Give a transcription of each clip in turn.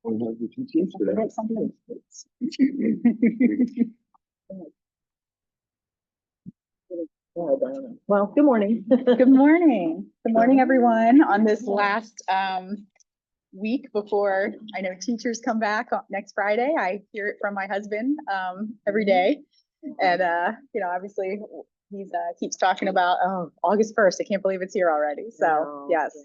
We'll have the two teams for that. That's something. Well, good morning. Good morning. Good morning, everyone. On this last week before I know teachers come back next Friday, I hear it from my husband every day. And obviously he's keeps talking about August 1st. I can't believe it's here already. So yes. Yeah.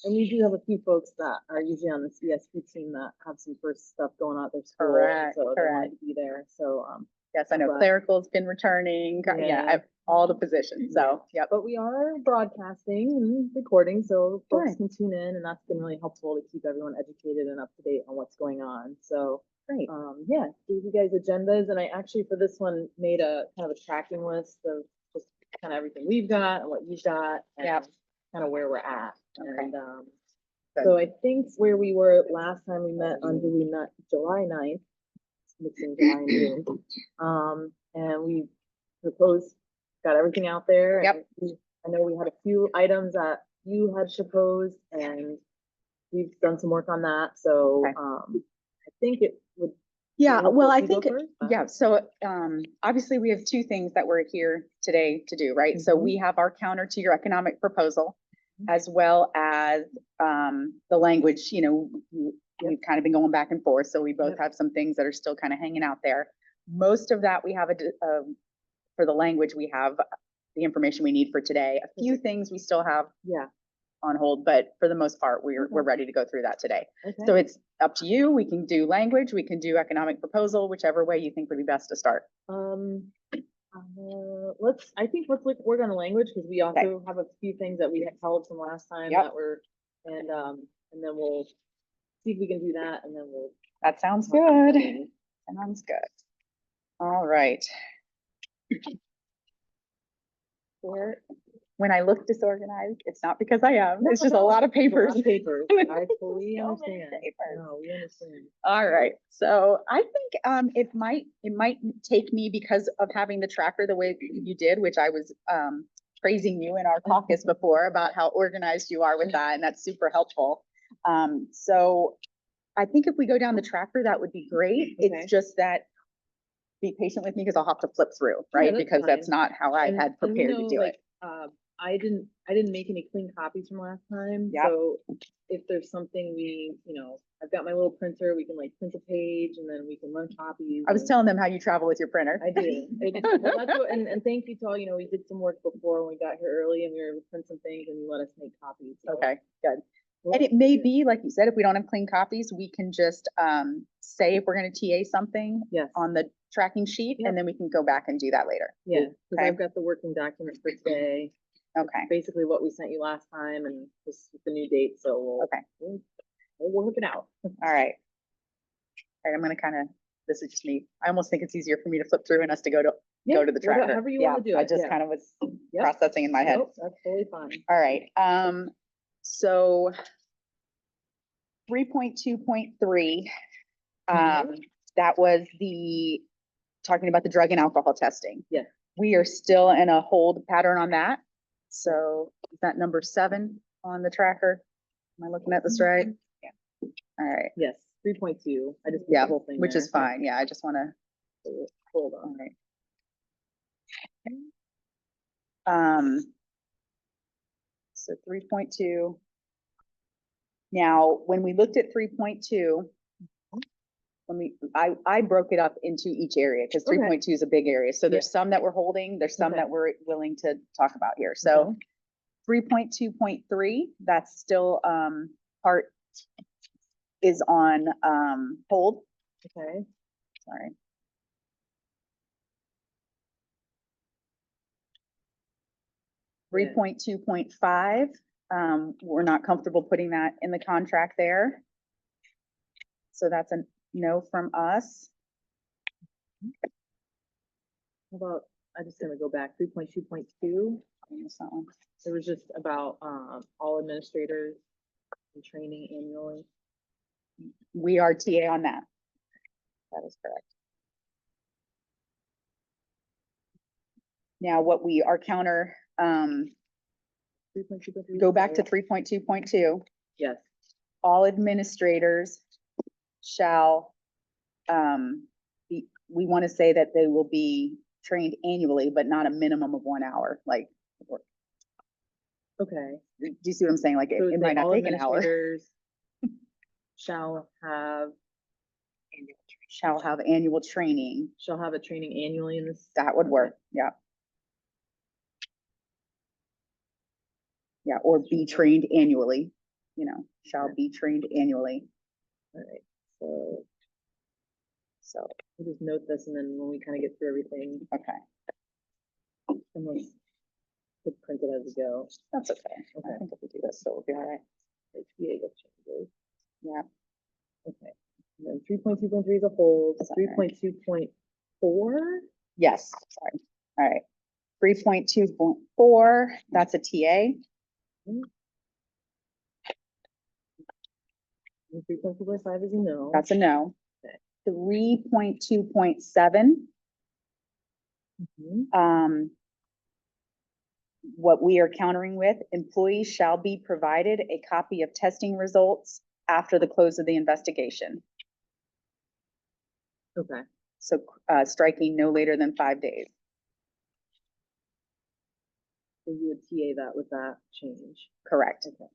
And we do have a few folks that are usually on this ESP team that have some first stuff going on at their school. Correct, So they correct. wanted to be there. So Yes, I know but- clerical's been returning. Yeah, all the positions. So yep. But we are broadcasting and recording, so folks Right. can tune in, and that's been really helpful to keep everyone educated and up to date on what's going on. So Great. yeah, gave you guys agendas, and I actually for this one made a kind of a tracking list of just kind of everything we've got and what you've got, and Yep. kind of where we're at. Okay. And Good. so I think where we were last time we met on July 9th, mixing July and June, and we proposed, got everything out there. Yep. And I know we had a few items that you had proposed, and we've done some work on that. So Okay. I think it would. Yeah, well, I You go think, first? yeah, so obviously we have two things that we're here today to do, right? So Mhm. we have our counter to your economic proposal, as well as the language, we've kind of been going back and forth. So we both Yep. have some things that are still kind of hanging out there. Most of that we have for the language, we have the information we need for today. A few things we still have Yeah. on hold, but for the most part, we're Okay. ready to go through that today. Okay. So it's up to you. We can do language, we can do economic proposal, whichever way you think would be best to start. I think let's work on the language, because we also have a few things that we had held from last time Yep. that were, and then we'll see if we can do that, and then we'll. That sounds talk about good. language. Sounds good. All right. When I look disorganized, it's not because I am. It's just a lot of There's a papers. lot of papers. I fully So many understand. papers. No, we understand. All right, so I think it might take me, because of having the tracker the way you did, which I was praising you in our caucus before about how organized you are with that, and that's super helpful. So I think if we go down the tracker, that would be great. Okay. It's just that be patient with me, because I'll have to flip through, Yeah, right? that's Because that's fine. not how I And- had and we prepared to know, do like, it. I didn't make any clean copies from last time. Yep. So if there's something I've got my little printer, we can like print a page and then we can run copies. I was telling them how you travel with your printer. I do. Well, that's what, and thank you to all, we did some work before when we got here early, and we were able to print some things, and you let us make copies. So Okay, good. we'll- And it may be, like you said, if we don't have clean copies, we can just say if we're gonna TA something Yes. on the tracking sheet, Yep. and then we can go back and do that later. Yeah, because Okay. I've got the working document for today. Okay, Basically what we sent you last time, and this is the new date, so okay, we'll work it out. all right. All right, I'm gonna this is just me. I almost think it's easier for me to flip through and us to go to the whatever- tracker. however you Yeah, wanna do I it, just yeah. kind of was Yep. processing in my head. Nope, that's totally fine. All right, so 3.2.3, that was talking about the drug and alcohol testing. Yeah. We are still in a hold pattern on that. So is that number 7 on the tracker? Am I looking at this right? Yeah. All right, Yes, 3.2. I just put yeah, the whole thing which there. is fine. Yeah, I just wanna, Hold all on. right. So 3.2. Now, when we looked at 3.2, I broke it up into each area, because Okay. 3.2 is a big area. So there's some that we're holding, there's some Okay. that we're willing to talk about here. So 3.2.3, that's still part is on hold. Okay. Sorry. Yeah. 3.2.5, we're not comfortable putting that in the contract there. So that's a no from us. How about, I'm just gonna go back, 3.2.2. I missed that one. It was just about all administrators and training annually. We are TA on that. That is correct. Now, what we are counter, 3.2.3. go back to 3.2.2. Yes. All administrators shall, we want to say that they will be trained annually, but not a minimum of 1 hour, like, Okay. do you see what I'm saying? Like, So it say might not all take an hour. administrators shall have Annual training. a training annually in this. That would work, yeah. Yeah, or be trained annually, shall be trained annually. All right, so So, we'll just note this, and then when we kind of get through everything, okay, almost could print it as we go. that's okay. Okay. I think if we do this, so we'll be all right. HCTA changes. Yeah. Okay. And then 3.2.3 is a hold. That's all right. 3.2.4. Yes, sorry. All right. 3.2.4, that's a TA. 3.2.5 is a no. That's a no. Okay. 3.2.7, Mhm. what we are countering with, employees shall be provided a copy of testing results after the close of the investigation. Okay. So, striking no later than 5 days. So you would TA that with that change. Correct. Okay.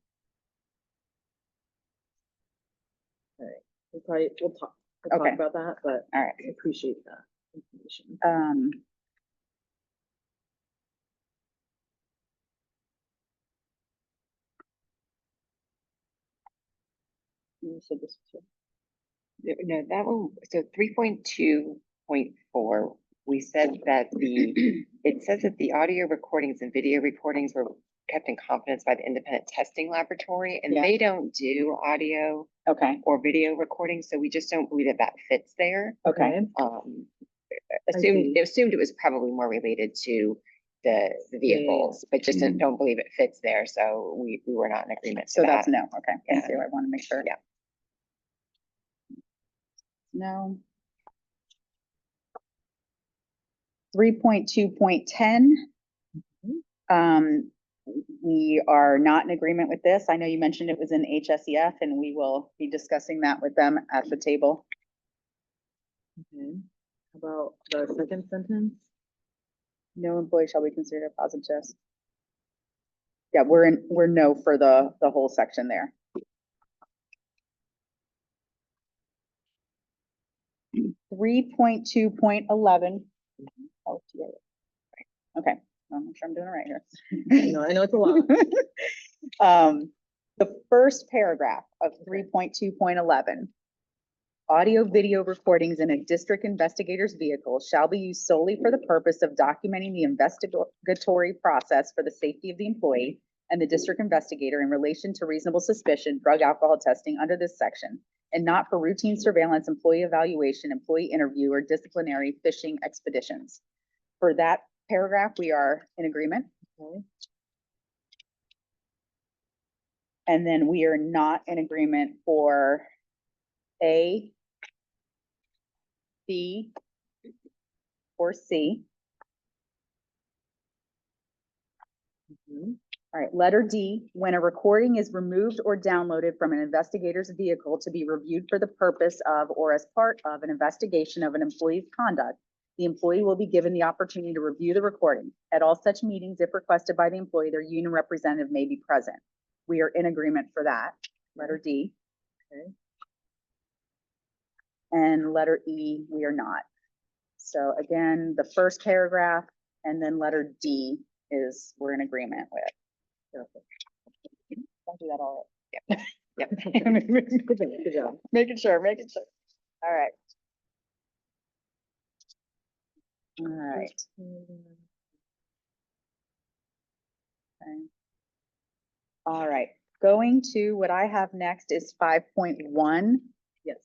All right. We'll talk Okay. about that, but All right. I appreciate that information. You said this too. No, that one, so 3.2.4, we said that it says that the audio recordings and video recordings were kept in confidence by the independent testing laboratory, and Yeah. they don't do audio Okay, or video recordings, so we just don't believe that that fits there. okay, Assumed it was probably more related to the vehicles, but just don't believe it fits there, so we were not in agreement to so that's that. no, okay, thank Yeah. you, I want to make sure. Yeah. No. 3.2.10. We are not in agreement with this. I know you mentioned it was in HSEF, and we will be discussing that with them at the table. Okay. How about the second sentence? No employee shall be considered a positive test. Yeah, we're no for the whole section there. 3.2.11. Oh, okay, I'm sure I'm doing it right here. I know it's a lot. The first paragraph of 3.2.11. Audio video recordings in a district investigator's vehicle shall be used solely for the purpose of documenting the investigatory process for the safety of the employee and the district investigator in relation to reasonable suspicion, drug alcohol testing under this section, and not for routine surveillance, employee evaluation, employee interview, or disciplinary fishing expeditions. For that paragraph, we are in agreement. Okay. And then we are not in agreement for A, B, or C. All right, letter D, when a recording is removed or downloaded from an investigator's vehicle to be reviewed for the purpose of or as part of an investigation of an employee's conduct, the employee will be given the opportunity to review the recording. At all such meetings, if requested by the employee, their union representative may be present. We are in agreement for that, letter D. Okay. And letter E, we are not. So again, the first paragraph and then letter D is we're in agreement with. Don't do that all right. Yep. Good job. Making sure. All right. All right. Okay. All right. Going to what I have next is 5.1. Yes.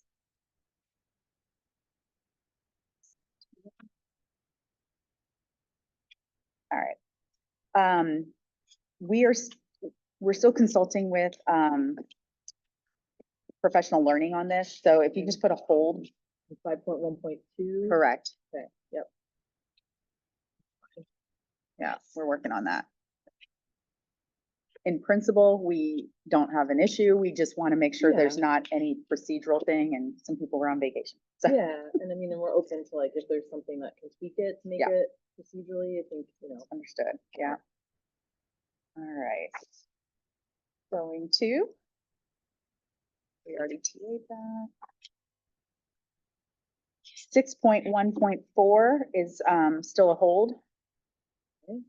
All right. We're still consulting with professional learning on this. So if you just put a hold. 5.1.2. Correct. Okay. Yep. Yeah, we're working on that. in principle, we don't have an issue. We just want to make sure there's Yeah. not any procedural thing and some people were on vacation. So, Yeah, and I mean, and we're open to like, if there's something that can tweak it to make Yeah. it procedurally, I think, understood. Yeah. All right. Going to. We already TA'd that. 6.1.4 is still a hold. Okay.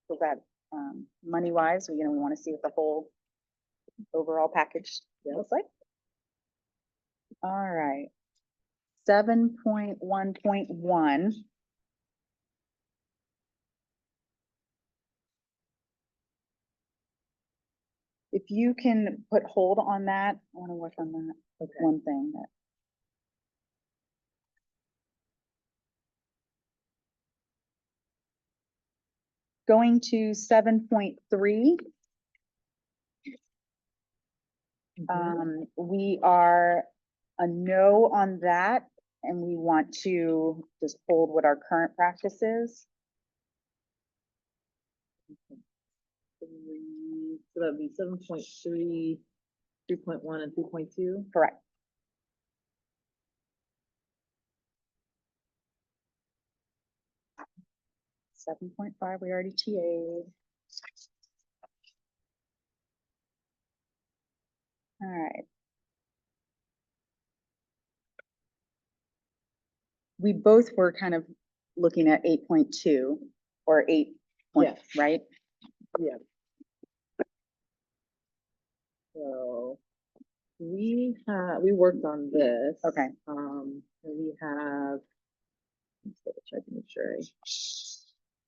So that money wise, we want to see what the whole overall package looks like. All right. 7.1.1. If you can put hold on that, I want to work on that okay. one thing that. Going to 7.3. We are a no on that, and we want to just hold what our current practice is. So that'd be 7.3, 3.1, and 3.2. Correct. Seven 7.5, we already TA'd. All right. We both were kind of looking at 8.2 or 8 point, Yes. right? Yeah. So we worked on this. Okay. And we have, let's double check to make sure.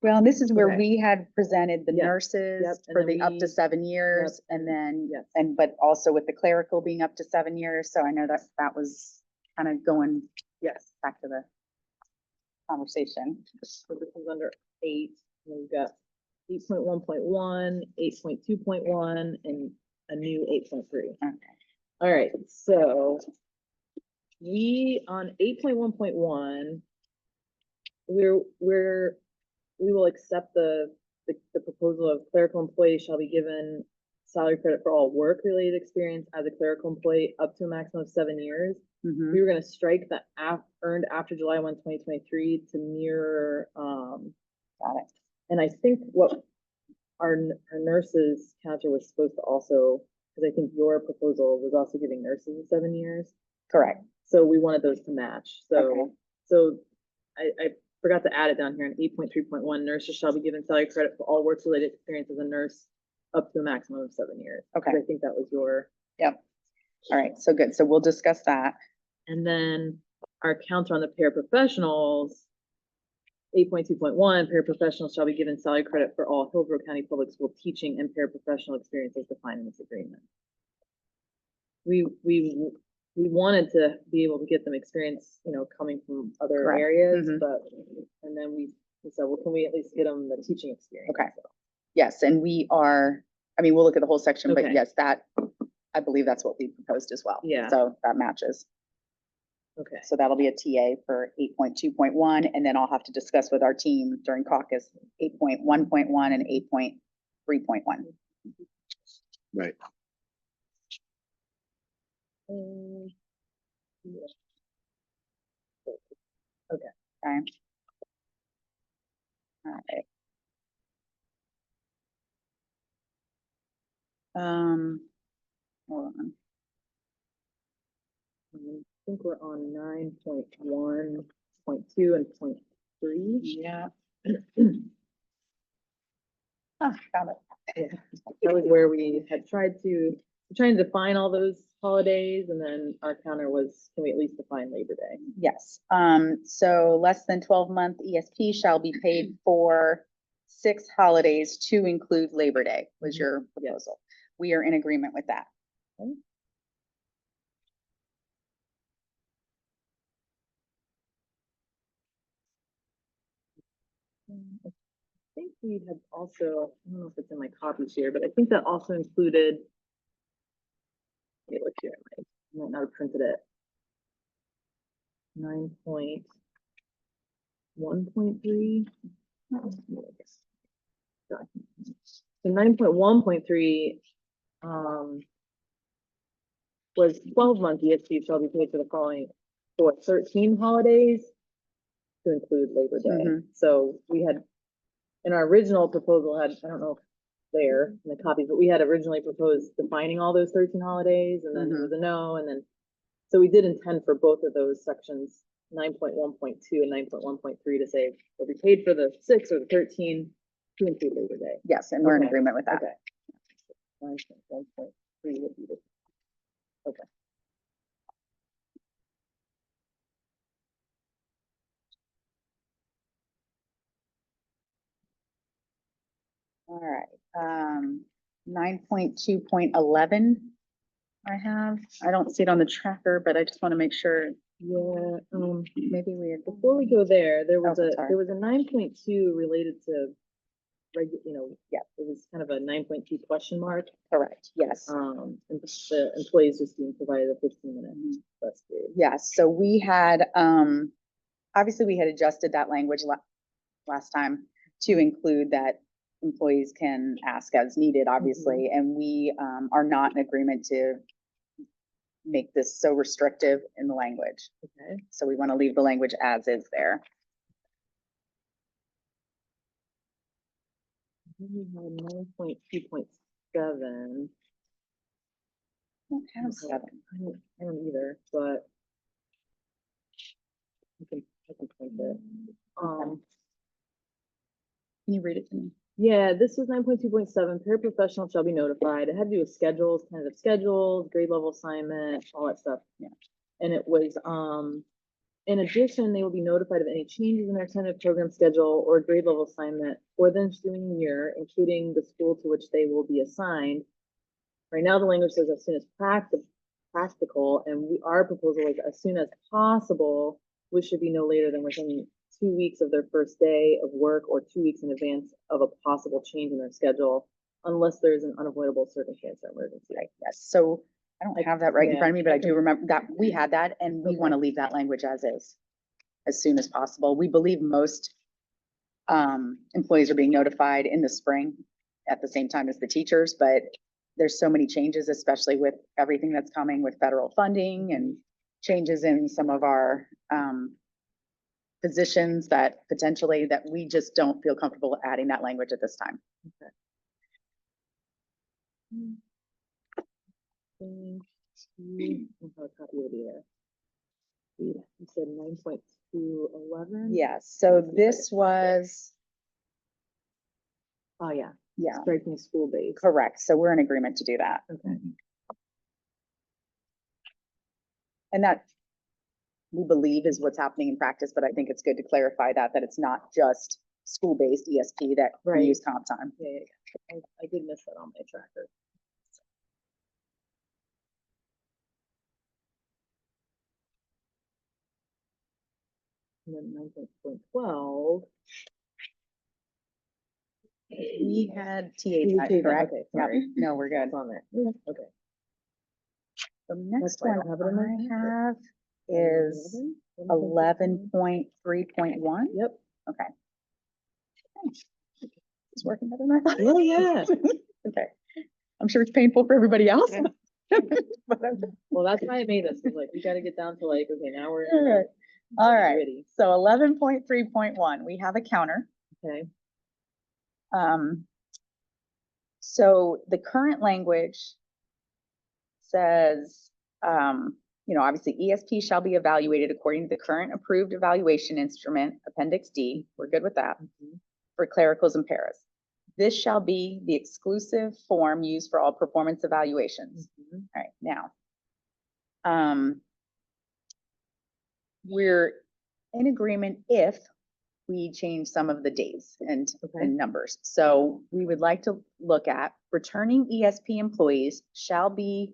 Well, this is where Okay. we had presented the Yep, nurses yep, and for then the up to we- 7 years, yep, and then, yes. but also with the clerical being up to 7 years, so I know that was kind of going Yes. back to the conversation. So this is under 8, and we've got 8.1.1, 8.2.1, and a new 8.3. Okay. All right, so we on 8.1.1, we will accept the proposal of clerical employees shall be given salary credit for all work-related experience as a clerical employee up to a maximum of 7 years. Mhm. We were gonna strike the earned after July 1, 2023 to mirror, Got it. and I think what our nurses counter was supposed to also, because I think your proposal was also giving nurses 7 years. Correct. So we wanted those to match. Okay. So I forgot to add it down here in 8.3.1, nurses shall be given salary credit for all work-related experience as a nurse up to a maximum of 7 years. Okay. 'Cause I think that was your, Yep. All right, so good. So we'll discuss that. and then our counter on the paraprofessionals, 8.2.1, paraprofessionals shall be given salary credit for all Hillsborough County Public School teaching and paraprofessional experience as defined in this agreement. We wanted to be able to get them experience, coming from other Correct. areas, Mhm. but, and then we said, well, can we at least get them the teaching experience? Okay. So, Yes, and we'll look at the whole section, but Okay. yes, I believe that's what we proposed as well. Yeah. So that matches. Okay, So that'll be a TA for 8.2.1, and then I'll have to discuss with our team during caucus 8.1.1 and 8.3.1. Right. yeah. Okay. All right. Hold on. I think we're on 9.1.2 and 0.3. Yeah. Oh, got it. Yeah, that was where we had trying to define all those holidays, and then our counter was, can we at least define Labor Day? Yes, so less than 12-month ESP shall be paid for 6 holidays to include Labor Day, was your proposal. We are in agreement with that. Okay. I think we had also, I don't know if it's in my copies here, but I think that also included, look here, I might not have printed it. 9.1.3. So 9.1.3, was 12-month ESP shall be paid for the following, for 13 holidays to include Labor Day. Mhm. So we had, in our original proposal had, I don't know if there in the copy, but we had originally proposed defining all those 13 holidays, and then there was a no, and then, so we did intend for both of those sections, 9.1.2 and 9.1.3, to say, will be paid for the 6 or the 13 to include Labor Day. Yes, and we're in Okay. agreement with that. Okay. 9.1.3 would be the, okay. All right, 9.2.11. I don't see it on the tracker, but I just want to make sure, Yeah, maybe we had. before we go there, there was Oh, a, sorry. there was a 9.2 related to yeah, it was kind of a 9.2 question mark. Correct, yes. And the employees just being provided a 15-minute rest period. Yes, so we had, obviously we had adjusted that language last time to include that employees can ask as needed, obviously, and we are not in agreement to make this so restrictive in the language. Okay. So we want to leave the language as is there. Then we had 9.2.7. Don't have 7. I don't either, but I can print it. Can you read it to me? Yeah, this was 9.2.7. Paraprofessionals shall be notified. It had to do with schedules, tentative schedules, grade level assignment, all that stuff. Yeah. And it was, in addition, they will be notified of any changes in their tentative program schedule or grade level assignment for the ensuing year, including the school to which they will be assigned. Right now, the language says as soon as practical, and our proposal is as soon as possible, which should be no later than within 2 weeks of their first day of work or 2 weeks in advance of a possible change in their schedule, unless there's an unavoidable circumstance or emergency. Right, yes, so I don't have that right in front of me, but I do remember that we had that, and we want to leave that language as is, as soon as possible. We believe most employees are being notified in the spring at the same time as the teachers, but there's so many changes, especially with everything that's coming with federal funding and changes in some of our positions that potentially that we just don't feel comfortable adding that language at this time. I'll have a copy of it here. You said 9.211? Yes, so this was, Oh, yeah, yeah, striking school based. correct. So we're in agreement to do that. Okay. And that we believe is what's happening in practice, but I think it's good to clarify that it's not just school-based ESP that we Right. use comp time. Yeah. I did miss that on my tracker. And then 9.12. We had We TA, did that, correct? okay, Yep. sorry. No, we're good. It's on there. Okay. The next why I one don't have it in my I packet. have is 11.3.1. Yep. Okay. It's working better than I thought. Oh, yeah. Okay. I'm sure it's painful for everybody else. But Well, that's why I made this. 'Cause, like, we gotta get down to like, okay, now we're All right. All right. ready. So 11.3.1, we have a counter. Okay. So the current language says, obviously ESP shall be evaluated according to the current approved evaluation instrument, Appendix D. We're good with that for clericals and paras. This shall be the exclusive form used for all performance evaluations. All right, now, we're in agreement if we change some of the days and numbers. So we would like to look at returning ESP employees shall be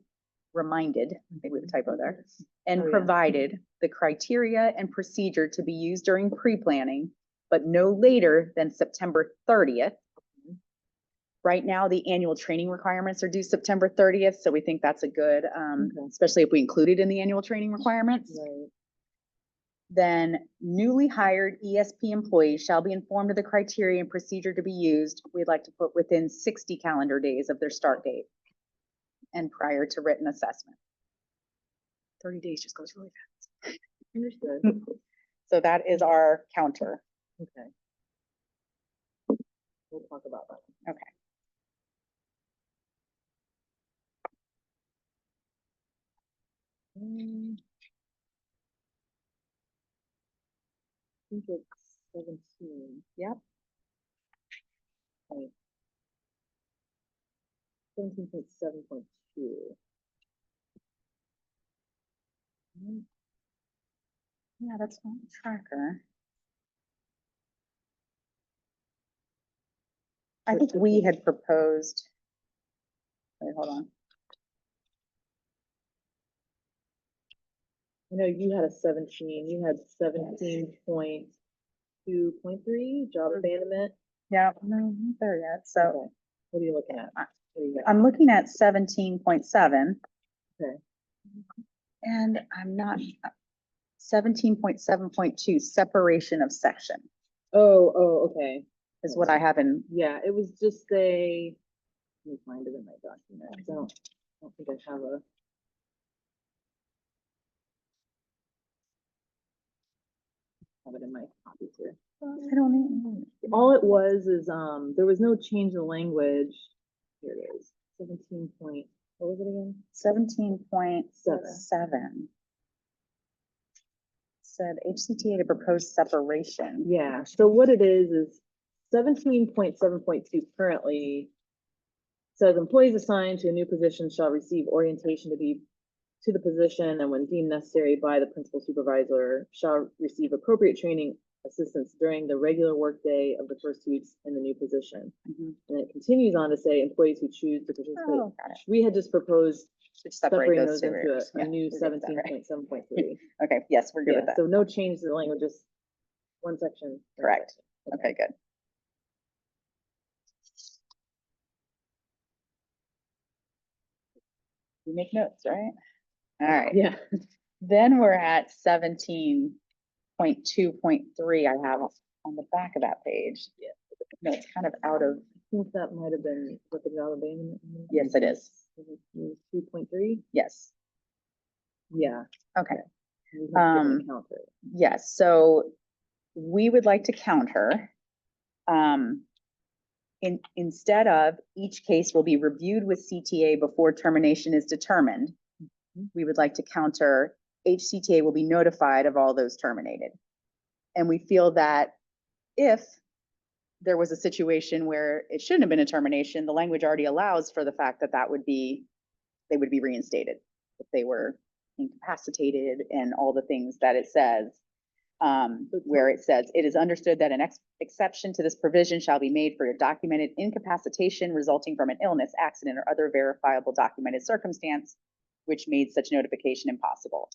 reminded, maybe we have a typo there, and provided the criteria and procedure to be used during pre-planning, but no later than September 30th. Right now, the annual training requirements are due September 30th, so we think that's a good, especially if we include it in the annual training requirements. Right. Then newly hired ESP employees shall be informed of the criteria and procedure to be used. We'd like to put within 60 calendar days of their start date and prior to written assessment. 30 days just goes really fast. Understood. So that is our counter. Okay. We'll talk about that. Okay. I think it's 17. Yep. Right. 17.7.2. Yeah, that's not a tracker. I think we had proposed. Wait, hold on. I know you had a 17, you had 17.2.3, job abandonment. Yeah, no, not there yet. So Okay. What are you looking at? What do you got? I'm looking at 17.7. Okay. And I'm not, 17.7.2, separation of section Okay. is what I have in, Yeah, it was just a, let me find it in my document. I don't think I have it in my copies here. I don't know. All it was is, there was no change in language. Here it is, 17 point, what was it again? 17.7. Said HCTA to propose separation. Yeah, so what it is 17.7.2 currently says employees assigned to a new position shall receive orientation to the position, and when deemed necessary by the principal supervisor, shall receive appropriate training assistance during the regular workday of the first 2 weeks in the new position. Mhm. And it continues on to say employees who choose to participate. Oh, got it. We had just proposed Should separating separate those two into areas. a Yeah, new we did that, right? 17.7.3. Okay, yes, we're good with Yeah, that. so no change to the language, just one section. Correct. Okay, good. You make notes, right? All right. Yeah. Then we're at 17.2.3. I have on the back of that page. Yeah. No, it's kind of out of, I think that might have been what the job abandonment. yes, it is. 2.3. Yes. Yeah. Okay. We have to give an account for it. Yes, so we would like to counter. Instead of each case will be reviewed with CTA before termination is determined, we would like to counter HCTA will be notified of all those terminated. And we feel that if there was a situation where it shouldn't have been a termination, the language already allows for the fact that they would be reinstated if they were incapacitated and all the things that it says. Where it says, it is understood that an exception to this provision shall be made for a documented incapacitation resulting from an illness, accident, or other verifiable documented circumstance, which made such notification impossible.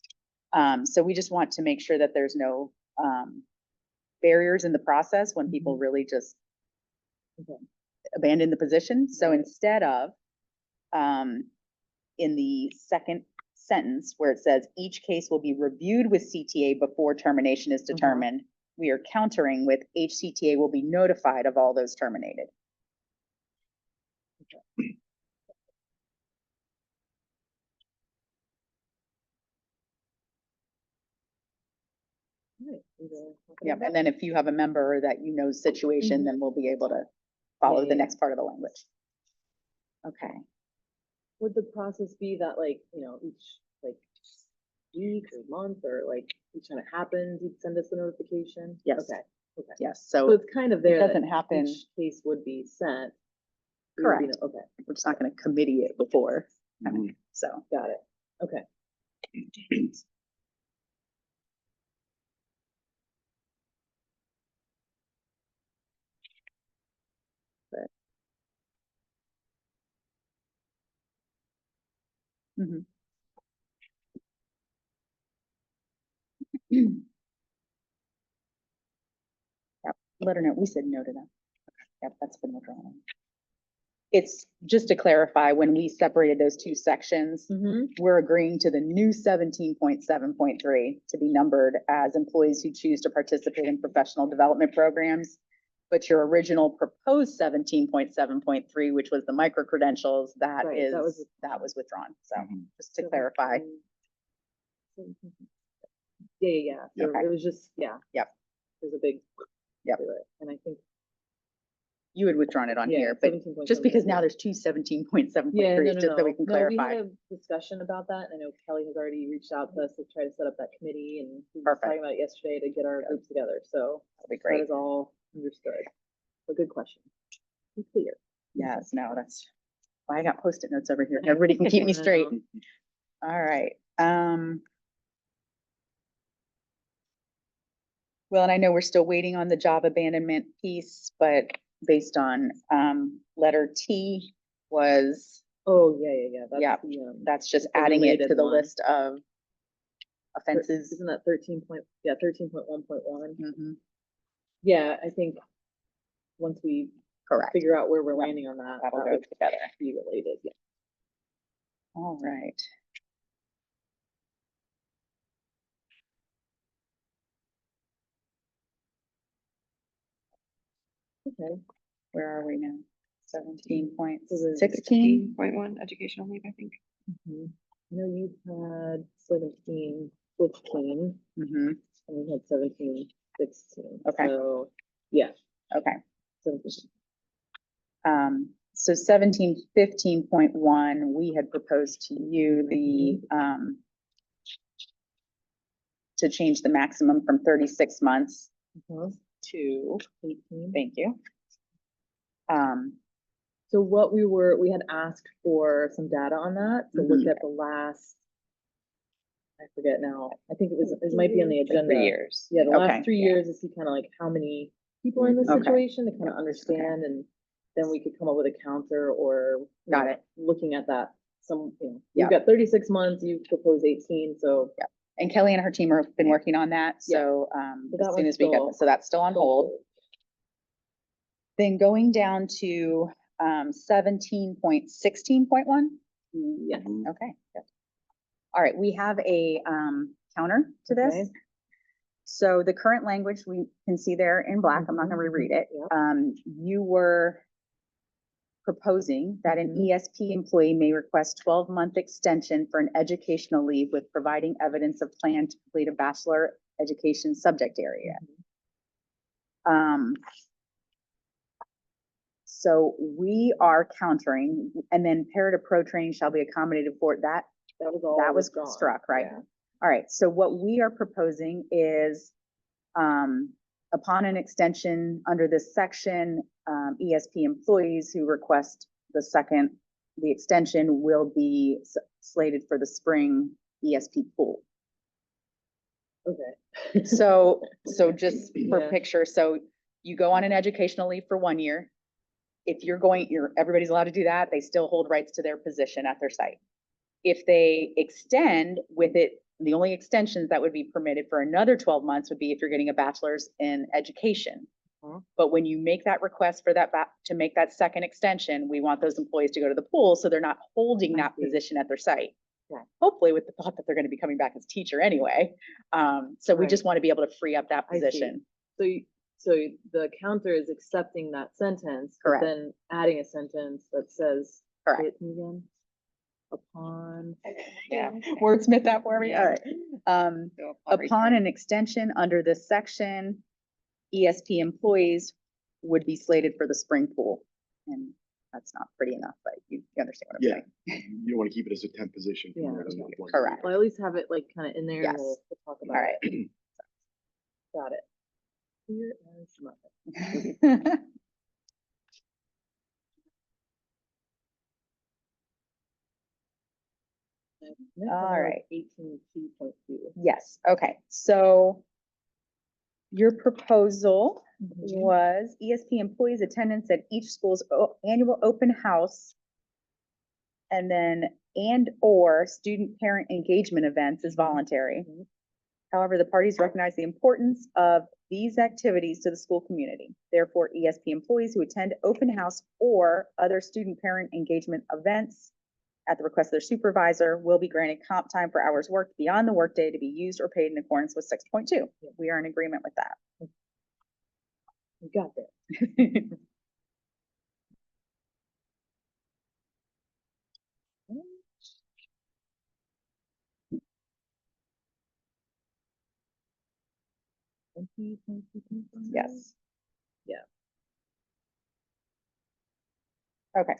So we just want to make sure that there's no barriers in the process when people really just abandon the position. So instead of, in the second sentence where it says each case will be reviewed with CTA before termination is determined, we are countering with HCTA will be notified of all those terminated. Yep, and then if you have a member that you know's situation, then we'll be able to follow the next part of the language. Okay. Would the process be that each week or month or each time it happens, you'd send us a notification? Yes. Okay. Okay. Yes, So so it's kind of there. doesn't that happen- Each case would be sent. Correct. Okay. we're just not gonna committee it before, Mhm. so. Got it. Okay. Mhm. Yep, let her know, we said no to that. Yep, that's been withdrawn. it's just to clarify, when we separated those two sections, we're agreeing to the new 17.7.3 to be numbered as employees who choose to participate in professional development programs. But your original proposed 17.7.3, which was the micro credentials, that Right, that was withdrawn. So Mhm. just to clarify. Yeah. So Okay. it was just, Yep. There's a big. Yep. to it. And I think. You had withdrawn it on Yeah, here, but 17.7. just because now there's two 17.7.3s, just so we can No, we clarify. had a discussion about that. I know Kelly has already reached out to us to try to set up that committee, and we were Perfect. talking about it yesterday to get our groups together, so That'll be that great. is all understood. A good question. Be clear. Yes, no, that's why I got Post-it notes over here. Everybody can keep me straight. All right. Well, and I know we're still waiting on the job abandonment piece, but based on, letter T was, Oh, yeah. Yeah, That's the, that's just the adding it to related the one. list of offenses. Isn't that 13.1.1? Mhm, Yeah, I think once we correct. figure out where we're landing on that, That'll that go would together. be related, yeah. All right. Okay. Where are we now? 17.16? 16.1 educational leave, I think. I know you had 17, 15, Mm-hmm, and we had 17, 16. Okay. So, yeah, okay. 17. So 17.15.1, we had proposed to you the, to change the maximum from 36 months to 18. Thank you. So what we had asked for some data on that, to look at the last, I forget now, I think it might be on the Like agenda. 3 years. Yeah, the Okay. last 3 years, to see kind of like how many people are in this Okay. situation, to kind of understand, and then we could come up with a counter, or. you Got know, it. Looking at that, you've Yep. got 36 months, you propose 18, so. And Kelly and her team have been working on that, so, So as that soon one's as we get, still- so that's still on hold. Then going down to, 17.16.1. Yes. Okay, good. All right, we have a, counter to this. Okay. So the current language we can see there in black, I'm not gonna reread it. Yep. You were proposing that an ESP employee may request 12-month extension for an educational leave with providing evidence of plan to complete a bachelor education subject area. So we are countering, and then para-to-pro training shall be accommodated for that. That was all. That was withdrawn. struck, right? Yeah. All right, so what we are proposing is, upon an extension under this section, ESP employees who request the extension will be slated for the spring ESP pool. Okay. So just for Yeah. picture, so you go on an educational leave for 1 year. If everybody's allowed to do that, they still hold rights to their position at their site. If they extend with it, the only extensions that would be permitted for another 12 months would be if you're getting a bachelor's in education. But when you make that request for that, to make that second extension, we want those employees to go to the pool, so they're not holding I that see. position at their site. Right. Hopefully with the thought that they're gonna be coming back as teacher anyway. So we Right. just want to be able to free up that I see. position. So the counter is accepting that sentence, but Correct. then adding a sentence that says. Correct. Say it to me again. Upon. Yeah. Wordsmith that for me, all right. So Upon an extension under this section, ESP employees would be slated for the spring pool. And that's not pretty enough, but you understand what I'm Yeah. saying. You don't want to keep it as a temp position. Yeah. Correct. Well, at least have it like kind of in there, and Yes. we'll talk All about right. it. Got it. Clear as mud. Next, All I have right. 18.2.2. Yes, okay, so your proposal was ESP employees' attendance at each school's annual open house and then, and/or student parent engagement events is voluntary. However, the parties recognize the importance of these activities to the school community. Therefore, ESP employees who attend open house or other student-parent engagement events at the request of their supervisor will be granted comp time for hours worked beyond the workday to be used or paid in accordance with 6.2. We are in agreement with that. We got that. Yes. Yeah. Okay,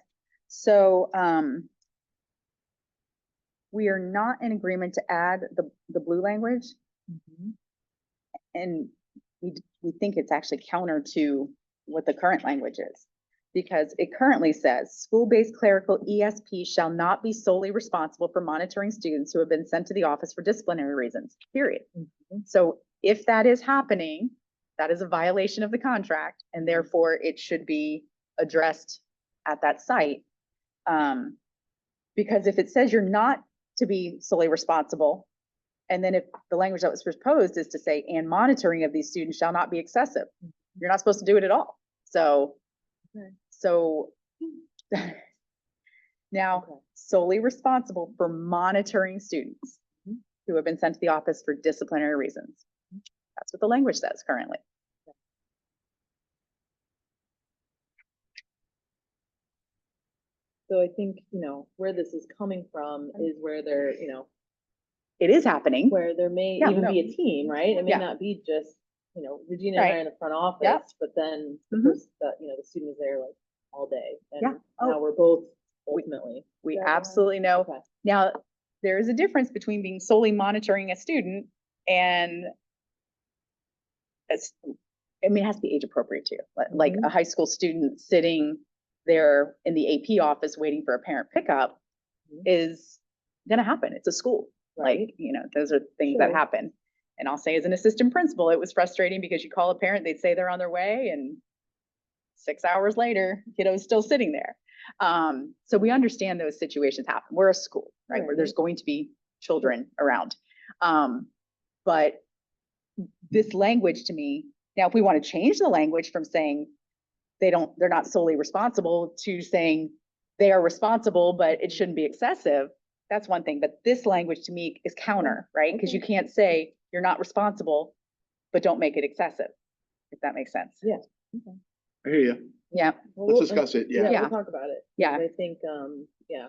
so, we are not in agreement to add the blue language, Mhm. and we think it's actually counter to what the current language is. Because it currently says, school-based clerical ESP shall not be solely responsible for monitoring students who have been sent to the office for disciplinary reasons, period. Mhm. So if that is happening, that is a violation of the contract, and therefore it should be addressed at that site. Because if it says you're not to be solely responsible, and then if the language that was proposed is to say, and monitoring of these students shall not be excessive, you're not supposed to do it at all. So, Okay. so now Okay. solely responsible for monitoring students Mhm. who have been sent to the office for disciplinary reasons. That's what the language says currently. So I think, where this is coming from is where there, It is happening. where there may Yeah, even no. be a team, right? It may Yeah. not be just, Regina and I Right. in the front office, Yep. but then the Mhm. person that, the student is there like all day. Yeah. And now we're both ultimately. We Yeah, absolutely know. Okay. Now, there is a difference between being solely monitoring a student and it's, I mean, it has to be age appropriate too. Like Mhm. a high school student sitting there in the AP office waiting for a parent pickup Mhm. is gonna happen. It's a school. Right. Like, those are things that Sure. happen. And I'll say as an assistant principal, it was frustrating because you call a parent, they'd say they're on their way and 6 hours later, kiddo's still sitting there. So we understand those situations happen. We're a school, right? Where there's Right. going to be children around. But this language to me, now if we want to change the language from saying they're not solely responsible to saying they are responsible, but it shouldn't be excessive, that's one thing. But this language to me is counter, right? Because you can't say you're not responsible, but don't make it excessive, if that makes sense. Yeah. I hear you. Yeah, Let's discuss it. Yeah. Yeah. We'll talk about it. Yeah. I think, yeah.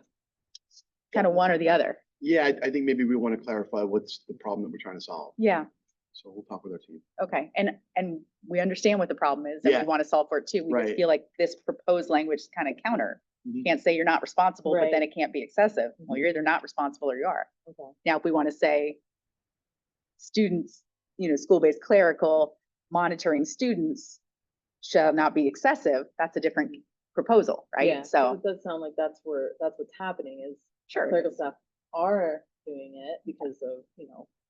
kind of one or the other. Yeah, I think maybe we want to clarify what's the problem that we're trying to solve. Yeah, So we'll talk with our team. okay. And we understand what the problem is and Yeah. we want to solve for it too. We just Right. feel like this proposed language is kind of counter. You Mhm. can't say you're not responsible, but then Right. it can't be excessive. Well, you're either not responsible or you are. Okay. Now, if we want to say students, school-based clerical monitoring students shall not be excessive, that's a different proposal, Yeah, right? So, it does sound like that's what's happening is sure. clerical staff are doing it because of,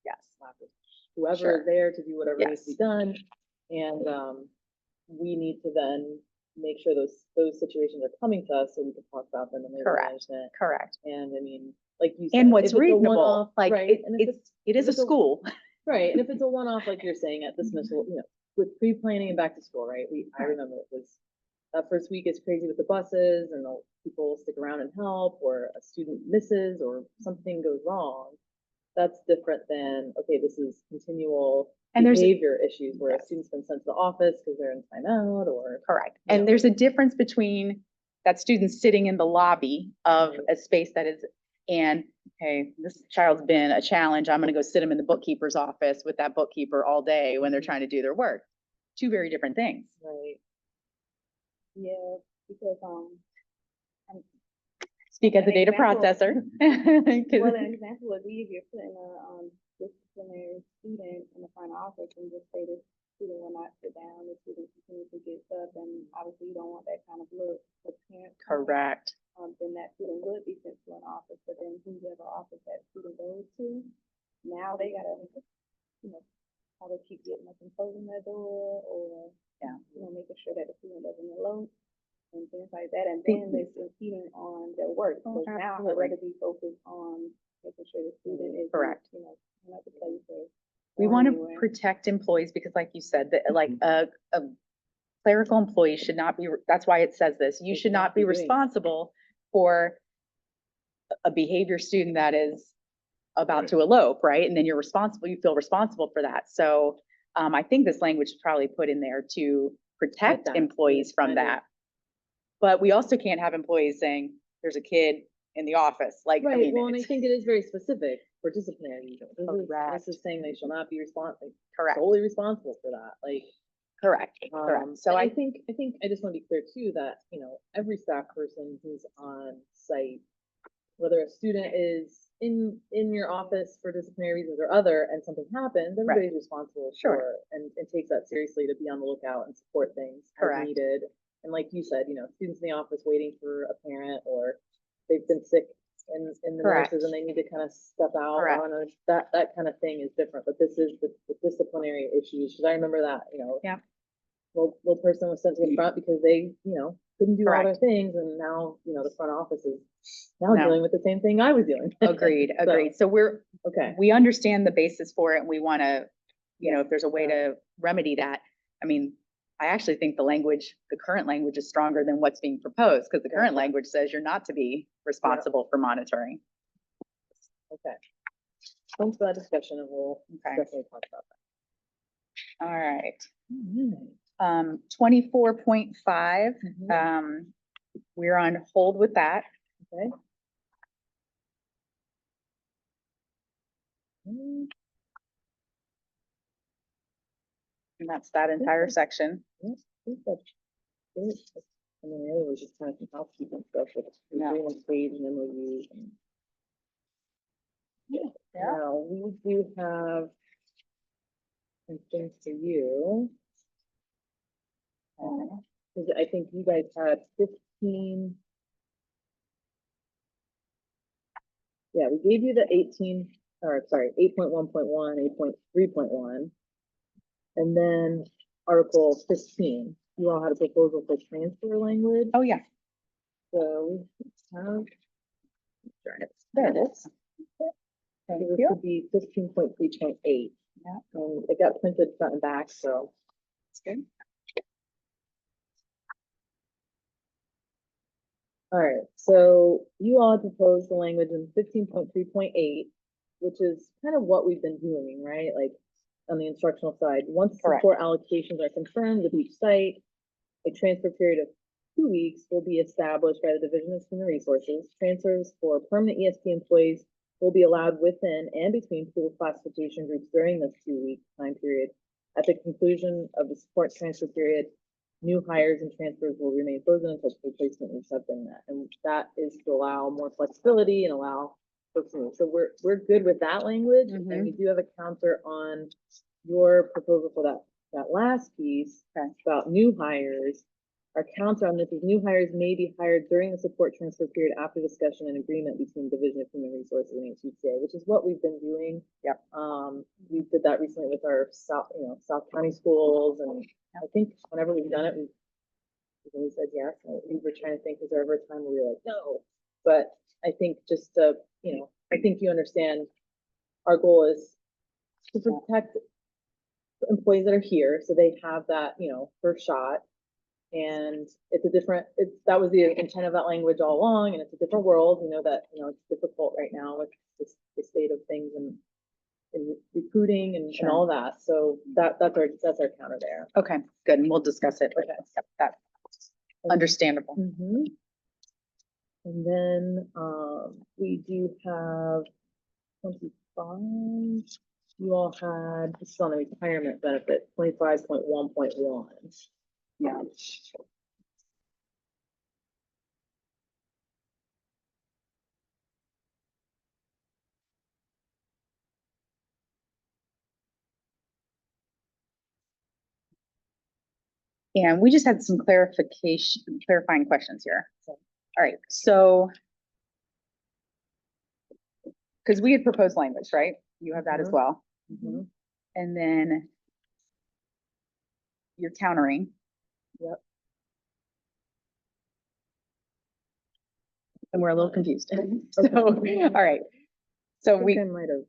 Yes. lack of whoever Sure. is there to do whatever needs to be Yes. done. And we need to then make sure those situations are coming to us so we can talk about them in labor Correct. management. Correct. And I mean, like you said. And if what's it's a reasonable, one-off, like right, and if it is if a school. Right, and if it's a one-off, like you're saying at dismissal, with pre-planning and back to school, right? I remember it was, that first week is crazy with the buses and the people stick around and help, or a student misses or something goes wrong. That's different than, okay, this is continual And there's- behavior issues where a Yes. student's been sent to the office because they're in timeout or. Correct. Yeah. And there's a difference between that student sitting in the lobby of Right. a space that is, and, hey, this child's been a challenge. I'm gonna go sit him in the bookkeeper's office with that bookkeeper all day when they're Mhm. trying to do their work. Two very different things. Right. Yeah, because, Speak as a An data example- processor. 'Cause- well, an example would be if you're putting a, disciplinary student in the front office and just say this student will not sit down, the student continues to get up, and obviously you don't want that kind of look for parents. Correct. Then that student would be sent to an office, but then whoever office that student goes to, now they gotta, probably keep getting up and closing their door, or, Yeah. making sure that the student doesn't elope and things like that, and then it's impeding on their work, Oh, because now I'd absolutely. rather be focused on making sure the student is, Correct. in another place or We or want to anywhere. protect employees because like you said, that like a clerical employee should not be, that's why it says this, you should not be Exactly. responsible for a behavior student that is about Right. to elope, right? And then you're responsible, you feel responsible for that. So I think this language is probably put in there to protect that, employees yeah, from kind of. that. But we also can't have employees saying, there's a kid in the office, like, I Right, mean, well, and I it's think it is very specific for disciplinary reasons. Correct. This is saying they shall not be correct, solely responsible for that, like. correct. So and I, I think I just want to be clear too, that, every staff person who's on site, whether a student is in your office for disciplinary reasons or other, and something happens, everybody's responsible Sure. for, and takes that seriously to be on the lookout and support things Correct. as needed. And like you said, students in the office waiting for a parent, or they've been sick in the Correct. nurses and they need to kind of step out Correct. on that kind of thing is different, but this is the disciplinary issues, because I remember that, Yeah. little person was sent to the front because they, couldn't do all their Correct. things, and now, the front office is now No. dealing with the same thing I was dealing with. agreed, So, agreed. So Okay, we understand the basis for it and we want to, if there's a way Yeah. to remedy that. I mean, I actually think the current language is stronger than what's being proposed, because the current Yeah. language says you're not to be responsible for monitoring. okay. Thanks for that discussion, and we'll Okay. definitely talk about All right. that. 24.5, Mhm. we're on hold with that. Okay. Mm, And that's that entire section. I think that's it. And then the other was just kind of some housekeeping stuff with the Yeah. agreement page and MOUs. And Yeah. now we do have some things for you. Because I think you guys had 15. Yeah, we gave you the 18, or sorry, 8.1.1, 8.3.1. And then Article 15, you all had a proposal for transfer language. Oh, yeah. So we have, There it is. so Thank this you. would be 15.3.8. Yeah. And it got printed front and back, so. That's good. All right, so you all proposed the language in 15.3.8, which is kind of what we've been doing, right? Like on the instructional side, once Correct. support allocations are confirmed with each site, a transfer period of 2 weeks will be established by the Division of Human Resources. Transfers for permanent ESP employees will be allowed within and between pool classification groups during this 2-week time period. At the conclusion of the support transfer period, new hires and transfers will remain frozen until replacement needs have been met. And that is to allow more flexibility and allow folks to move. So we're good with that language. Mhm. And we do have a counter on your proposal for that last piece about new hires. Our counter on this is new hires may be hired during the support transfer period after discussion and agreement between Division of Human Resources and HCTA, which is what we've been doing. Yep. We did that recently with our South County schools, and I think whenever we've done it, we've always said yes. And we were trying to think, was there ever a time where we were like, no? But I think just to, I think you understand our goal is to protect employees that are here, so they have that, first shot. And that was the intent of that language all along, and it's a different world. We know that, it's difficult right now with the state of things and in recruiting and Sure. all that. So that's our counter there. Okay, good. And we'll discuss it. Okay. Yep, that's understandable. Mm-hmm. And then, we do have 25. You all had, this is on the retirement benefit, 25.1.1. Yeah. And we just had some clarifying questions here. All right, so because we had proposed language, right? You have that as Mhm. well. Mhm. And then you're countering. Yep. And we're a little confused. Okay. So, all right. So I think I might have.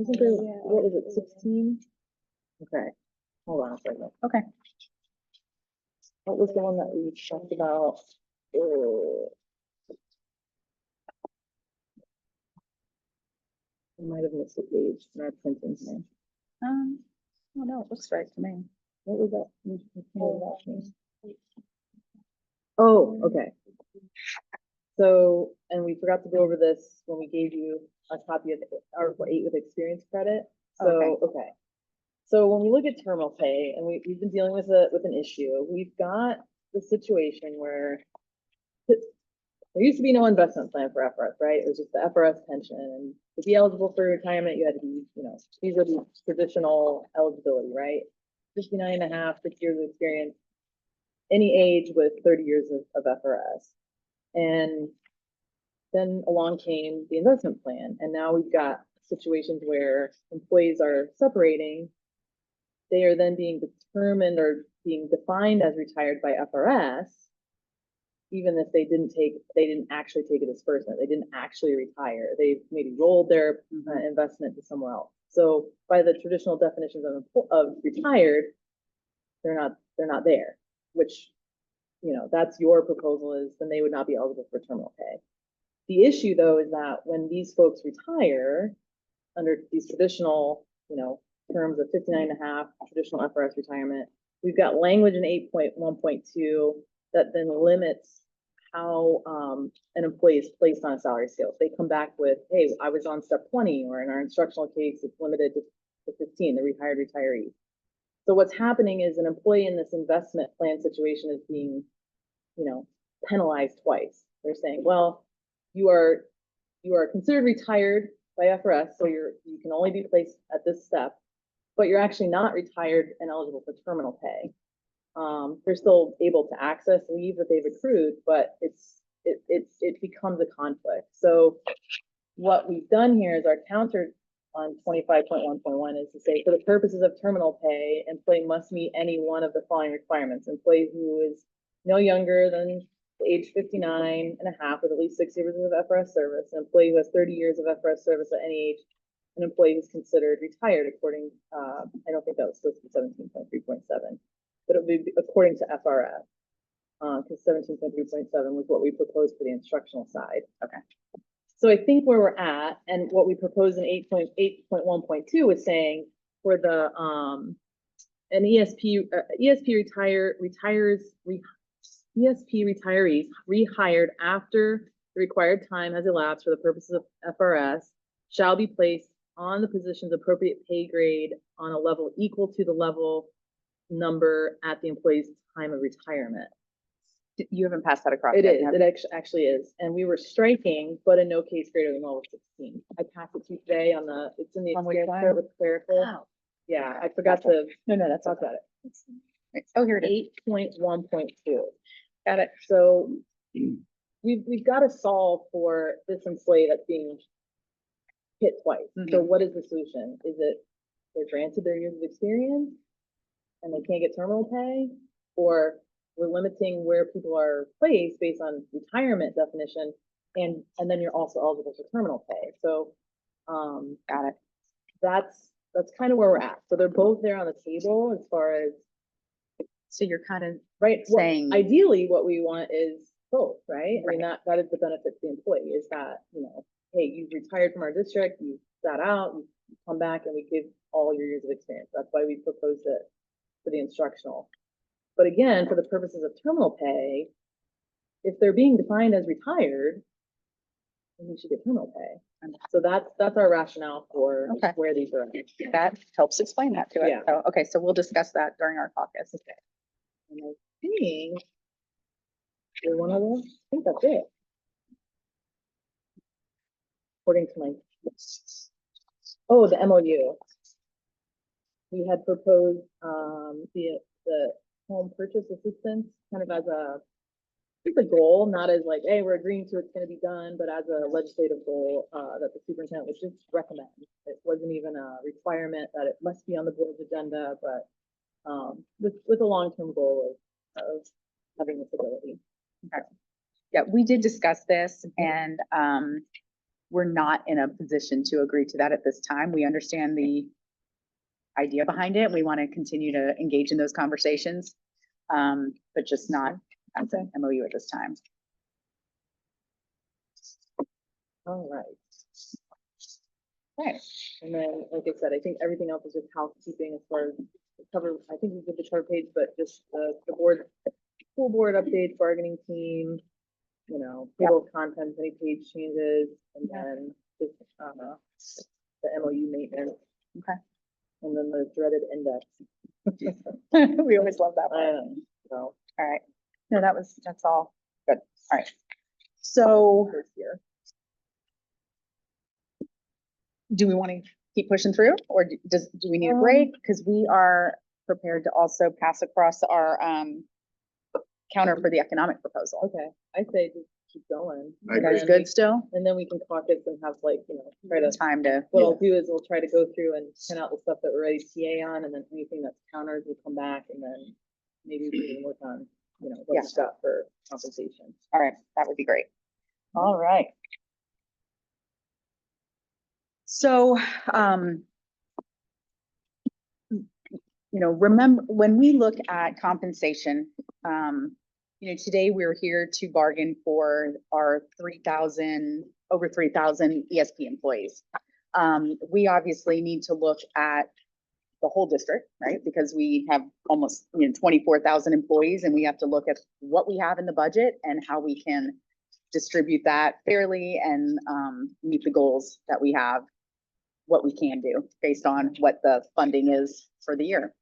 Wasn't there, Yeah. what was it, 16? Okay, hold on a second. Okay. What was the one that we talked about? I might have missed a page in our printing here. Oh no, it looks right to me. What was that? Oh, okay. So, and we forgot to go over this when we gave you a copy of Article 8 with experience credit. So, okay. So when we look at terminal pay, and we've been dealing with an issue, we've got the situation where there used to be no investment plan for FRS, right? It was just the FRS pension, and to be eligible for retirement, you had to be, these are the traditional eligibility, right? 59 and a half, 6 years of experience, any age with 30 years of FRS. And then along came the investment plan, and now we've got situations where employees are separating. They are then being determined or being defined as retired by FRS, even if they didn't actually take a disbursement. They didn't actually retire. They maybe rolled their investment to somewhere else. So by the traditional definitions of retired, they're not there, which, that's your proposal, is then they would not be eligible for terminal pay. The issue though is that when these folks retire under these traditional, terms of 59 and a half, traditional FRS retirement, we've got language in 8.1.2 that then limits how an employee is placed on a salary scale. If they come back with, hey, I was on step 20, or in our instructional case, it's limited to 15, the retired retiree. So what's happening is an employee in this investment plan situation is being, penalized twice. They're saying, well, you are considered retired by FRS, so you can only be placed at this step, but you're actually not retired and eligible for terminal pay. They're still able to access leave that they've accrued, but it becomes a conflict. So what we've done here is our counter on 25.1.1 is to say, for the purposes of terminal pay, employee must meet any one of the following requirements. Employee who is no younger than age 59 and a half with at least 6 years of FRS service, an employee who has 30 years of FRS service at any age, an employee who's considered retired according, I don't think that was listed 17.3.7, but it would be according to FRS, because 17.3.7 was what we proposed for the instructional side. Okay. So I think where we're at, and what we proposed in 8.1.2 is saying for the an ESP retirees rehired after the required time has elapsed for the purposes of FRS shall be placed on the position's appropriate pay grade on a level equal to the level number at the employee's time of retirement. You haven't passed that across. It yet, is, have it actually is. And we were striking, but in no case greater than level 16. I passed it to you today it's in the On which experience line? credit with cleral. Wow. Yeah, I forgot to No, that's talk about it. okay. Oh, here it is. 8.1.2. Got it. So we've got to solve for this employee that's being hit twice. So what is the solution? Is it they're granted their years of experience and they can't get terminal pay, or we're limiting where people are placed based on retirement definition, and then you're also eligible for terminal pay. So got it. That's kind of where we're at. So they're both there on the table as far as, So you're kind of right, saying, ideally what we want is both, right? I mean, that is the benefit to the employee, is that, hey, you've retired from our district, you sat out, you come back, and we give all your years of experience. That's why we proposed it for the instructional. But again, for the purposes of terminal pay, if they're being defined as retired, then we should get terminal pay. So that's our rationale for where these are. that helps explain that to us. Yeah. So, okay, so we'll discuss that during our caucus. Okay. And I think there's one other. I think that's it. According to my, the MOU. We had proposed the home purchase assistance kind of as it's a goal, not as like, hey, we're agreeing to it's going to be done, but as a legislative goal that the superintendent would just recommend. It wasn't even a requirement that it must be on the board's agenda, but with a long-term goal of having this ability. Okay. Yeah, we did discuss this, and we're not in a position to agree to that at this time. We understand the idea behind it. We want to continue to engage in those conversations, but just not as an MOU at this time. All right. Okay. And then, like I said, I think everything else is just housekeeping as far as the cover. I think we did the cover page, but just the board, full board updates, bargaining team, you know, table of contents, any page changes, and then just the MOU maintenance. Okay. And then the dreaded index. We always love that one. So All right. No, that's all good. All right. So first year. do we want to keep pushing through, or do we need a break? Because we are prepared to also pass across our counter for the economic proposal. Okay, I say just keep going. I You guys agree. good still? And then we can caucus and have like, you know, try to, Time to, what I'll do is we'll try to go through and print out the stuff that we're ready to TA on, and then anything that's counters will come back, and then maybe we can work on, you know, what Yeah. we've got for compensation. all right, that would be great. All right. So, you know, remember when we look at compensation, you know, today we're here to bargain for our over 3,000 ESP employees. We obviously need to look at the whole district, right? Because we have almost, you know, 24,000 employees, and we have to look at what we have in the budget and how we can distribute that fairly and meet the goals that we have, what we can do based on what the funding is for the year.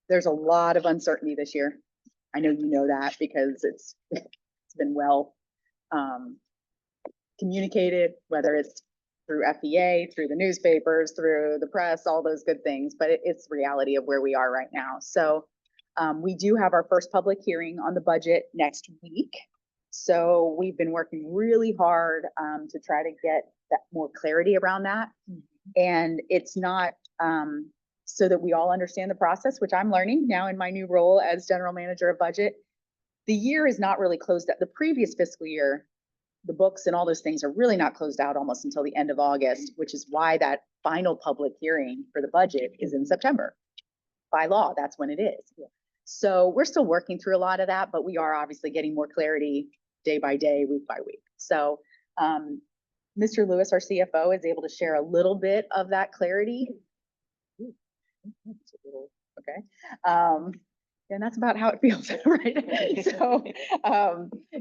There's a lot of uncertainty this year. I know you know that because it's been well communicated, whether it's through FEA, through the newspapers, through the press, all those good things, but it's reality of where we are right now. So we do have our first public hearing on the budget next week. So we've been working really hard to try to get that more clarity around that. And it's not so that we all understand the process, which I'm learning now in my new role as general manager of budget. The year is not really closed out. The previous fiscal year, the books and all those things are really not closed out almost until the end of August, which is why that final public hearing for the budget is in September. By law, that's when it is. So we're still working through a lot of that, but we are obviously getting more clarity day by day, week by week. So Mr. Lewis, our CFO, is able to share a little bit of that clarity. Okay. And that's about how it feels, right? So,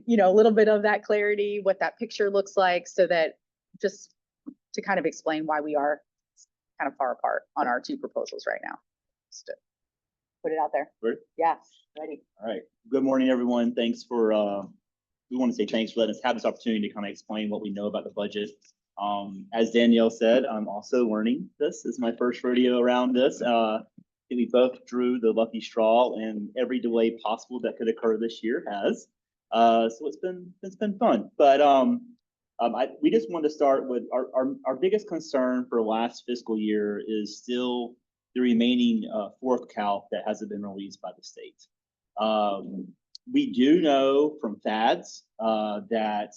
you know, a little bit of that clarity, what that picture looks like, so that just to kind of explain why we are kind of far apart on our two proposals right now. Just to put it out there. Ready? Yeah, ready. All right. Good morning, everyone. Thanks for, we want to say thanks for letting us have this opportunity to kind of explain what we know about the budget. As Danielle said, I'm also learning this. This is my first rodeo around this. We both drew the lucky straw, and every delay possible that could occur this year has. So it's been fun. But we just wanted to start with our biggest concern for last fiscal year is still the remaining fourth calc that hasn't been released by the state. We do know from FADS that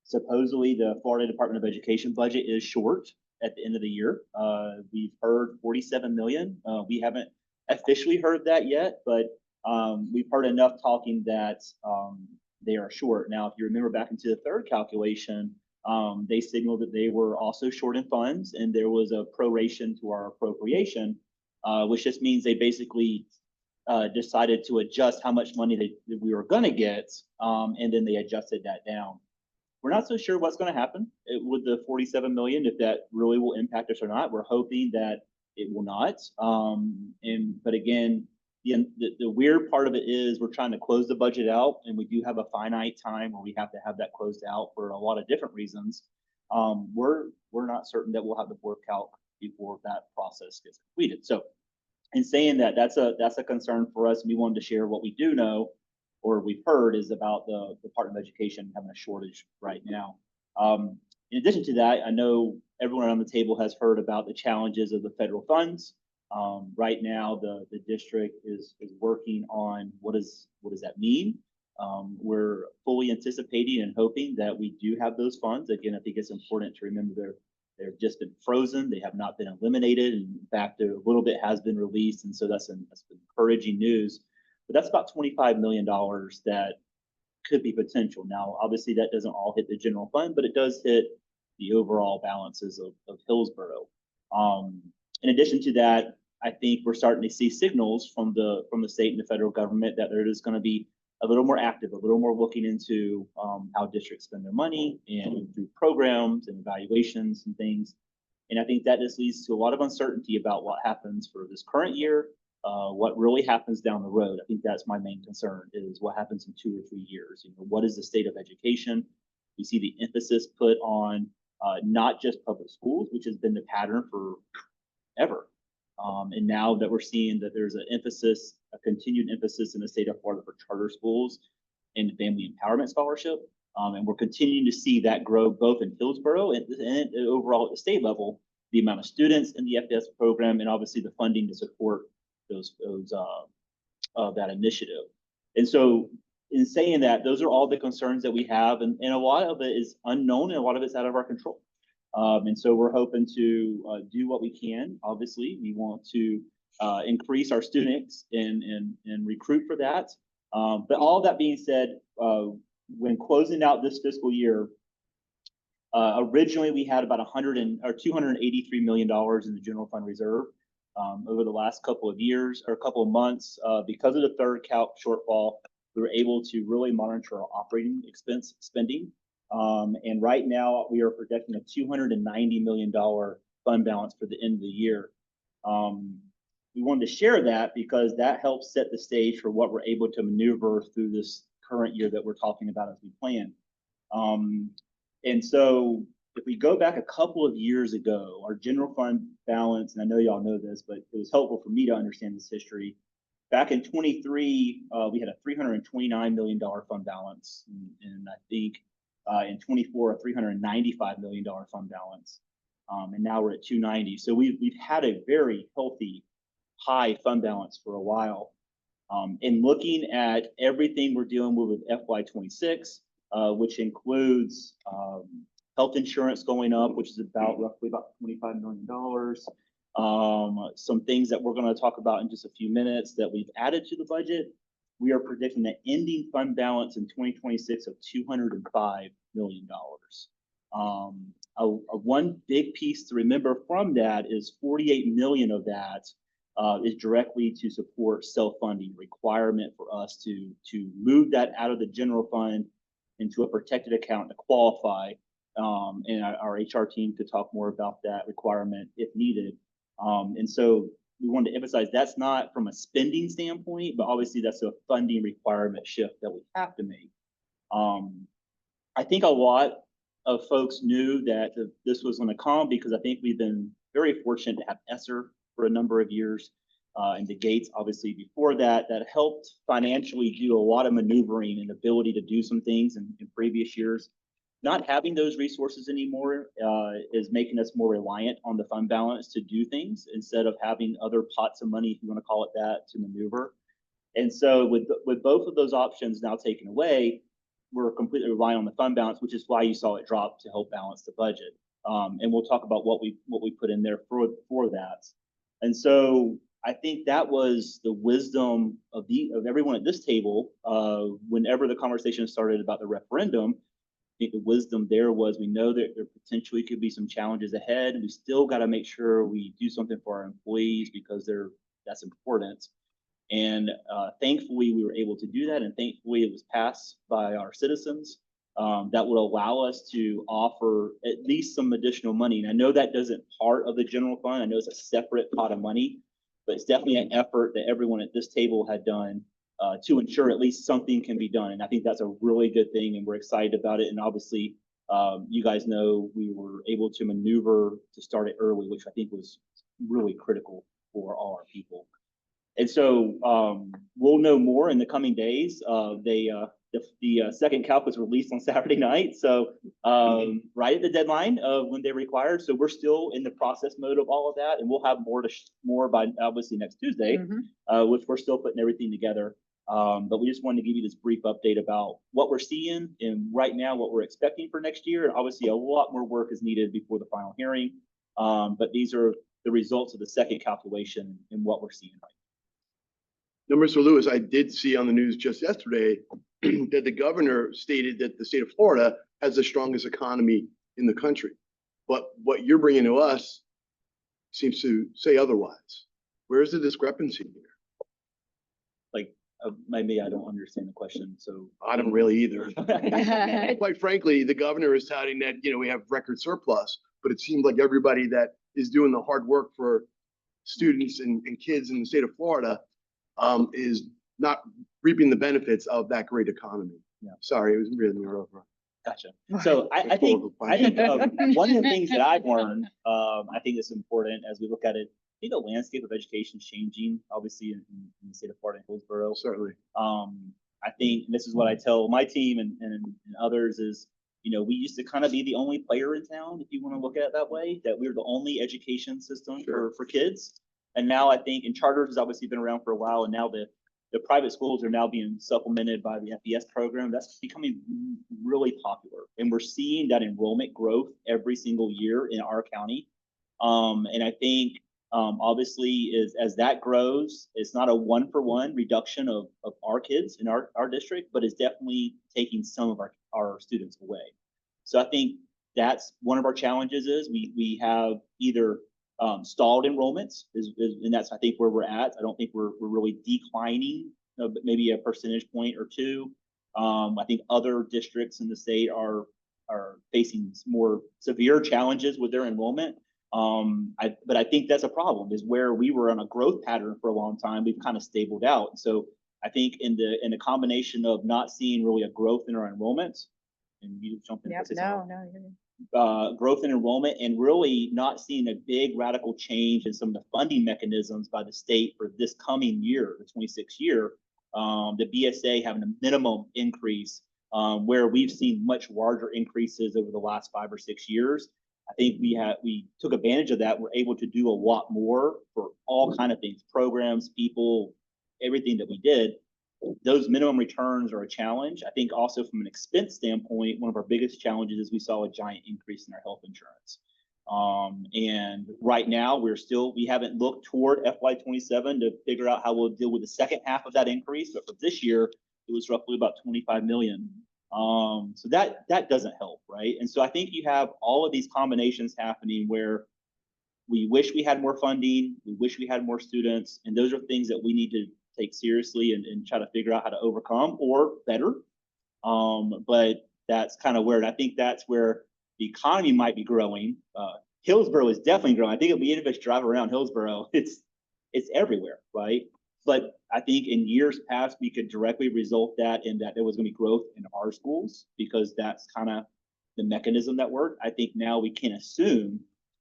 supposedly the Florida Department of Education budget is short at the end of the year. We've heard 47 million. We haven't officially heard that yet, but we've heard enough talking that they are short. Now, if you remember back into the third calculation, they signaled that they were also short in funds, and there was a proration to our appropriation, which just means they basically decided to adjust how much money that we were going to get, and then they adjusted that down. We're not so sure what's going to happen with the 47 million, if that really will impact us or not. We're hoping that it will not. But again, the weird part of it is we're trying to close the budget out, and we do have a finite time where we have to have that closed out for a lot of different reasons. We're not certain that we'll have the fourth calc before that process gets completed. So in saying that, that's a concern for us. And we wanted to share what we do know, or we've heard, is about the Department of Education having a shortage right now. In addition to that, I know everyone on the table has heard about the challenges of the federal funds. Right now, the district is working on what does that mean? We're fully anticipating and hoping that we do have those funds. Again, I think it's important to remember they've just been frozen. They have not been eliminated. In fact, a little bit has been released. And so that's encouraging news. But that's about $25 million that could be potential. Now, obviously, that doesn't all hit the general fund, but it does hit the overall balances of Hillsborough. In addition to that, I think we're starting to see signals from the state and the federal government that there is going to be a little more active, a little more looking into how districts spend their money and through programs and evaluations and things. And I think that just leads to a lot of uncertainty about what happens for this current year, what really happens down the road. I think that's my main concern is what happens in 2 or 3 years. You know, what is the state of education? We see the emphasis put on not just public schools, which has been the pattern for ever. And now that we're seeing that there's a continued emphasis in the state of Florida for charter schools and family empowerment scholarship. And we're continuing to see that grow both in Hillsborough and overall at the state level, the amount of students in the FBS program and obviously the funding to support that initiative. And so in saying that, those are all the concerns that we have, and a lot of it is unknown and a lot of it's out of our control. And so we're hoping to do what we can. Obviously, we want to increase our students and recruit for that. But all that being said, when closing out this fiscal year, originally we had about $283 million in the general fund reserve. Over the last couple of years or a couple of months, because of the third calc shortfall, we were able to really monitor our operating expense spending. And right now we are projecting a $290 million fund balance for the end of the year. We wanted to share that because that helps set the stage for what we're able to maneuver through this current year that we're talking about as we plan. And so if we go back a couple of years ago, our general fund balance, and I know y'all know this, but it was helpful for me to understand this history. Back in 23, we had a $329 million fund balance. And I think in 24, a $395 million fund balance. And now we're at 290. So we've had a very healthy, high fund balance for a while. And looking at everything we're dealing with FY26, which includes health insurance going up, which is roughly about $25 million. Some things that we're going to talk about in just a few minutes that we've added to the budget. We are predicting an ending fund balance in 2026 of $205 million. One big piece to remember from that is 48 million of that is directly to support self-funding requirement for us to move that out of the general fund into a protected account to qualify. And our HR team could talk more about that requirement if needed. And so we wanted to emphasize that's not from a spending standpoint, but obviously that's a funding requirement shift that we have to make. I think a lot of folks knew that this was going to come because I think we've been very fortunate to have ESSER for a number of years. And the Gates, obviously, before that helped financially do a lot of maneuvering and ability to do some things in previous years. Not having those resources anymore is making us more reliant on the fund balance to do things instead of having other pots of money, if you want to call it that, to maneuver. And so with both of those options now taken away, we're completely relying on the fund balance, which is why you saw it drop to help balance the budget. And we'll talk about what we put in there for that. And so I think that was the wisdom of everyone at this table. Whenever the conversation started about the referendum, I think the wisdom there was we know that there potentially could be some challenges ahead. We still got to make sure we do something for our employees because that's important. And thankfully, we were able to do that. And thankfully, it was passed by our citizens that would allow us to offer at least some additional money. And I know that doesn't part of the general fund. I know it's a separate pot of money, but it's definitely an effort that everyone at this table had done to ensure at least something can be done. And I think that's a really good thing. And we're excited about it. And obviously, you guys know we were able to maneuver to start it early, which I think was really critical for all our people. And so we'll know more in the coming days. The second calc was released on Saturday night, so right at the deadline of when they required. So we're still in the process mode of all of that, and we'll have more by obviously next Tuesday, which we're still putting everything together. But we just wanted to give you this brief update about what we're seeing and right now what we're expecting for next year. Obviously, a lot more work is needed before the final hearing. But these are the results of the second calculation and what we're seeing right Now, Mr. Lewis, I did see on the news just yesterday that the governor stated that the state of Florida has the strongest economy in the country. But what you're bringing to us seems to say otherwise. Where's the discrepancy here? Maybe I don't understand the question, so. I don't really either. Quite frankly, the governor is touting that, we have record surplus, but it seems like everybody that is doing the hard work for students and kids in the state of Florida is not reaping the benefits of that great economy. Yeah. Sorry, it was really over. Gotcha. So I think one of the things that I've learned, I think is important as we look at it. I think the landscape of education is changing, obviously, in the state of Florida and Hillsborough. Certainly. I think, and this is what I tell my team and others is, we used to kind of be the only player in town, if you want to look at it that way, that we were the only education system for kids. And now I think, and charters has obviously been around for a while, and now the private schools are now being supplemented by the FBS program. That's becoming really popular. And we're seeing that enrollment growth every single year in our county. And I think, obviously, as that grows, it's not a one-for-one reduction of our kids in our district, but it's definitely taking some of our students away. So I think that's one of our challenges is we have either stalled enrollments, and that's, I think, where we're at. I don't think we're really declining, but maybe a percentage point or two. I think other districts in the state are facing more severe challenges with their enrollment. But I think that's a problem, is where we were on a growth pattern for a long time, we've kind of stabled out. So I think in the combination of not seeing really a growth in our enrollments, and you jump in. Yep, no. Growth in enrollment, and really not seeing a big radical change in some of the funding mechanisms by the state for this coming year, the 26th year, the BSA having a minimum increase, where we've seen much larger increases over the last 5 or 6 years. I think we took advantage of that. We're able to do a lot more for all kind of things, programs, people, everything that we did. Those minimum returns are a challenge. I think also from an expense standpoint, one of our biggest challenges is we saw a giant increase in our health insurance. And right now we haven't looked toward FY27 to figure out how we'll deal with the second half of that increase. But for this year, it was roughly about 25 million. So that doesn't help, right? And so I think you have all of these combinations happening where we wish we had more funding, we wish we had more students, and those are things that we need to take seriously and try to figure out how to overcome or better. But that's kind of where, and I think that's where the economy might be growing. Hillsborough is definitely growing. I think if we any of us drive around Hillsborough, it's everywhere, right? But I think in years past, we could directly result that in that there was going to be growth in our schools, because that's kind of the mechanism that worked. I think now we can assume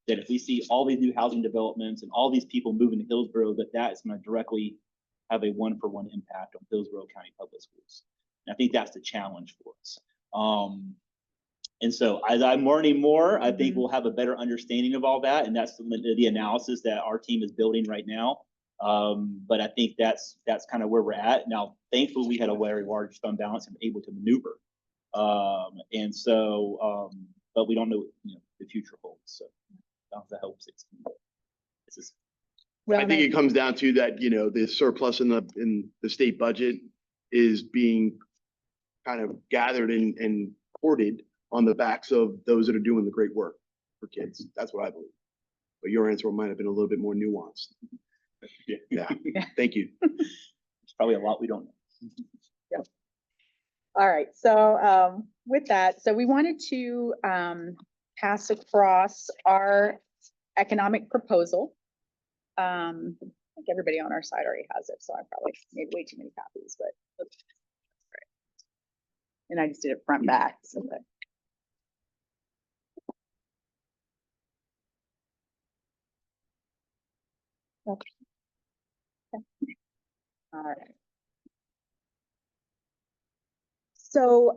that if we see all these new housing developments and all these people moving to Hillsborough, that is going to directly have a one-for-one impact on Hillsborough County Public Schools. And I think that's the challenge for us. And so as I'm learning more, I think we'll have a better understanding of all that. And that's the analysis that our team is building right now. But I think that's kind of where we're at. Now, thankfully, we had a very large fund balance and able to maneuver. And so, but we don't know what the future holds. So that helps. Well, I think it comes down to that, the surplus in the state budget is being kind of gathered and hoarded on the backs of those that are doing the great work for kids. That's what I believe. But your answer might have been a little bit more nuanced. Yeah. Thank you. It's probably a lot we don't know. Yep. All right. So with that, so we wanted to pass across our economic proposal. I think everybody on our side already has it, so I probably made way too many copies, but that's great. And I just did it front back. So that. Okay. All right. So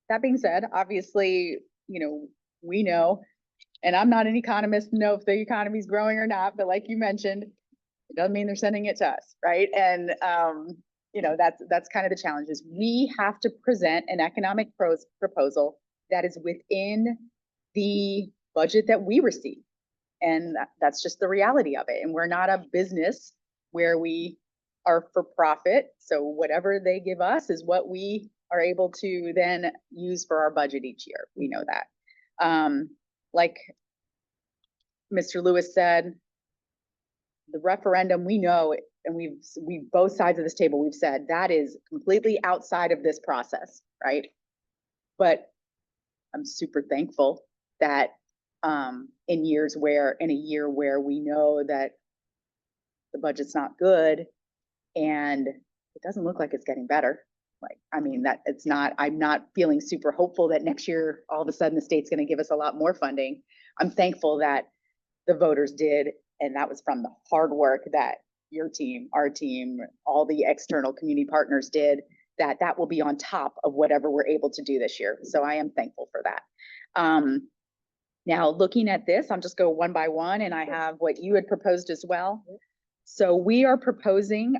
that being said, obviously, we know, and I'm not an economist to know if the economy is growing or not, but like you mentioned, it doesn't mean they're sending it to us, right? And that's kind of the challenge is we have to present an economic proposal that is within the budget that we receive. And that's just the reality of it. And we're not a business where we are for profit. So whatever they give us is what we are able to then use for our budget each year. We know that. Like Mr. Lewis said, the referendum, we know, and we've both sides of this table, we've said that is completely outside of this process, right? But I'm super thankful that in a year where we know that the budget's not good and it doesn't look like it's getting better. Like, I mean, that it's not, I'm not feeling super hopeful that next year, all of a sudden the state's going to give us a lot more funding. I'm thankful that the voters did. And that was from the hard work that your team, our team, all the external community partners did, that will be on top of whatever we're able to do this year. So I am thankful for that. Now looking at this, I'll just go one by one, and I have what you had proposed as well. So we are proposing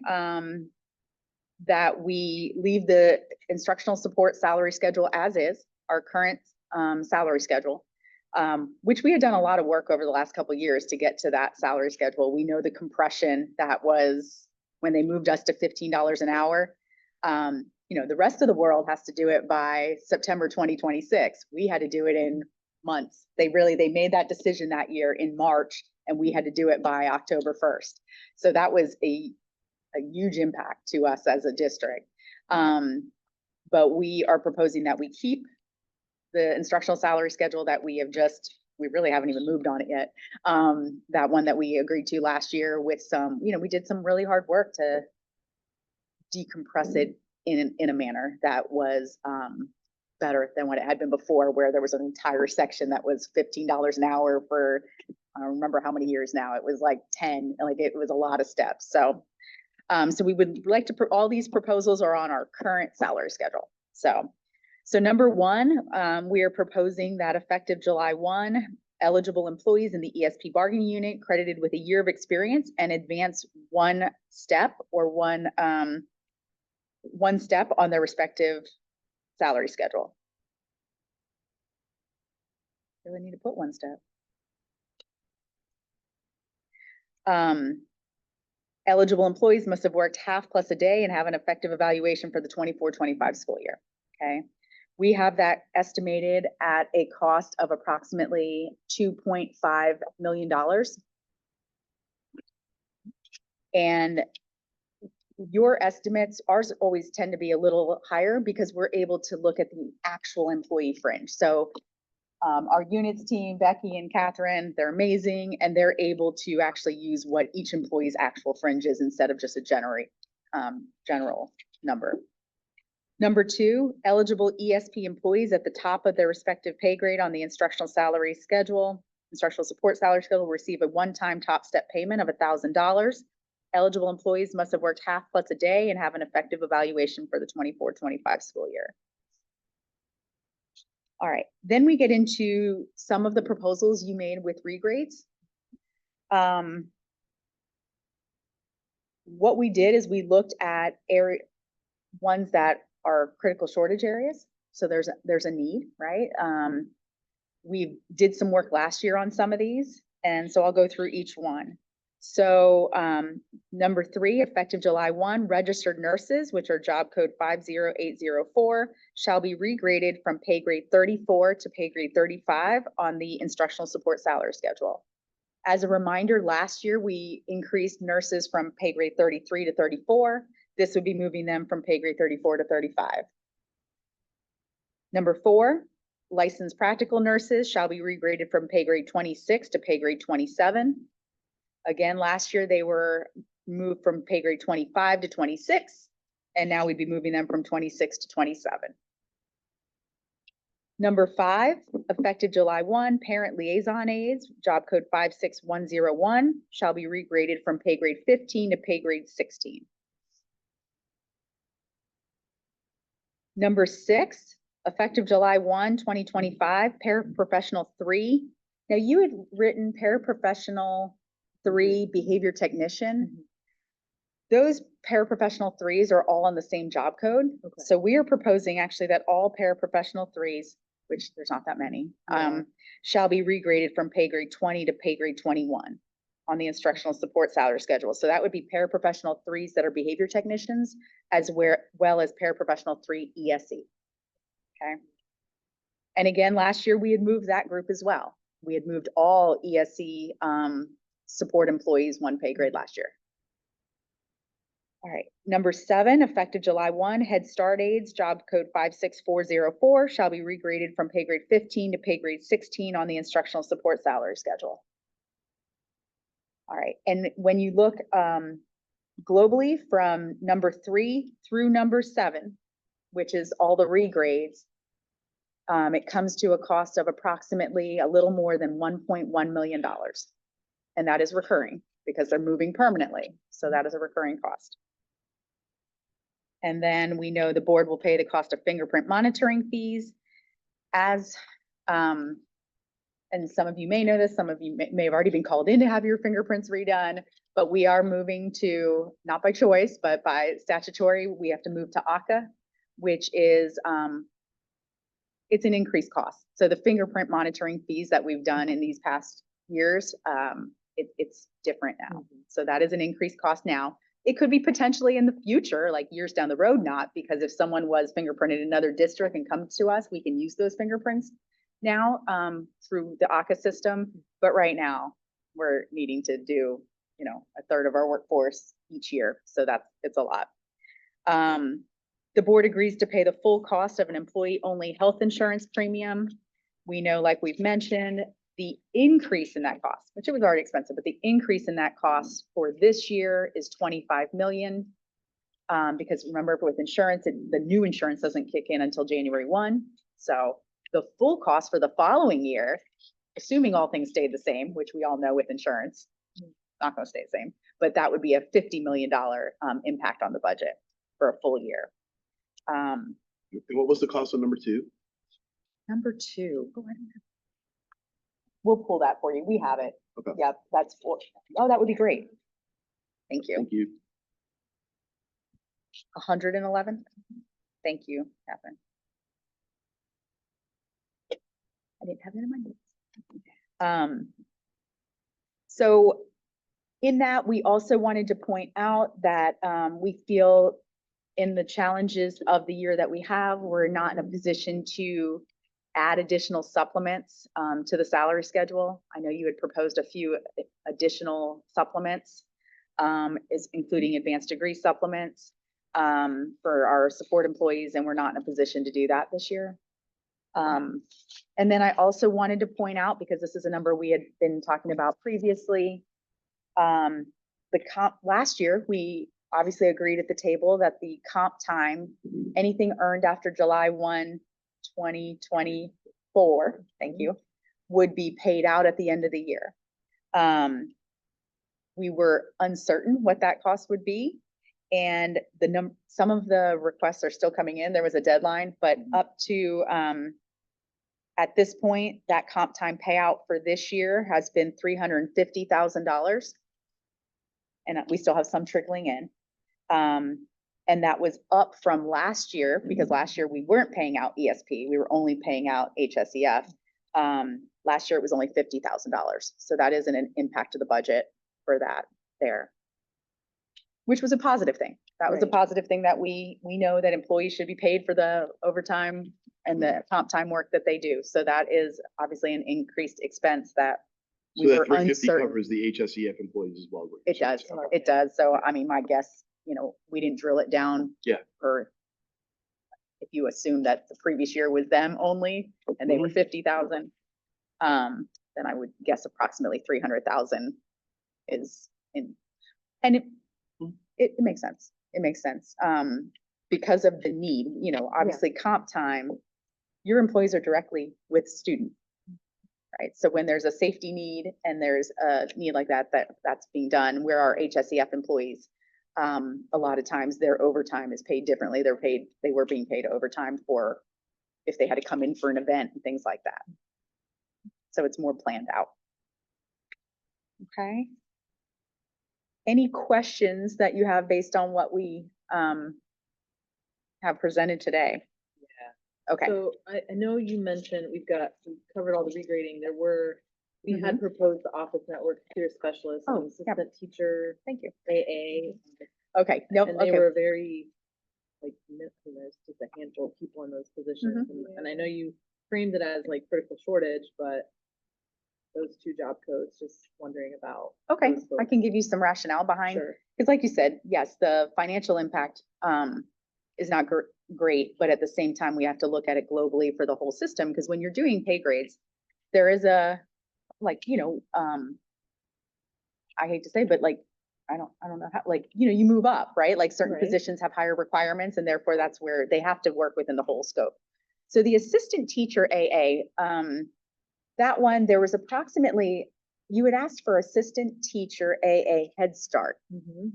that we leave the instructional support salary schedule as is, our current salary schedule, which we had done a lot of work over the last couple of years to get to that salary schedule. We know the compression that was when they moved us to $15 an hour. The rest of the world has to do it by September 2026. We had to do it in months. They made that decision that year in March, and we had to do it by October 1st. So that was a huge impact to us as a district. But we are proposing that we keep the instructional salary schedule that we really haven't even moved on it yet. That one that we agreed to last year with some, we did some really hard work to decompress it in a manner that was better than what it had been before, where there was an entire section that was $15 an hour for, I don't remember how many years now, it was like 10, like it was a lot of steps. So we would like to, all these proposals are on our current salary schedule. So number one, we are proposing that effective July 1, eligible employees in the ESP bargaining unit credited with a year of experience and advance one step or one step on their respective salary schedule. Do I need to put one step? Eligible employees must have worked half plus a day and have an effective evaluation for the 24-25 school year. Okay. We have that estimated at a cost of approximately $2.5 million. And your estimates, ours always tend to be a little higher because we're able to look at the actual employee fringe. So our units team, Becky and Catherine, they're amazing, and they're able to actually use what each employee's actual fringe is instead of just a general number. Number two, eligible ESP employees at the top of their respective pay grade on the instructional salary schedule, instructional support salary schedule, will receive a one-time top step payment of $1,000. Eligible employees must have worked half plus a day and have an effective evaluation for the 24-25 school year. All right, then we get into some of the proposals you made with regrades. What we did is we looked at ones that are critical shortage areas. So there's a need, right? We did some work last year on some of these, and so I'll go through each one. So number 3, effective July 1, registered nurses, which are job code 50804, shall be regraded from pay grade 34 to pay grade 35 on the instructional support salary schedule. As a reminder, last year we increased nurses from pay grade 33 to 34. This would be moving them from pay grade 34 to 35. Number 4, licensed practical nurses shall be regraded from pay grade 26 to pay grade 27. Again, last year they were moved from pay grade 25 to 26, and now we'd be moving them from 26 to 27. Number 5, effective July 1, parent liaison aides, job code 56101, shall be regraded from pay grade 15 to pay grade 16. Number 6, effective July 1, 2025, paraprofessional 3. Now you had written paraprofessional 3 behavior technician. Those paraprofessional threes are all on the same job code. Okay. So we are proposing actually that all paraprofessional threes, which there's not that many, Yeah. shall be regraded from pay grade 20 to pay grade 21 on the instructional support salary schedule. So that would be paraprofessional threes that are behavior technicians, as well as paraprofessional 3 ESE. Okay. And again, last year we had moved that group as well. We had moved all ESE support employees one pay grade last year. All right, number 7, effective July 1, Head Start aides, job code 56404 shall be regraded from pay grade 15 to pay grade 16 on the instructional support salary schedule. All right, and when you look globally from number 3 through number 7, which is all the regrades, it comes to a cost of approximately a little more than $1.1 million. And that is recurring because they're moving permanently. So that is a recurring cost. And then we know the board will pay the cost of fingerprint monitoring fees as, and some of you may know this, some of you may have already been called in to have your fingerprints redone, but we are moving to, not by choice, but by statutory, we have to move to ACA, which is, it's an increased cost. So the fingerprint monitoring fees that we've done in these past years, it's different now. So that is an increased cost now. It could be potentially in the future, like years down the road, not, because if someone was fingerprinted in another district and comes to us, we can use those fingerprints now through the ACA system. But right now we're needing to do, you know, a third of our workforce each year. So it's a lot. The board agrees to pay the full cost of an employee-only health insurance premium. We know, like we've mentioned, the increase in that cost, which it was already expensive, but the increase in that cost for this year is 25 million. Because remember, with insurance, the new insurance doesn't kick in until January 1. So the full cost for the following year, assuming all things stayed the same, which we all know with insurance, not going to stay the same, but that would be a $50 million impact on the budget for a full year. And what was the cost of number 2? Number 2, oh, I don't have. We'll pull that for you. We have it. Okay. Yep, that's for, oh, that would be great. Thank you. Thank you. 111. Thank you, Catherine. I didn't have it in my notes. So in that, we also wanted to point out that we feel in the challenges of the year that we have, we're not in a position to add additional supplements to the salary schedule. I know you had proposed a few additional supplements, including advanced degree supplements for our support employees, and we're not in a position to do that this year. And then I also wanted to point out, because this is a number we had been talking about previously, the comp last year, we obviously agreed at the table that the comp time, anything earned after July 1, 2024, thank you, would be paid out at the end of the year. We were uncertain what that cost would be, and some of the requests are still coming in. There was a deadline, but up to at this point, that comp time payout for this year has been $350,000, and we still have some trickling in. And that was up from last year, because last year we weren't paying out ESP. We were only paying out HSEF. Last year it was only $50,000. So that is an impact to the budget for that there, which was a positive thing. That was a positive thing, that we know that employees should be paid for the overtime and the comp time work that they do. So that is obviously an increased expense that we So that were 350 uncertain. covers the HSEF employees as well. It does. It does. So, I mean, my guess, you know, we didn't drill it down. Yeah. Or if you assume that the previous year was them only and they were 50,000, then I would guess approximately 300,000 is in, and it makes sense. It makes sense. Because of the need, you know, obviously comp time, your employees are directly with student, right? So when there's a safety need and there's a need like that, that's being done, where our HSEF employees, a lot of times their overtime is paid differently. They were being paid overtime for if they had to come in for an event and things like that. So it's more planned out. Okay. any questions that you have based on what we have presented today? Yeah. Okay, So I know you mentioned we covered all the regrading. We had proposed the office network computer specialist, Oh, and yeah. assistant teacher, thank you. AA. Okay, nope, And they okay. were very, like, there's just a handful of people in those positions. And I know you framed it as like critical shortage, but those two job codes, just wondering about. Okay, those I folks. can give you some rationale behind, Sure. because like you said, yes, the financial impact is not great, but at the same time, we have to look at it globally for the whole system, because when you're doing pay grades, there is a, like, I hate to say, but like, I don't know how, like, you move up, right? Like certain Right. positions have higher requirements, and therefore that's where they have to work within the whole scope. So the assistant teacher AA, that one, there was approximately, you had asked for assistant teacher AA Head Start. Mhm.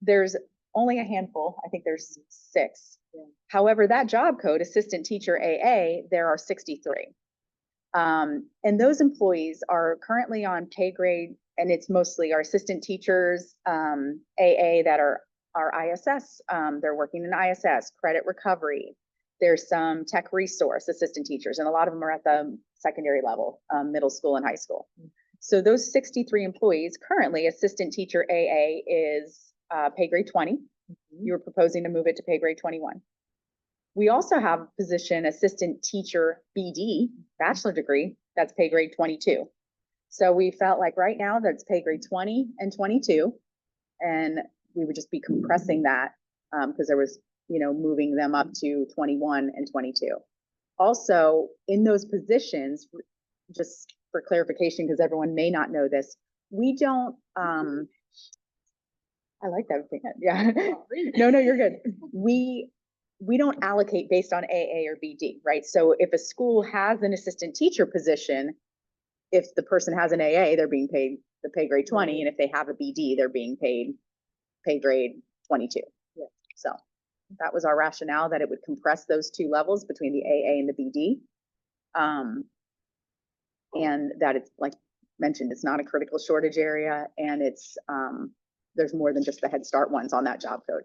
There's only a handful, I think there's 6. Yeah. However, that job code, assistant teacher AA, there are 63. And those employees are currently on pay grade, and it's mostly our assistant teachers, AA, that are ISS. They're working in ISS, credit recovery. There's some tech resource assistant teachers, and a lot of them are at the secondary level, middle school and high school. So those 63 employees, currently assistant teacher AA is pay grade 20. You were proposing to move it to pay grade 21. We also have position assistant teacher BD, bachelor degree, that's pay grade 22. So we felt like right now that's pay grade 20 and 22, and we would just be compressing that because there was, moving them up to 21 and 22. Also, in those positions, just for clarification, because everyone may not know this, we don't, I like that. Yeah. No, you're good. We don't allocate based on AA or BD, right? So if a school has an assistant teacher position, if the person has an AA, they're being paid the pay grade 20. And if they have a BD, they're being paid pay grade 22. Yeah. So that was our rationale, that it would compress those two levels between the AA and the BD. And that it's, like mentioned, it's not a critical shortage area, and it's, there's more than just the Head Start ones on that job code.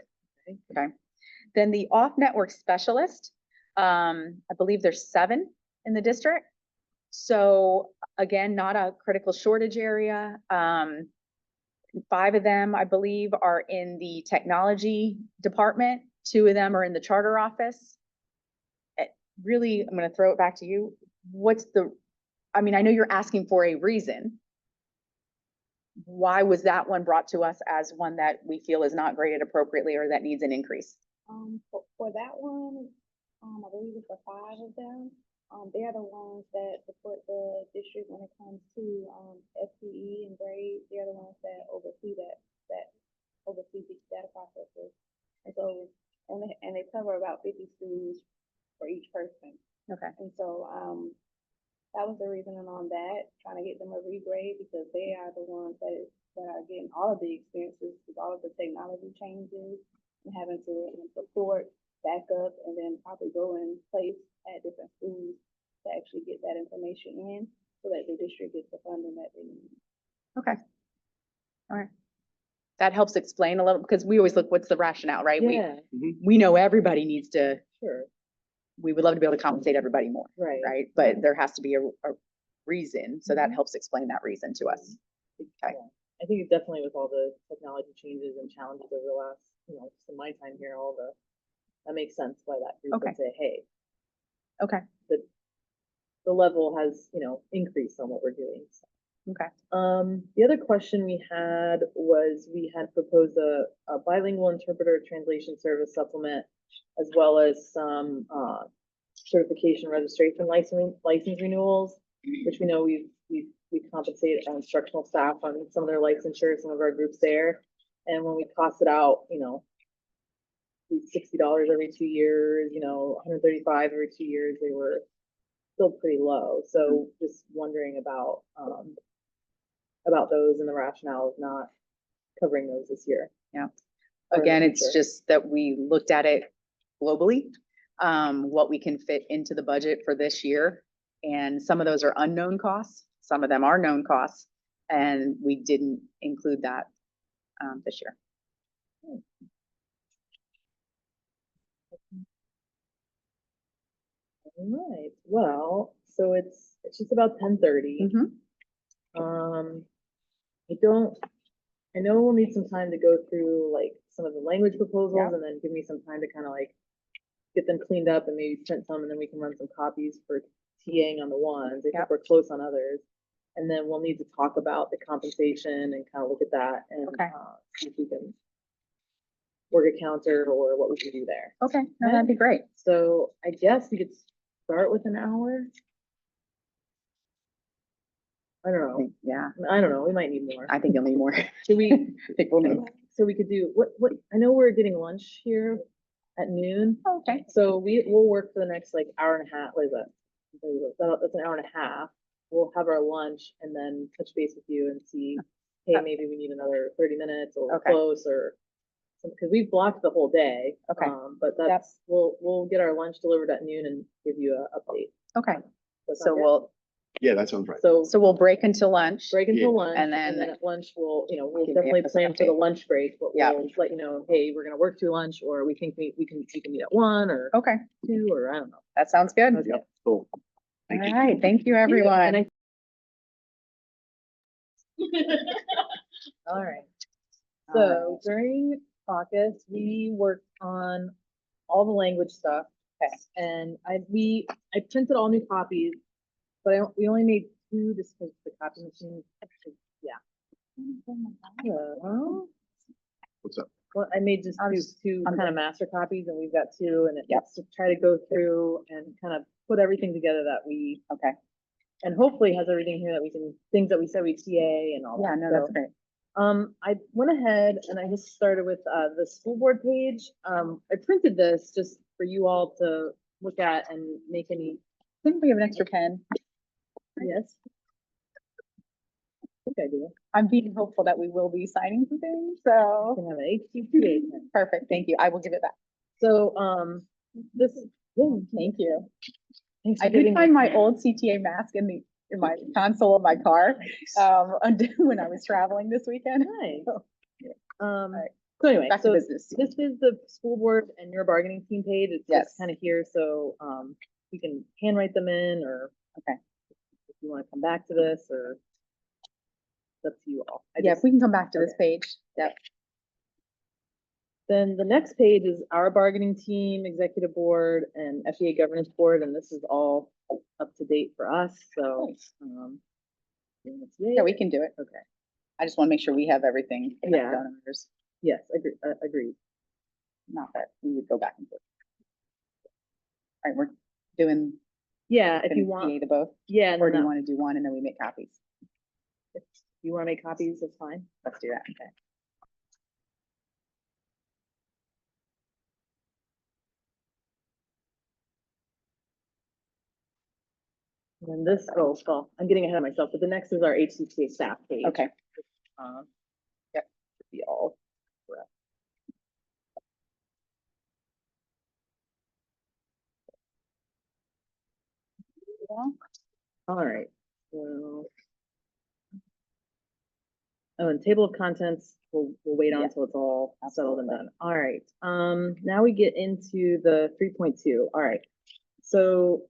Okay. Then the off-network specialist, I believe there's 7 in the district. So again, not a critical shortage area. 5 of them, I believe, are in the technology department. 2 of them are in the charter office. Really, I'm going to throw it back to you. I know you're asking for a reason. Why was that one brought to us as one that we feel is not graded appropriately or that needs an increase? For that one, I believe it's the 5 of them. They are the ones that support the district when it comes to FTE and grades. They are the ones that oversee oversee the data processes. And so, and they cover about 50 schools for each person. Okay. And so, that was the reasoning on that, trying to get them a regrade, because they are the ones that are getting all of the experiences with all of the technology changes and having to support, back up, and then probably go in place at different schools to actually get that information in so that the district gets the funding that they need. Okay. All right. That helps explain a little, because we always look, what's the rationale, right? Yeah, We know everybody needs to, sure. we would love to be able to compensate everybody more, Right. right? But there has to be a reason. So that helps explain that reason to us. Okay. Yeah. I think definitely with all the technology changes and challenges over the last, just in my time here, that makes sense why that group would say, hey, Okay. the level has, increased on what we're doing. So. Okay. The other question we had was, we had proposed a bilingual interpreter translation service supplement, as well as some certification registration license renewals, which we know we compensate instructional staff on some of their licensure, some of our groups there. And when we cost it out, $60 every 2 years, $135 every 2 years, they were still pretty low. So just wondering about those and the rationale of not covering those this year. Yeah. Again, it's just that we looked at it globally, what we can fit into the budget for this year. And some of those are unknown costs. Some of them are known costs. And we didn't include that this year. All right, well, so it's just about 10:30. Mhm. I know we'll need some time to go through like some of the language proposals Yeah. and then give me some time to kind of like get them cleaned up and maybe print some, and then we can run some copies for TAing on the ones. I think Yep. we're close on others. And then we'll need to talk about the compensation and kind of look at that and Okay. see if we can work a counter or what we can do there. Okay, no, that'd be great. So I guess we could start with an hour. I don't know. Yeah, I don't know. We might need more. I think you'll need more. I Should we, think we'll need. so we could do, what, I know we're getting lunch here at noon. Okay. So we'll work for the next like hour and a half, what is that? That's an hour and a half. We'll have our lunch and then touch base with you and see, hey, maybe we need another 30 minutes or Okay. close or because we've blocked the whole day. Okay. But that's, we'll get our lunch delivered at noon and give you an update. Okay, Does that so sound good? we'll, Yeah, that sounds right. So we'll break until lunch. break Yeah. until lunch, And and then then at lunch, we'll give you definitely an plan for the update. lunch break, but Yeah. we'll let you know, hey, we're gonna work through lunch, or we think we can meet at 1 or Okay, 2, or I don't know. that sounds good. Okay. Yep, cool. All Thank you. right, thank you, And everyone. I- All right, so during caucus, we worked on all the language stuff. Okay. And I printed all new copies, but we only made 2 just because the copy machine, yeah. Hello. What's up? Well, I made just I'll two, just- two I'm kind of master copies, and we've got 2, and Yep. it's to try to go through and kind of put everything together that we, Okay, and hopefully has everything here that we can, things that we said we TA and all that. yeah, no, So, that's great. I went ahead and I just started with, the school board page. I printed this just for you all to look at and make any, I think we have an extra pen. yes. I think I do. I'm being hopeful that we will be signing some things, I so. can have an HCTA pen. Perfect, thank you. I will give it back. So, this, Thank you. thanks for I did giving me- find my old CTA mask in my console of my car, when I was traveling this weekend. Nice. So, right. So anyway, Back to so business. this is the school board and your bargaining team page. It's Yes. just kind of here, so, you can handwrite them in, or. Okay. If you want to come back to this, or. It's up to you all. I Yeah, just- if we can come back to this okay. page. Yep. Then the next page is our bargaining team, executive board, and FEA governance board, and this is all up to date for us, so. Nice. Yeah, we can do it. Okay, I just want to make sure we have everything. Yeah. done on ours. yes, agreed. Not that we would go back and forth. All right, we're doing. Yeah, if you gonna want, TA the both, yeah, and or do then you want to do one and then we make copies? if you want to make copies, that's fine. Let's do that. Okay. And then this, oh, well, I'm getting ahead of myself, but the next is our HCTA staff page. Okay, Yep, should be all correct. All right, so. Oh, and table of contents, we'll wait on Yeah. until it's all settled and Absolutely. done. All right, now we get into the 3.2. All right. So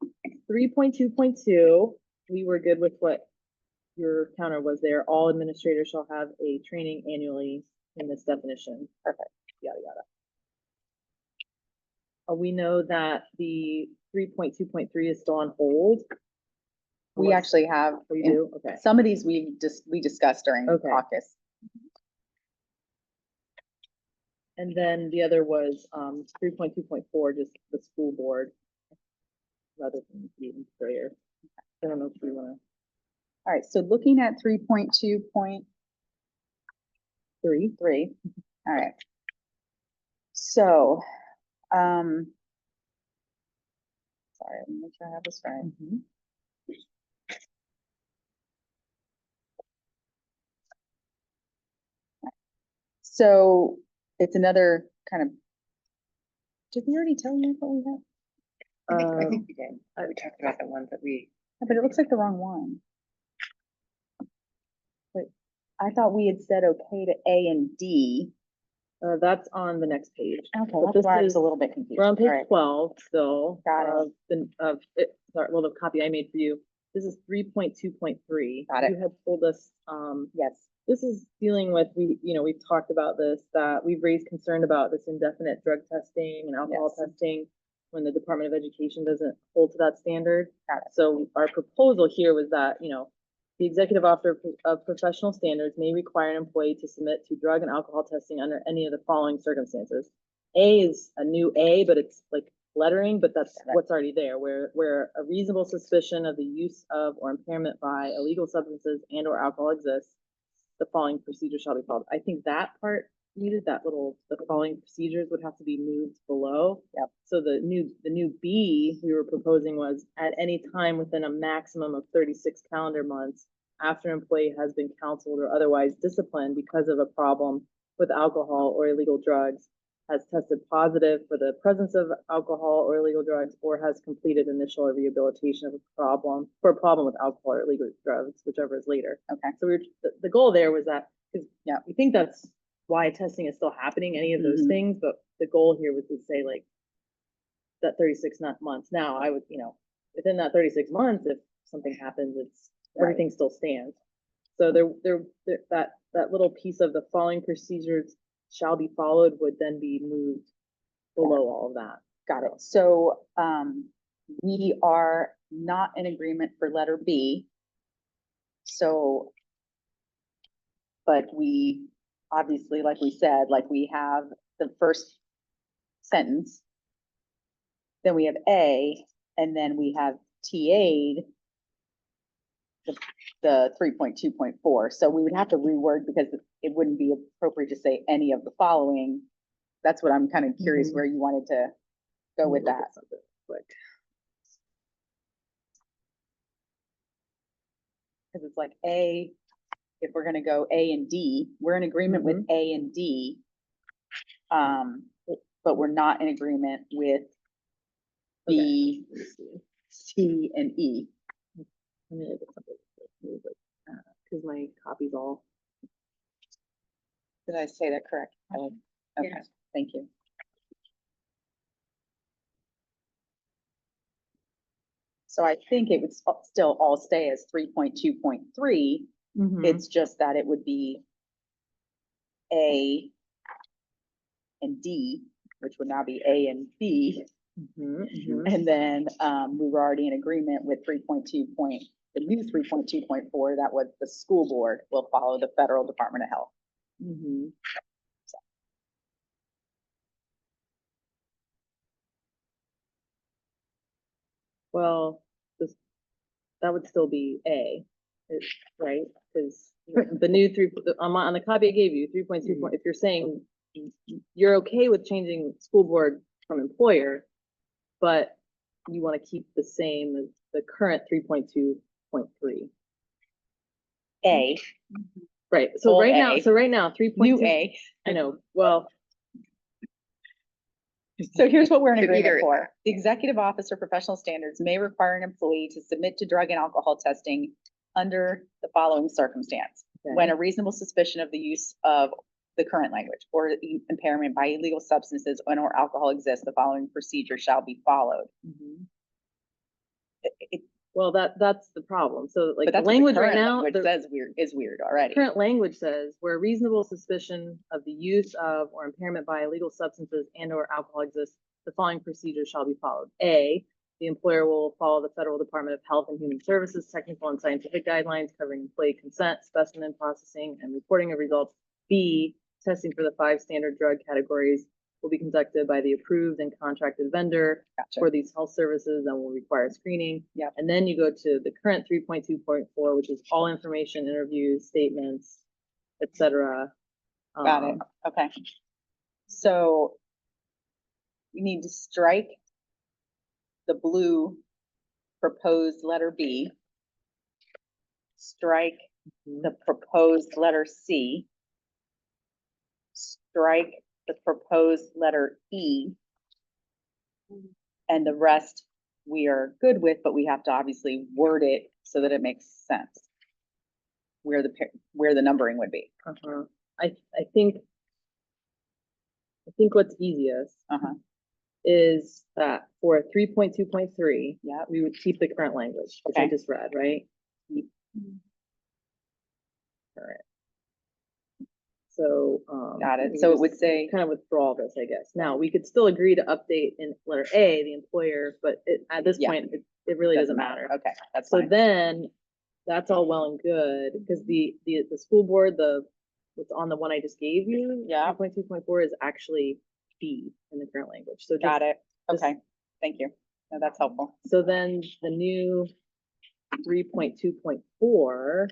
3.2.2, we were good with what your counter was there. All administrators shall have a training annually in this definition. Perfect, yada, yada. We know that the 3.2.3 is still on hold. we actually have, Oh, you in- do? Okay. some of these we discussed during Okay. caucus. And then the other was 3.2.4, just the school board. Rather than the employer. I don't know if we wanna. All right, so looking at 3.2.3, all right. So, sorry, let me make sure I have this right. So it's another kind of. Did we already tell you what we have? I think we did. We talked about the ones that we. Yeah, but it looks like the wrong one. Wait, I thought we had said okay to A and D. That's on the next page. Okay, But that's this why I was is- a little bit confused. We're on All page right. 12 still. Got it. Sorry, well, the copy I made for you. This is 3.2.3. Got it. You had told us, Yes, this is dealing with, we've talked about this, that we've raised concern about this indefinite drug testing and alcohol Yes. testing when the Department of Education doesn't hold to that standard. got it. So our proposal here was that, the executive officer of professional standards may require an employee to submit to drug and alcohol testing under any of the following circumstances. A is a new A, but it's like lettering, but that's Right. what's already there, where a reasonable suspicion of the use of or impairment by illegal substances and or alcohol exists, the following procedure shall be followed. I think that part needed the following procedures would have to be moved below. Yep. So the new B we were proposing was at any time within a maximum of 36 calendar months after an employee has been counseled or otherwise disciplined because of a problem with alcohol or illegal drugs, has tested positive for the presence of alcohol or illegal drugs, or has completed initial rehabilitation of a problem with alcohol or illegal drugs, whichever is later. Okay. So the goal there was that, because Yeah. we think that's why testing is still happening, any of those Mhm. things, but the goal here was to say like that 36 months. Now I would, within that 36 months, if something happens, Right. everything still stands. So that little piece of the following procedures shall be followed would then be moved below all of that. Got it. So, we are not in agreement for letter B. So, but we, obviously, like we said, like we have the first sentence. Then we have A, and then we have TA'd the 3.2.4. So we would have to reword because it wouldn't be appropriate to say any of the following. That's what I'm kind of curious Mhm. where you wanted to go with Look at that. something quick. Because it's like A, if we're gonna go A and D, we're in agreement with A and D. But we're not in agreement with B, Let me see. C, and E. Let me look at something quick, because my copy's all. Did I say that correct? Okay, Yes. thank you. So I think it would still all stay as 3.2.3. It's just that it would be A and D, which would now be A and B. And then we were already in agreement with the new 3.2.4, that was the school board will follow the federal Department of Health. Well, that would still be A, right? Because the new on the copy I gave you, 3.2, if you're saying you're okay with changing school board from employer, but you want to keep the same as the current 3.2.3. A, Right, so Old right A. now, 3.2. new A. I know, well, So here's what we're in Should agreement either- for. The executive officer professional standards may require an employee to submit to drug and alcohol testing under the following circumstance. Okay. When a reasonable suspicion of the use of the current language or impairment by illegal substances or alcohol exists, the following procedure shall be followed. well, that's the problem. So like But the that's what language the right current now, language says is weird already. current language says where reasonable suspicion of the use of or impairment by illegal substances and or alcohol exists, the following procedure shall be followed. A, the employer will follow the Federal Department of Health and Human Services technical and scientific guidelines covering employee consent, specimen processing, and reporting of results. B, testing for the 5 standard drug categories will be conducted by the approved and contracted vendor Gotcha. for these health services and will require screening. Yep. And then you go to the current 3.2.4, which is all information, interviews, statements, etc. Got it. Okay. So we need to strike the blue proposed letter B, strike the proposed letter C, strike the proposed letter E, and the rest we are good with, but we have to obviously word it so that it makes sense. where the numbering would be. Uh-huh. I think what's easiest Uh-huh. is that for 3.2.3, Yeah. we would keep the current language, which I Okay. just read, right? Keep current. So, Got it. we So it just would say, kind of withdraw this, I guess. Now, we could still agree to update in letter A, the employer, but at this Yeah. point, it really doesn't matter. Okay, that's So fine. then, that's all well and good, because the school board, what's on the one I just gave you. Yeah. 2.2.4 is actually B in the current language, so. Got it. just- Okay, thank you. No, that's helpful. So then the new 3.2.4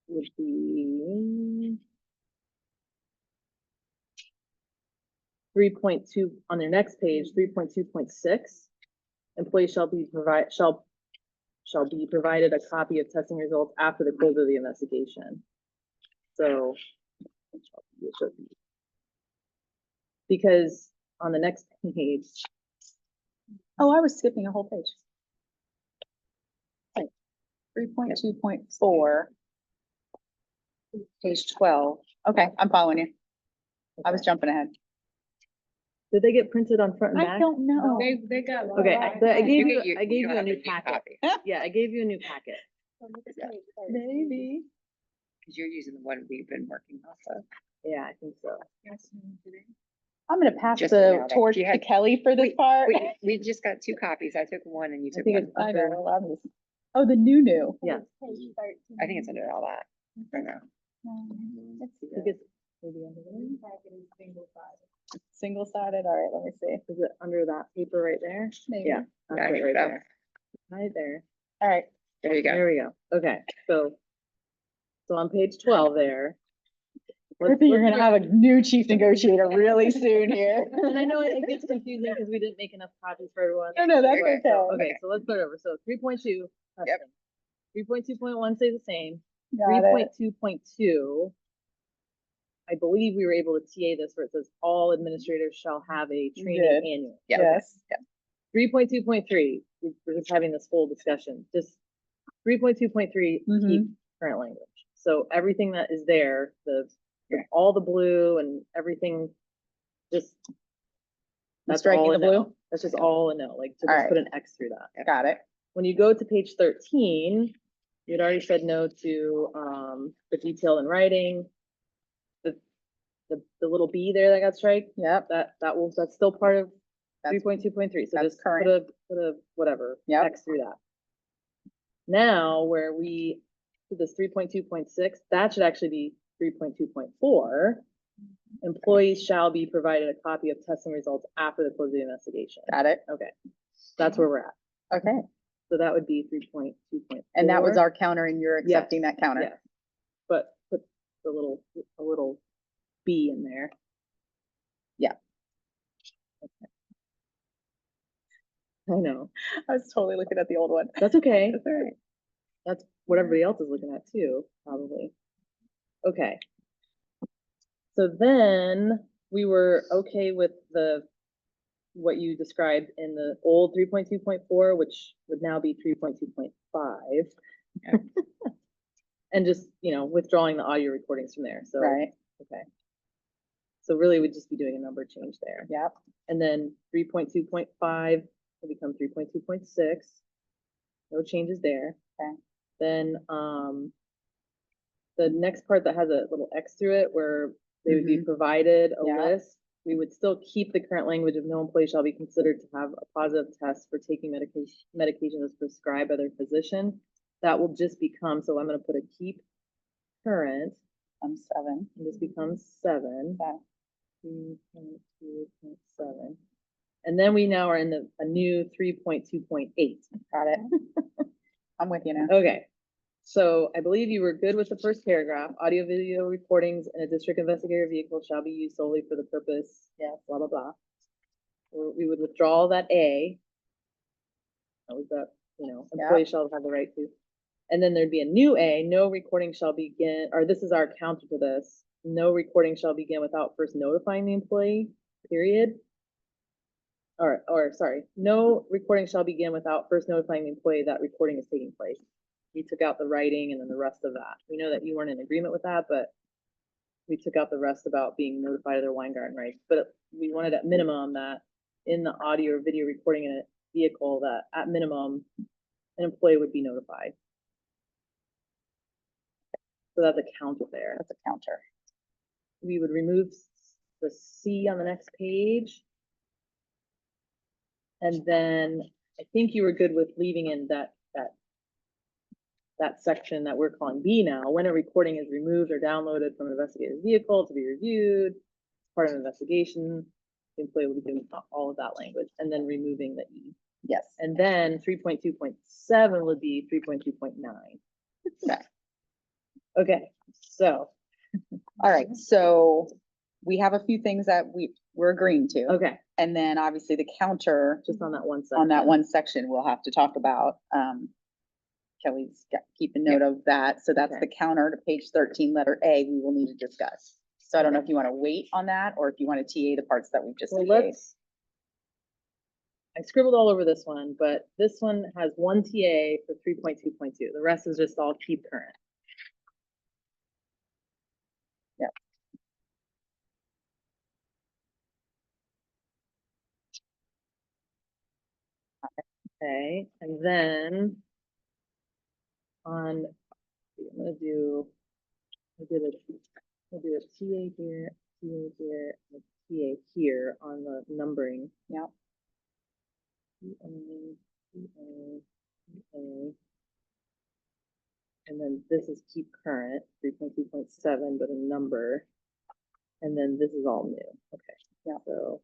would be 3.2 on their next page, 3.2.6. Employees shall be provided a copy of testing results after the close of the investigation. So it should be. Because on the next page, Oh, I was skipping a whole page. 3.2.4. Page 12. Okay, I'm following you. I was jumping ahead. did they get printed on front and I back? don't know. They got. Okay, I gave you don't a have new to packet. copy, Yeah, I gave you a new packet. Maybe. Cause you're using the one we've been working off of. Yeah, I think so. I'm gonna pass Just the now, torch you to had- Kelly for this part. We just got 2 copies. I took one and you I took think one. it's I under, know, love this. Oh, the new. yeah. I think it's under all that. I don't know. Let's see. I think it's maybe under there. Single-sided, all right, let me see. Is it under that paper right there? Maybe. Yeah, I that's it think right so. there. Right there. All right, There you go. There we go. Okay, so on page 12 there. I think you're gonna have a new chief negotiator really soon here. And I know it gets confusing because we didn't make enough copies for everyone. No, that's Okay, okay. Okay, so let's start over. So 3.2. Yep. 3.2.1 stays the same. Got it. 3.2.2. I believe we were able to TA this where it says all administrators shall have a training Good. annual. Yes. 3.2.3, we're just having this whole discussion, just 3.2.3, keep Mhm. current language. So everything that is there, all the blue and everything, just. That's striking all the a no. blue? That's just all a no, like to All just right. put an X through that. Got it. When you go to page 13, you'd already said no to, the detail in writing. The little B there that got strike, Yep, that's still part of That's- 3.2.3, so that's just current. put a whatever, Yep. X through that. Now, where we, do this 3.2.6, that should actually be 3.2.4. Employees shall be provided a copy of testing results after the close of the investigation. got it. Okay, that's where we're at. Okay, So that would be 3.2.4. and that was our counter and you're Yes, accepting that counter. Yes, but put a little B in there. Yeah. Okay. I know, I was totally looking at the old one. that's okay. That's all right. That's what everybody else is looking at too, probably. Okay. So then we were okay with what you described in the old 3.2.4, which would now be 3.2.5. And just, withdrawing the audio recordings from there. So, Right, okay. So really we'd just be doing a number change there. yep, And then 3.2.5 will become 3.2.6. No changes there. Okay. Then, the next part that has a little X through it where they would be provided a Yeah. list, we would still keep the current language of no employee shall be considered to have a positive test for taking medication as prescribed by their physician. That will just become, so I'm gonna put a keep current, I'm 7. and this becomes 7. Okay. 3.2.7. And then we now are in a new 3.2.8. Got it. I'm with you now. Okay, so I believe you were good with the first paragraph. Audio video recordings in a district investigator vehicle shall be used solely for the purpose, blah, blah, blah. Or we would withdraw that A. That was that, employees shall have the right to. And then there'd be a new A, no recording shall begin, or this is our counter to this. No recording shall begin without first notifying the employee, period. Or sorry, no recording shall begin without first notifying the employee that recording is taking place. we took out the writing and then the rest of that. We know that you weren't in agreement with that, but we took out the rest about being notified of their wine garden rights. But we wanted at minimum that in the audio or video recording in a vehicle, that at minimum, an employee would be notified. So that's a counter there. That's a counter. We would remove the C on the next page. And then I think you were good with leaving in that section that we're calling B now. When a recording is removed or downloaded from an investigative vehicle to be reviewed, part of an investigation, the employee will be doing all of that language, and then removing the E. Yes. And then 3.2.7 would be 3.2.9. Okay. Okay, so, All right, so we have a few things that we're agreeing to. okay, And then obviously the counter just on that one section. on that one section, we'll have to talk about. Kelly's keep a note of that. So that's Okay. the counter to page 13, letter A, we will need to discuss. So I don't know if you want to wait on that or if you want to TA the parts that we've just. Well, TA'd. I scribbled all over this one, but this one has one TA for 3.2.2. The rest is just all keep current. Yep. Okay, and then on, I'm gonna do, I did a TA here, TA here, and a TA here on the numbering. Yep. TA, TA, TA. And then this is keep current, 3.2.7, but a number. And then this is all new. Okay. Yeah. So.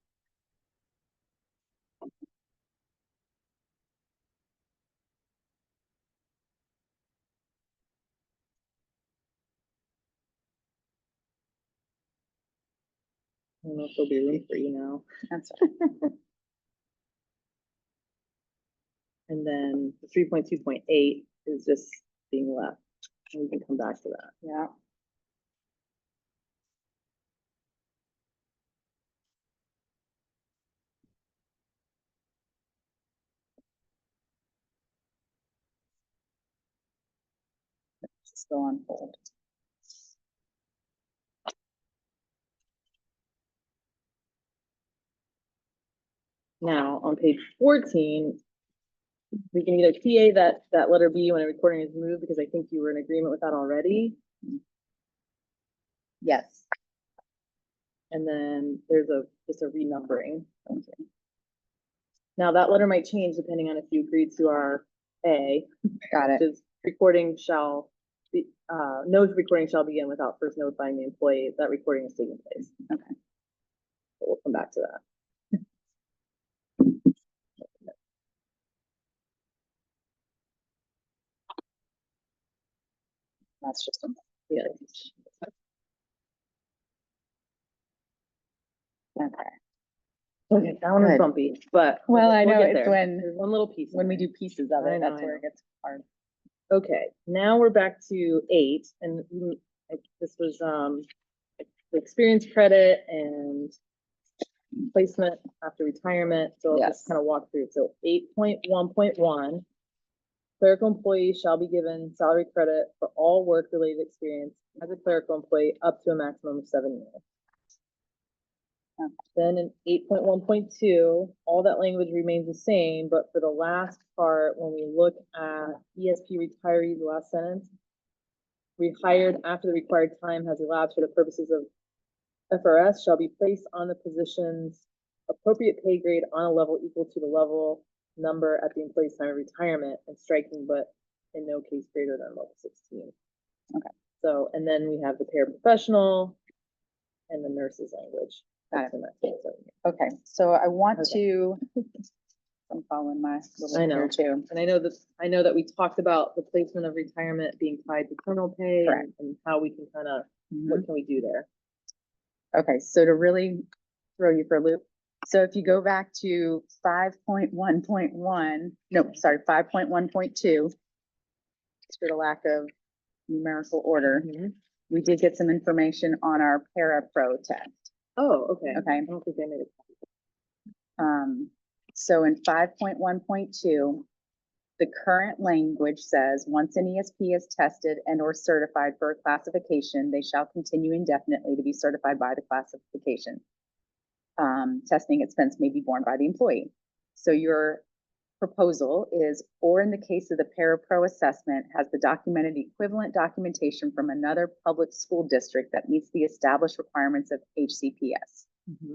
I don't know if there'll be room for you now. That's And then the 3.2.8 is just being left. And we can come back to that. yeah. It's still on hold. Now, on page 14, we can either TA that letter B when a recording is moved, because I think you were in agreement with that already. Yes. And then there's just a renumbering. Thank you. Now, that letter might change depending on if you agree to our A, Got it. which is recording shall be, no recording shall begin without first notifying the employee that recording is taking place. Okay. But we'll come back to that. That's just, Yeah. okay. Okay, that one is Good. bumpy, but. Well, I we'll know get it's there. when- There's one little piece. in When we there. do pieces of I it, know, that's I where it know. gets hard. Okay, now we're back to 8, and this was, the experience credit and placement after retirement, so I'll Yes. just kind of walk through. So 8.1.1, clerical employees shall be given salary credit for all work-related experience as a clerical employee up to a maximum of 7 years. Okay. Then in 8.1.2, all that language remains the same, but for the last part, when we look at ESP retirees, the last sentence, rehired after the required time has elapsed for the purposes of FRS shall be placed on the position's appropriate pay grade on a level equal to the level number at the employee's time of retirement, and striking but in no case greater than level 16. Okay. So, and then we have the paraprofessional and the nurse's language. Got it. And that's it. So, Okay, so I want Okay. to, I'm following my I little know. here too. And I know that we talked about the placement of retirement being tied to terminal pay Correct. and how we can kind of, what can we do there? Okay, so to really throw you for a loop, so if you go back to 5.1.1, no, sorry, 5.1.2, for the lack of numerical order, we did get some information on our para-pro test. Oh, okay. Okay. I don't think I made it. So in 5.1.2, The current language says, once an ESP is tested and or certified for a classification, they shall continue indefinitely to be certified by the classification. Testing expense may be borne by the employee. So your proposal is, or in the case of the parapro assessment, has the documented equivalent documentation from another public school district that meets the established requirements of HCPS.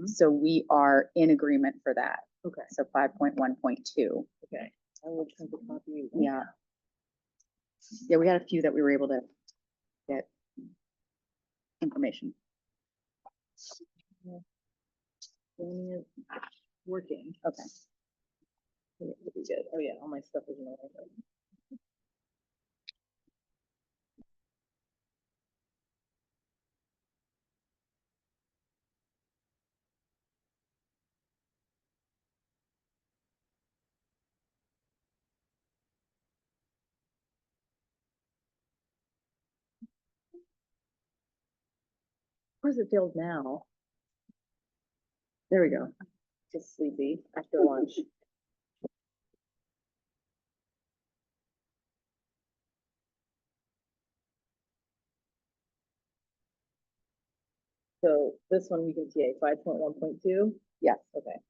So we are in agreement for that. Okay, So 5.1.2. okay. I will print a copy. Yeah. Yeah, we had a few that we were able to get information. Zoning is working. Okay. It would be good. Oh yeah, all my stuff is in order. Of course it feels now. There we go. Just sleepy after lunch. So this one we can TA 5.1.2. Yes. Okay.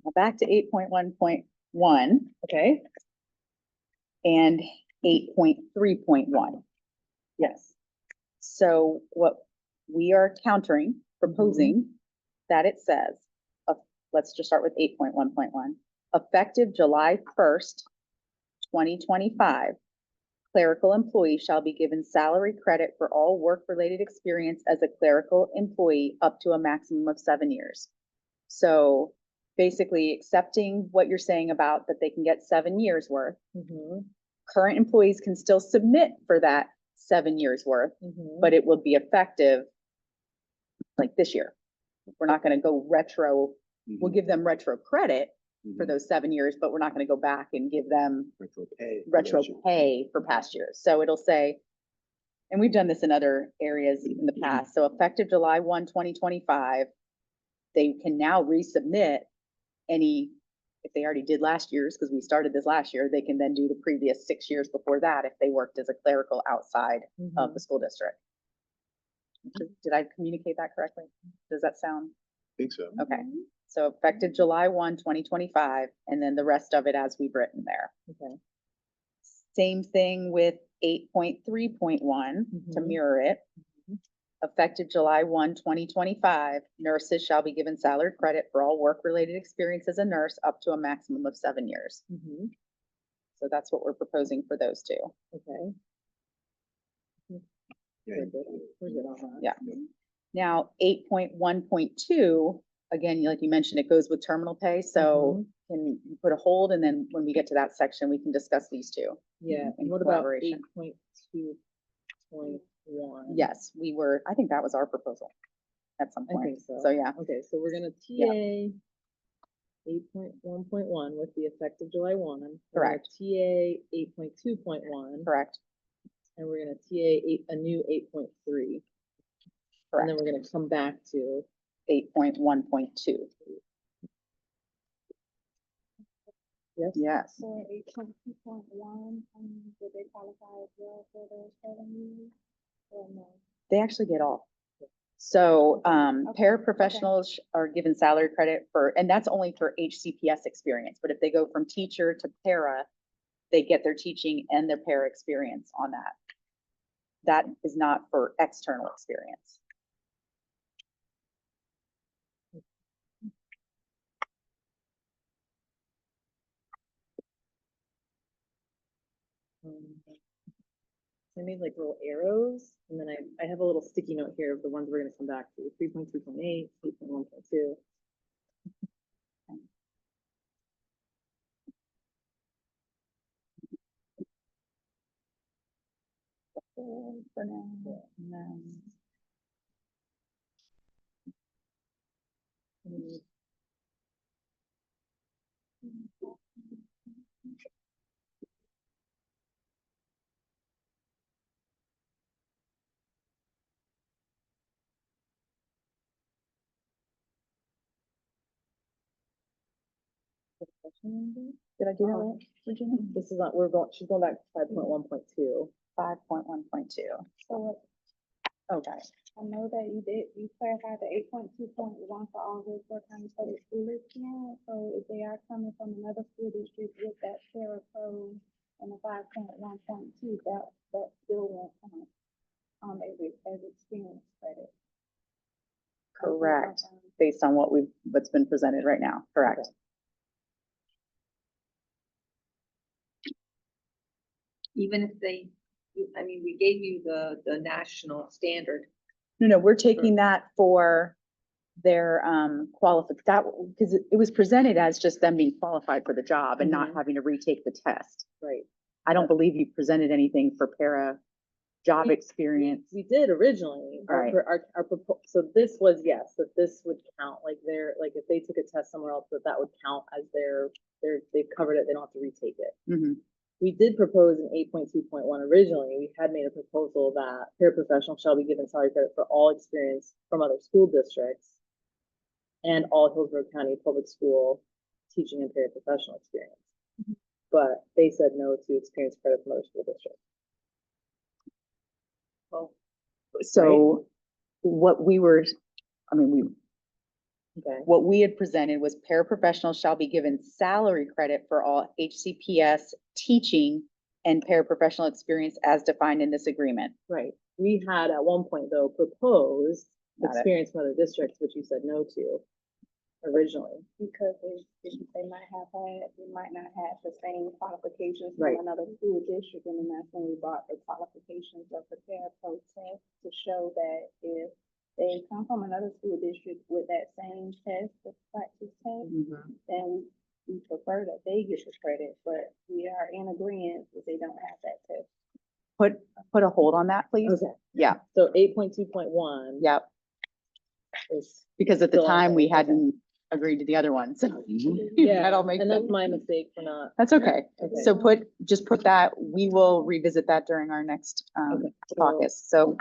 Now back to 8.1.1 Okay. and 8.3.1. Yes. So what we are countering, proposing that it says, let's just start with 8.1.1. Effective July 1st, 2025, clerical employee shall be given salary credit for all work-related experience as a clerical employee up to a maximum of 7 years. So basically accepting what you're saying about that they can get 7 years worth. Current employees can still submit for that 7 years worth, but it will be effective like this year. We're not going to go retro. We'll give them retro credit for those 7 years, but we're not going to go back and give them retro pay for past years. So it'll say, and we've done this in other areas in the past. So effective July 1, 2025, they can now resubmit any, if they already did last year's, because we started this last year, they can then do the previous 6 years before that if they worked as a clerical outside of the school district. Did I communicate that correctly? Does that sound? I think so. Okay. So effective July 1, 2025, and then the rest of it as we've written there. Okay. Same thing with 8.3.1 to mirror it. Effective July 1, 2025, nurses shall be given salary credit for all work-related experience as a nurse up to a maximum of 7 years. So that's what we're proposing for those two. Okay. Yeah. We're good on that. Yeah. Now, 8.1.2, again, like you mentioned, it goes with terminal pay. So can you put a hold, and then when we get to that section, we can discuss these two. Yeah. in And what about collaboration. 8.2.1? Yes, I think that was our proposal at some I point. think so. So yeah, Okay, so we're gonna TA 8.1.1 with the effective July 1. We're gonna Correct. TA 8.2.1. correct, And we're gonna TA a new 8.3. And then correct. we're gonna come back to 8.1.2. yes. Yes, For 8.2.1, did they qualify as well for the 7 years? Or no? they actually get all. So Okay, paraprofessionals are given salary credit for, and that's only for HCPS experience. But if they go from teacher to para, they get their teaching and their para experience on that. That is not for external experience. I made like little arrows, and then I have a little sticky note here of the ones we're gonna come back to, 3.2.8, 8.1.2. For now, no. Did I do that right, Regina? This is not, she's going back to 5.1.2. 5.1.2. So Okay. I know that you clarified the 8.2.1 for all the Hillsborough County Public Schools now. So if they are coming from another school district with that para code and the 5.1.2, that still won't count as experience credit. Correct. Based on what's been presented right now, correct. Even if they, I mean, we gave you the national standard. No, we're taking that for their because it was presented as just them being qualified for the job and not having to retake the test. Right. I don't believe you presented anything for para job We- experience. We did originally, Right. so this was, yes, that this would count, like if they took a test somewhere else, that would count as they've covered it, they don't have to retake it. Mhm. We did propose in 8.2.1 originally, we had made a proposal that paraprofessionals shall be given salary credit for all experience from other school districts and all Hillsborough County Public School teaching and paraprofessional experience. But they said no to experience credit from other school districts. So what we were, Okay. what we had presented was paraprofessionals shall be given salary credit for all HCPS teaching and paraprofessional experience as defined in this agreement. Right. We had at one point though proposed Got it. experience from other districts, which you said no to originally. Because they might not have the same qualifications Right. from another school district, and then that's when we brought the qualifications of the para test to show that if they come from another school district with that same test, the practice test, then we prefer that they get the credit, but we are in agreement if they don't have that test. Put a hold on that, please. Okay. Yeah, So 8.2.1 yep, is, because at the Still on time we there, okay. hadn't agreed to the other one, so. yeah, That all makes and that's sense. my mistake for not. That's okay. Okay. So just put that, we will revisit that during our next Okay, so- caucus. So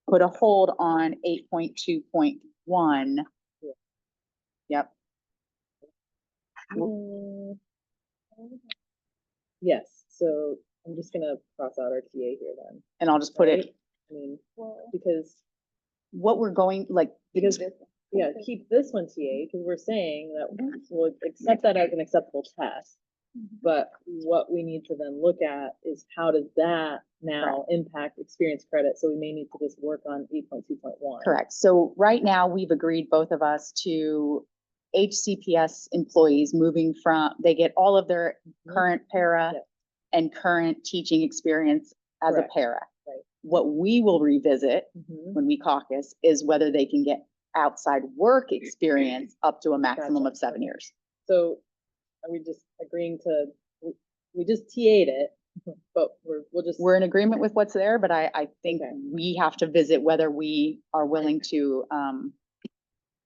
put a hold on 8.2.1. Yeah. Yep, Yes, so I'm just gonna cross out our TA here then. and I'll just put it, right? I mean, Well, because, what we're going, like, because yeah, keep this one TA, because we're saying that we'll accept that as an acceptable test. But what we need to then look at is how does that now impact experience credit? So we may need to just work on 8.2.1. correct. So right now, we've agreed, both of us, to HCPS employees moving from, they get all of their current para Yeah. and current teaching experience as a Correct. para. Right. What we will revisit when we caucus is whether they can get outside work experience up to a maximum Gotcha. of 7 years. So are we just agreeing to, we just TA'd it, but we'll just. We're in agreement with what's there, but I think Okay. we have to visit whether we are willing to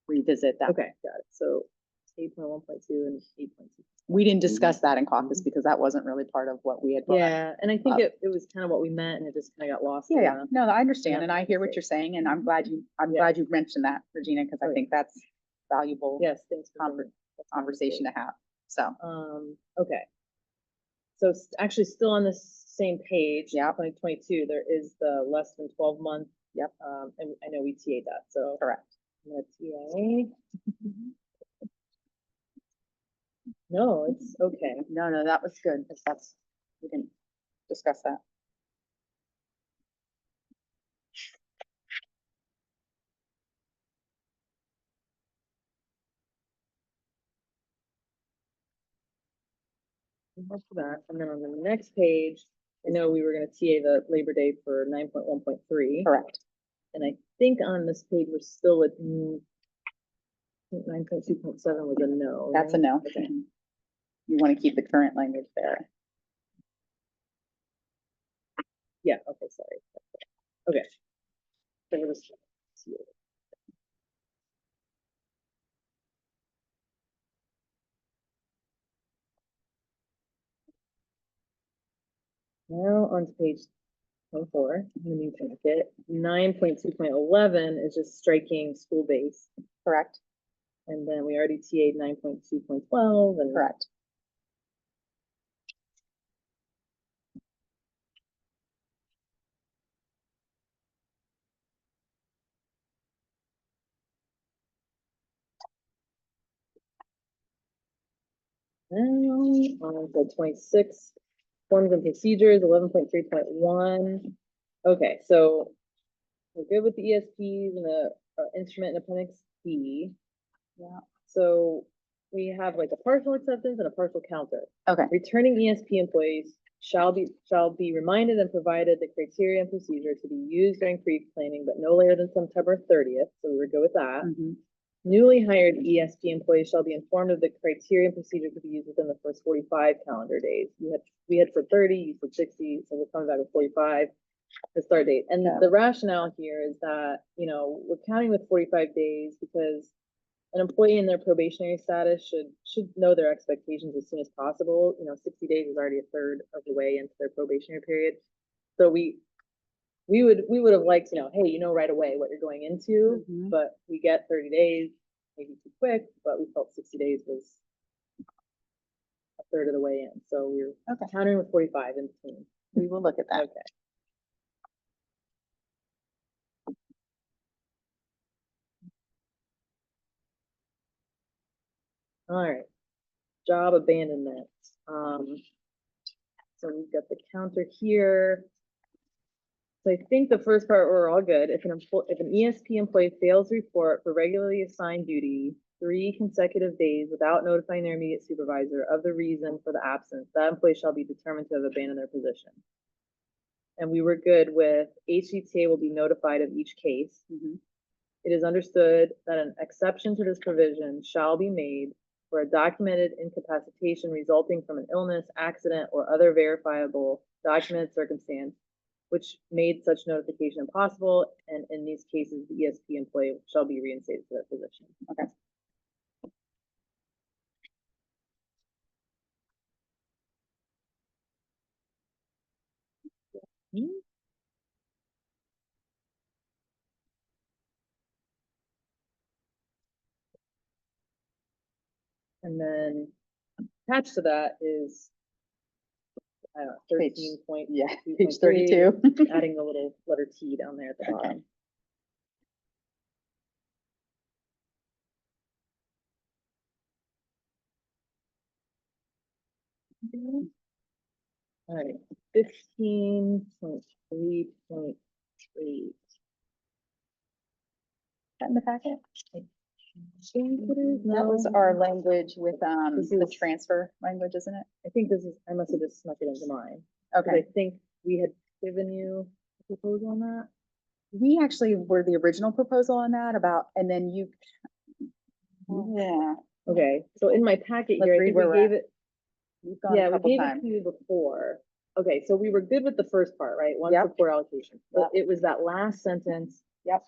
revisit that. Okay, got it. So 8.1.2 and 8.2. We didn't discuss that in caucus because that wasn't really part of what we had brought. Yeah, and I think it was kind of what we meant and it just kind of got lost. in Yeah, the- no, I understand, Yeah. and I hear what you're saying, and I'm glad you mentioned that, Regina, because I Right. think that's valuable Yes, thanks for bringing that conversation to have, so. Okay. So actually still on this same page. Yeah. 2022, there is the less than 12 month. Yep. And I know we TA'd that, so. Correct. I'm gonna TA. No, it's okay. No, that was good, because we didn't discuss that. Most of that, and then on the next page, I know we were gonna TA the Labor Day for 9.1.3. Correct. And I think on this page, we're still at 9.2.7 was a no. That's a right? no. Okay. You want to keep the current language there. Yeah, okay, sorry. Okay. So we'll just- Now on to page 24, the new packet. 9.2.11 is just striking school base. Correct. And then we already TA'd 9.2.12 and. Correct. Now, on to 26, forms and procedures, 11.3.1. Okay, so we're good with the ESPs and the instrument in appendix B. Yeah. So we have like a partial acceptance and a partial counter. Okay. Returning ESP employees shall be reminded and provided the criteria and procedure to be used during pre-planning, but no later than September 30th. So we were good with that. Mhm. Newly hired ESP employees shall be informed of the criteria and procedure to be used within the first 45 calendar days. We had for 30, you said 60, so we're coming back with 45, the start date. And Yeah. the rationale here is that, you know, we're counting with 45 days because an employee in their probationary status should know their expectations as soon as possible. You know, 60 days is already a third of the way into their probationary period. So we would have liked to know, hey, you know right away what you're going into, Mhm. but we get 30 days, maybe too quick, but we felt 60 days was a third of the way in. So we were Okay. counting with 45 in between. We will look at that. Okay. All right. Job abandonment. So we've got the counter here. So I think the first part, we're all good. If an ESP employee fails to report for regularly assigned duty 3 consecutive days without notifying their immediate supervisor of the reason for the absence, that employee shall be determined to have abandoned their position. And we were good with HCTA will be notified of each case. Mhm. It is understood that an exception to this provision shall be made for a documented incapacitation resulting from an illness, accident, or other verifiable documented circumstance which made such notification impossible, and in these cases, the ESP employee shall be reinstated to that position. Okay. And then attached to that is, I don't know, Page- 13 point. Yeah, 2.3, page 32. adding the little letter T down there at the bottom. All right, 15.3.8. That in the packet? That That was our language with, This the is- transfer language, isn't it? I think this is, I must have just snuck it into mine. 'Cause I Okay. think we had given you a proposal on that. We actually were the original proposal on that about, and then you. Yeah, Okay, so in my packet Let's here, I read think where we we're gave at. it, we've gone yeah, a we couple gave it times. to you before. Okay, so we were good with the first part, right? One Yep. for core allocation. But Yep. it was that last sentence, Yep.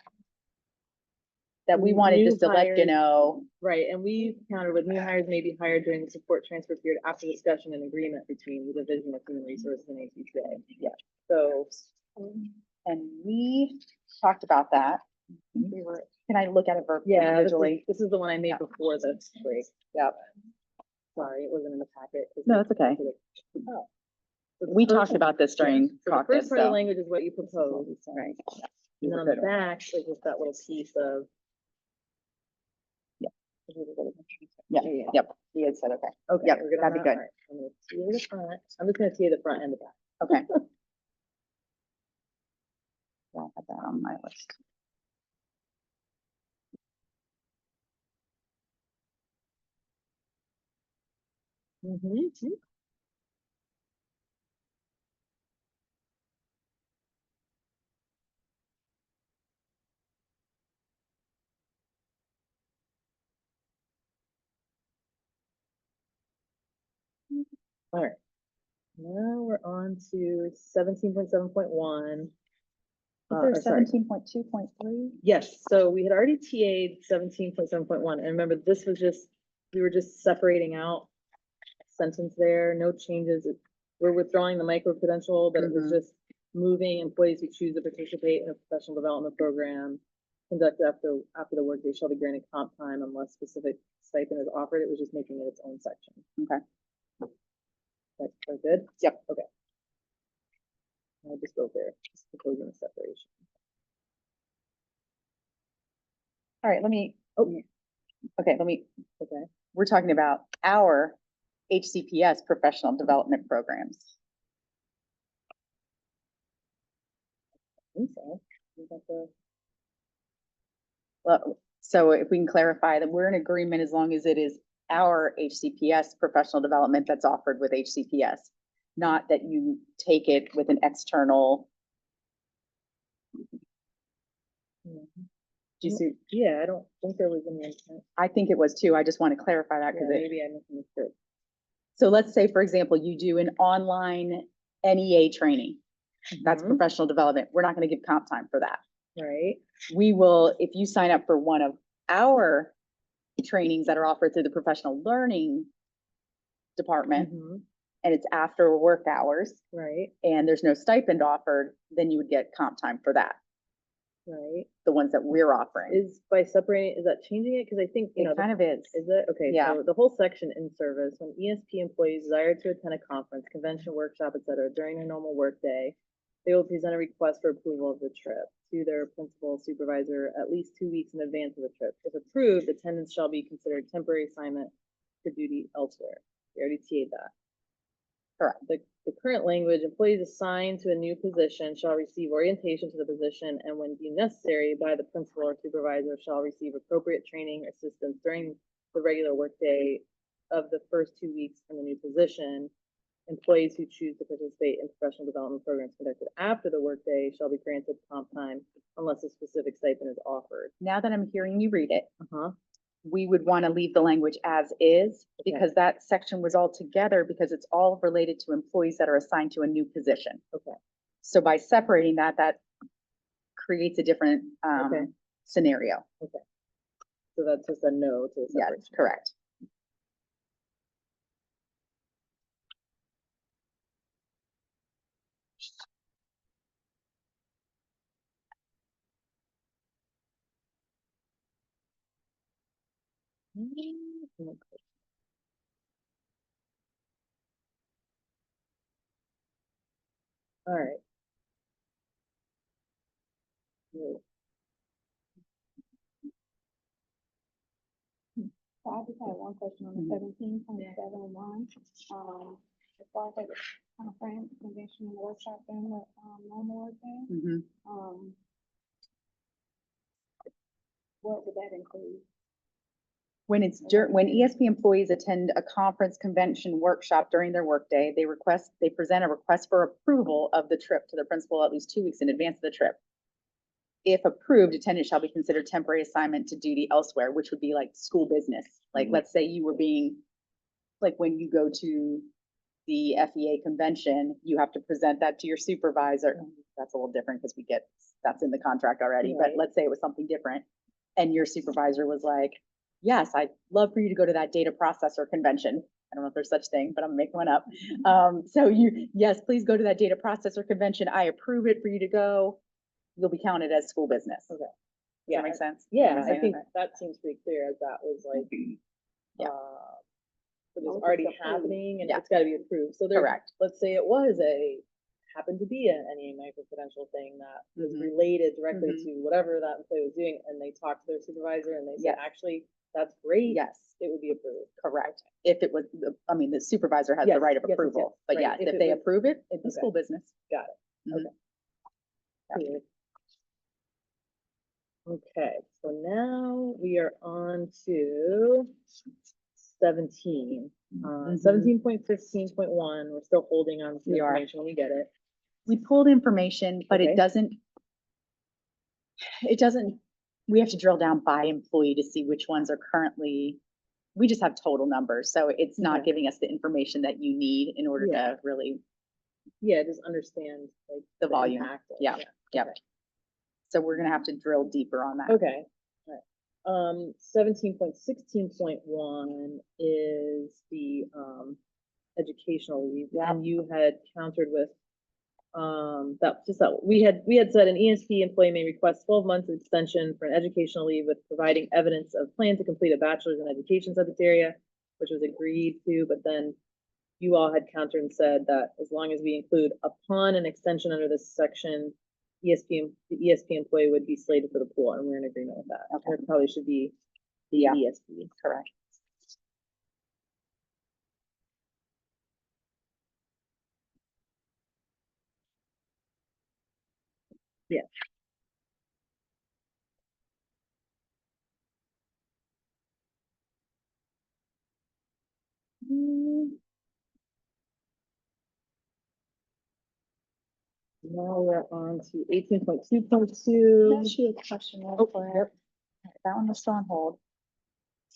That we wanted New just to let you hires. know. right? And we countered with new hires may be hired during the support transfer period after discussion and agreement between the Division of Human Resources and HCTA. Yeah. So, And we talked about that. We were, can I look at it yeah, visually? this is the one I made Yeah. before the break. Yep. Sorry, it wasn't in the packet. 'cause No, we- it's okay. Oh. So the We first- talked about this during So the caucus, first part of the so. language is what you proposed. Right. And then on the back is just that little piece of. Yeah. Yeah, Yeah, yep, he had said, okay, Okay. Yep, we're good on that'd be that? good. All right, I'm gonna TA the front. I'm just gonna TA the front and the back. okay. Yeah, I have that on my list. Mm-hmm. All right. Now we're on to 17.7.1. Is there 17.2.3? Yes, so we had already TA'd 17.7.1, and remember, this was just, we were just separating out a sentence there, no changes. We're withdrawing the micro credential, but it was Mhm. just moving employees who choose to participate in a professional development program conducted after the workday shall be granted comp time unless specific stipend is offered. It was just making it its own section. Okay. That's good? Yep. Okay. I'll just go there, just proposing a separation. All right, let me, okay, Okay. we're talking about our HCPS professional development programs. I think so. Is that the- Well, so if we can clarify that we're in agreement as long as it is our HCPS professional development that's offered with HCPS, not that you take it with an external. Mhm. Do you see? Yeah, I don't think there was any intent. I think it was too. I just want to clarify that Yeah, because maybe I misunderstood. so let's say, for example, you do an online NEA training. That's Mhm. professional development. We're not going to give comp time for that. Right, We will, if you sign up for one of our trainings that are offered through the professional learning department, Mhm. and it's after work hours, Right, and there's no stipend offered, then you would get comp time for that, right. the ones that we're offering. Is by separating, is that changing it? Because I think, you know, It kind of is. is it? Okay, Yeah. so the whole section in service, when ESP employees desire to attend a conference, convention, workshop, et cetera, during their normal workday, they will present a request for approval of the trip to their principal supervisor at least 2 weeks in advance of the trip. If approved, attendance shall be considered temporary assignment for duty elsewhere. We already TA'd that. Correct. The current language, employees assigned to a new position shall receive orientation to the position and when deemed necessary by the principal or supervisor shall receive appropriate training or assistance during the regular workday of the first 2 weeks in the new position. Employees who choose to participate in professional development programs conducted after the workday shall be granted comp time unless a specific stipend is offered. Now that I'm hearing you read it, Uh-huh. we would want to leave the language as is, Okay. because that section was all together, because it's all related to employees that are assigned to a new position. Okay. So by separating that, that creates a different Okay. scenario. So that's just a no to the Yes, separation. correct. All right. Good. So I just had one question on the Mhm. 17.71. As far as like the conference, convention, and workshop during the, normal workday, Mhm. what would that include? When when ESP employees attend a conference, convention, workshop during their workday, they present a request for approval of the trip to the principal at least 2 weeks in advance of the trip. If approved, attendance shall be considered temporary assignment to duty elsewhere, which would be like school business. Like, let's say you were being, like, when you go to the FEA convention, you have to present that to your supervisor. That's a little different because that's in the contract already, but Right. let's say it was something different. And your supervisor was like, yes, I'd love for you to go to that data processor convention. I don't know if there's such thing, but I'm making one up. So yes, please go to that data processor convention. I approve it for you to go. You'll be counted as school business. Okay. Does Yeah, that make sense? Yeah, Am I I saying think that that seems pretty clear as that was like, Yeah. it Oh, was it's already approved. happening and Yeah. it's gotta be approved. So there, Correct. let's say it was happened to be any micro-credential thing that was Mhm. related directly Mhm. to whatever that employee was doing, and they talked to their supervisor and they said, Yes. actually, that's great. Yes, It would be approved. correct. If it was, the supervisor has the Yes, right of yes, yes, approval, yes. but Right. yes, If if it they was- approve it, it'd be Okay. school business. Got it. Mhm. Cool. Okay, so now we are on to 17. Mhm. 17.15.1, we're still holding on to We are. information when we get it. We pulled information, but Okay. it doesn't, we have to drill down by employee to see which ones are currently, we just have total numbers, so it's not Okay. giving us the information that you need in order Yeah. to really, Yeah, just understand like The volume. impact of- Yeah. Yep. So we're gonna have to drill deeper on that. Okay, all right. 17.16.1 is the educational leave, Yeah. and you had countered with we had said an ESP employee may request 12 months of extension for an educational leave with providing evidence of plan to complete a bachelor's in education subject area, which was agreed to, but then you all had countered and said that as long as we include upon an extension under this section, the ESP employee would be slated for the pool, and we're in agreement with that. Okay. It probably should be the Yeah. ESP. Correct. Yeah. Now we're on to 18.2.2. Ask you a question real Oh, quick. yep. That one was still on hold.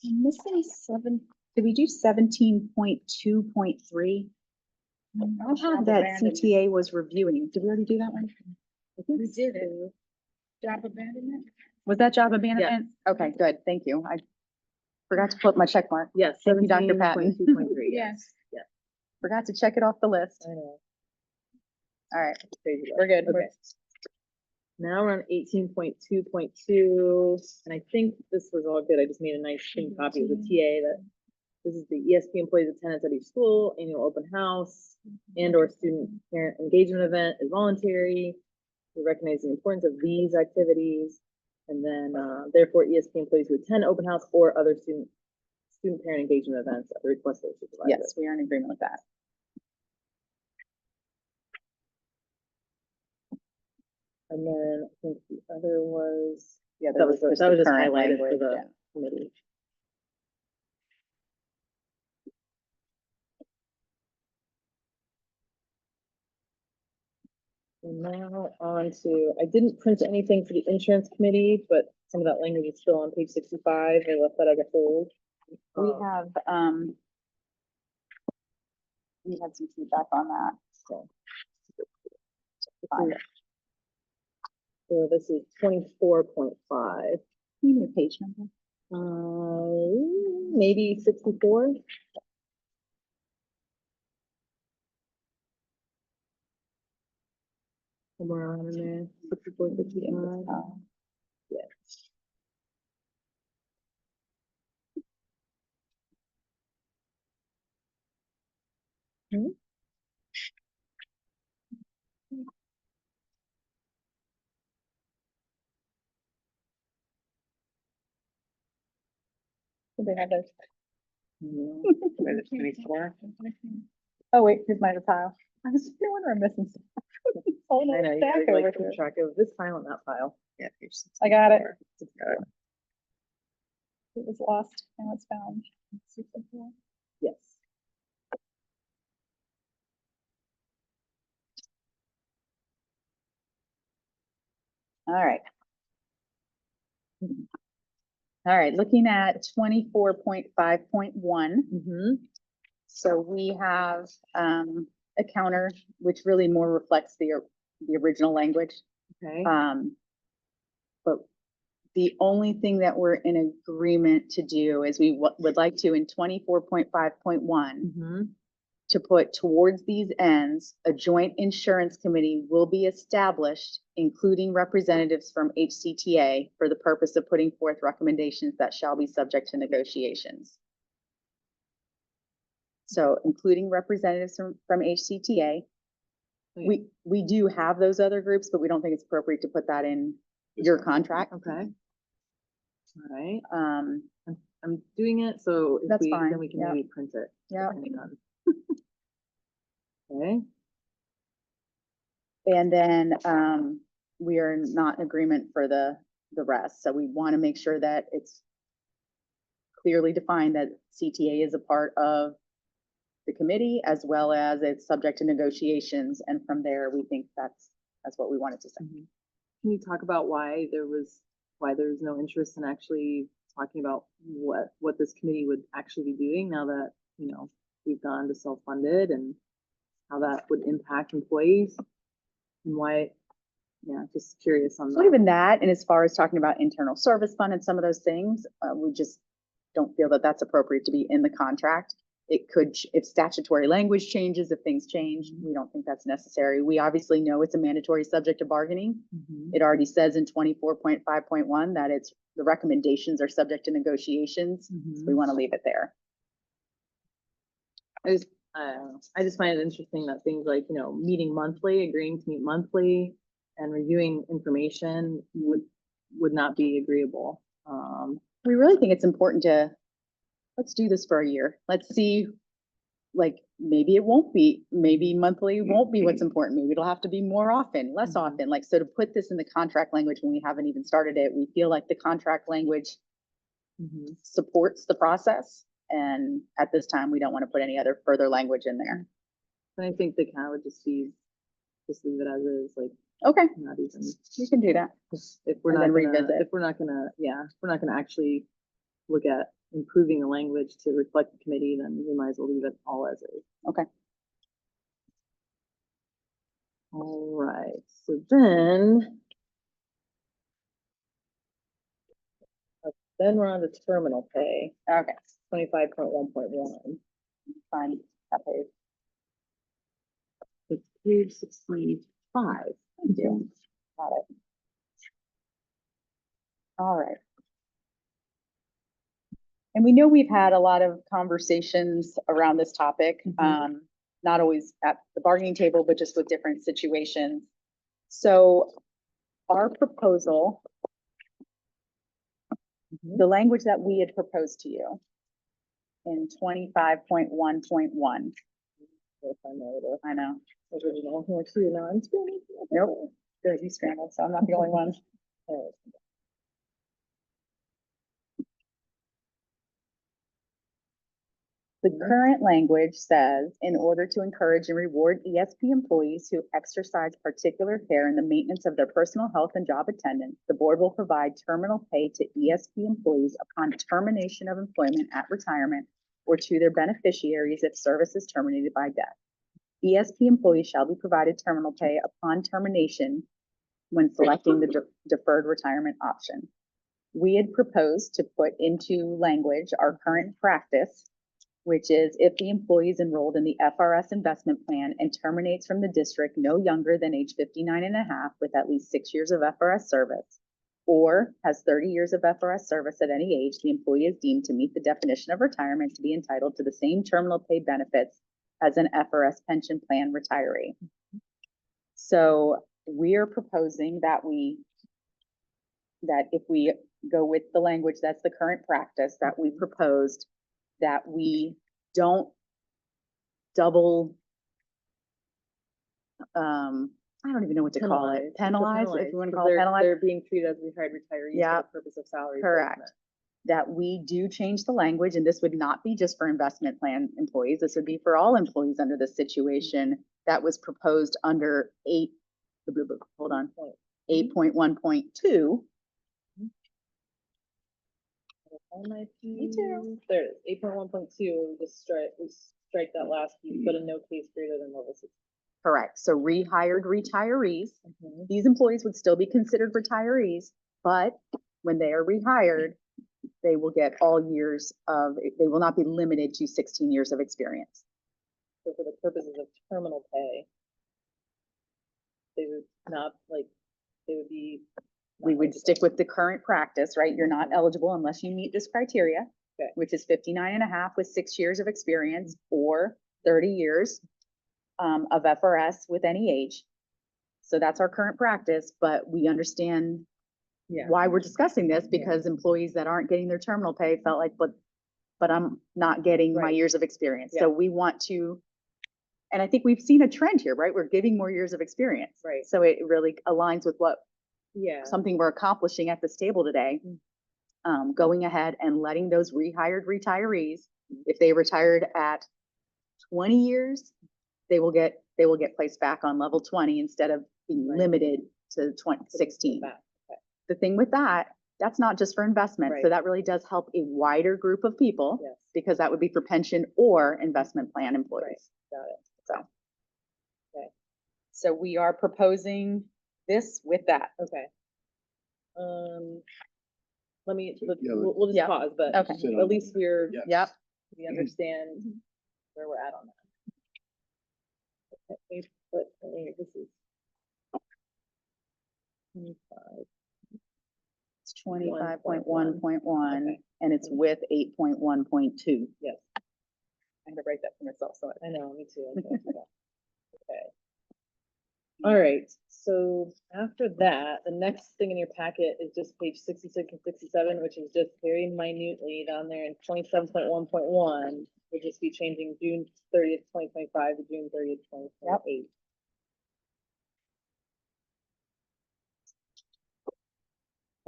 I'm missing did we do 17.2.3? I had that CTA was reviewing. Did we already do that one? I think we did it. Job abandonment? Was that job abandonment? Okay, good. Thank you. I forgot to put my check mark. Yes, Thank you, Dr. Patton. 17.2.3, yes. Yes. Forgot to check it off the list. I know. All right, Crazy. we're good. Okay. Now we're on 18.2.2, and I think this was all good. I just made a nice clean copy of the TA that this is the ESP employees' attendance at each school, annual open house, and or student parent engagement event is voluntary. We recognize the importance of these activities, and then therefore ESP employees who attend open house or other student parent engagement events at the request of the supervisor. Yes, we are in agreement with that. And then I think the other was, Yeah, that was just current highlighted for language, the yeah. committee. And now on to, I didn't print anything for the insurance committee, but some of that language is still on page 65. I left that as a hold. We had some feedback on that. So this is 24.5. You need a page number? Maybe 64. Somewhere around in there, 64, 65. Yeah. They have those. Was it 24? Oh, wait, here's my pile. I was no wonder I'm missing some. Oh, no, I know, you stack gotta over like here. keep track of this file and that file. Yeah. page I got it. 64. It was lost, now it's found. Yes. All right. All right, looking at 24.5.1. Mm-hmm. So we have a counter, which really more reflects the original language. Okay. But the only thing that we're in agreement to do is we would like to in 24.5.1 Mm-hmm. to put towards these ends, a joint insurance committee will be established, including representatives from HCTA for the purpose of putting forth recommendations that shall be subject to negotiations. So including representatives from HCTA. We do have those other groups, but we don't think it's appropriate to put that in your contract. Okay. All right. Um, I'm doing it, so if That's we, fine, then we can yeah. maybe print it. yeah. depending on- Okay. And then we are not in agreement for the rest. So we want to make sure that it's clearly defined that CTA is a part of the committee as well as it's subject to negotiations. And from there, we think that's what we wanted to say. Mhm. Can you talk about why there's no interest in actually talking about what this committee would actually be doing now that, you know, we've gone to self-funded, and how that would impact employees and why, yeah, just curious on So that. even that, and as far as talking about internal service fund and some of those things, we just don't feel that that's appropriate to be in the contract. It could, if statutory language changes, if things change, we don't think that's necessary. We obviously know it's a mandatory subject of bargaining. It already says in 24.5.1 that it's, the recommendations are subject to negotiations. So we want to leave it there. I just find it interesting that things like, you know, meeting monthly, agreeing to meet monthly and reviewing information would not be agreeable. We really think it's important to, let's do this for a year. Let's see, like, maybe it won't be, maybe monthly won't be what's important. Maybe it'll have to be more often, less often. Like, so to put this in the contract language when we haven't even started it, we feel like the contract language supports the process. And at this time, we don't want to put any other further language in there. And I think the count would just leave it as is, like, Okay, not even, we can do that. if we're And not then gonna, revisit. if we're not gonna actually look at improving the language to reflect the committee, then we might as well leave it all as is. Okay. All right, so then we're on to terminal pay, Okay, 25.1.1. fine. That page. It's page 65. Thank you. Got it. All right. And we know we've had a lot of conversations around this topic, not always at the bargaining table, but just with different situations. So our proposal, the language that we had proposed to you in 25.1.1. I know. Original, here too, now I'm scrolling. Nope. Good, you scrambled, so I'm not the only one. The current language says, in order to encourage and reward ESP employees who exercise particular care in the maintenance of their personal health and job attendance, the board will provide terminal pay to ESP employees upon termination of employment at retirement or to their beneficiaries if service is terminated by death. ESP employees shall be provided terminal pay upon termination when selecting the deferred retirement option. We had proposed to put into language our current practice, which is if the employee is enrolled in the FRS investment plan and terminates from the district no younger than age 59 and a half with at least 6 years of FRS service, or has 30 years of FRS service at any age, the employee is deemed to meet the definition of retirement to be entitled to the same terminal pay benefits as an FRS pension plan retiree. So we are proposing that if we go with the language that's the current practice that we proposed, that we don't double, I don't even know what to call it. Penalize, if you want to call it penalize. They're being treated as retired retirees Yeah. for the purpose of salary. Correct. replacement. That we do change the language, and this would not be just for investment plan employees. This would be for all employees under this situation that was proposed under 8.1.2. Me too. There it is, 8.1.2, we strike that last piece, but in no case greater than level 6. Correct. So rehired retirees, these employees would still be considered retirees, but when they are rehired, they will get all years of, they will not be limited to 16 years of experience. So for the purposes of terminal pay, they would not they would be. We would stick with the current practice, right? You're not eligible unless you meet this criteria, Okay. which is 59 and a half with 6 years of experience or 30 years of FRS with any age. So that's our current practice, but we understand why we're discussing this, because employees that aren't getting their terminal pay felt like, but I'm not getting my Right. years of experience. Yeah. So we want to, and I think we've seen a trend here, right? We're giving more years of experience. Right. So it really aligns with what Yeah. something we're accomplishing at this table today. Going ahead and letting those rehired retirees, if they retired at 20 years, they will get placed back on level 20 instead of being Right. limited to 16. Back. Okay. The thing with that's not just for investment. So Right. that really does help a wider group of people, Yes. because that would be for pension or investment plan employees. Got it. So. Okay. So we are proposing this with that. Okay. We'll Yeah, just Yeah. pause, but Okay. Sit at on least we're, Yeah. Yep. we understand where we're at on that. Okay, but this is 25. It's 25.1.1 and it's with 8.1.2. Yes, I had to write that for myself, so. I know, me too. I can't do that. Okay. All right, so after that, the next thing in your packet is just page 66 and 67, which is just very minutely down there in 27.1.1. We'll just be changing June 30th, 2025 to June 30th, 2028.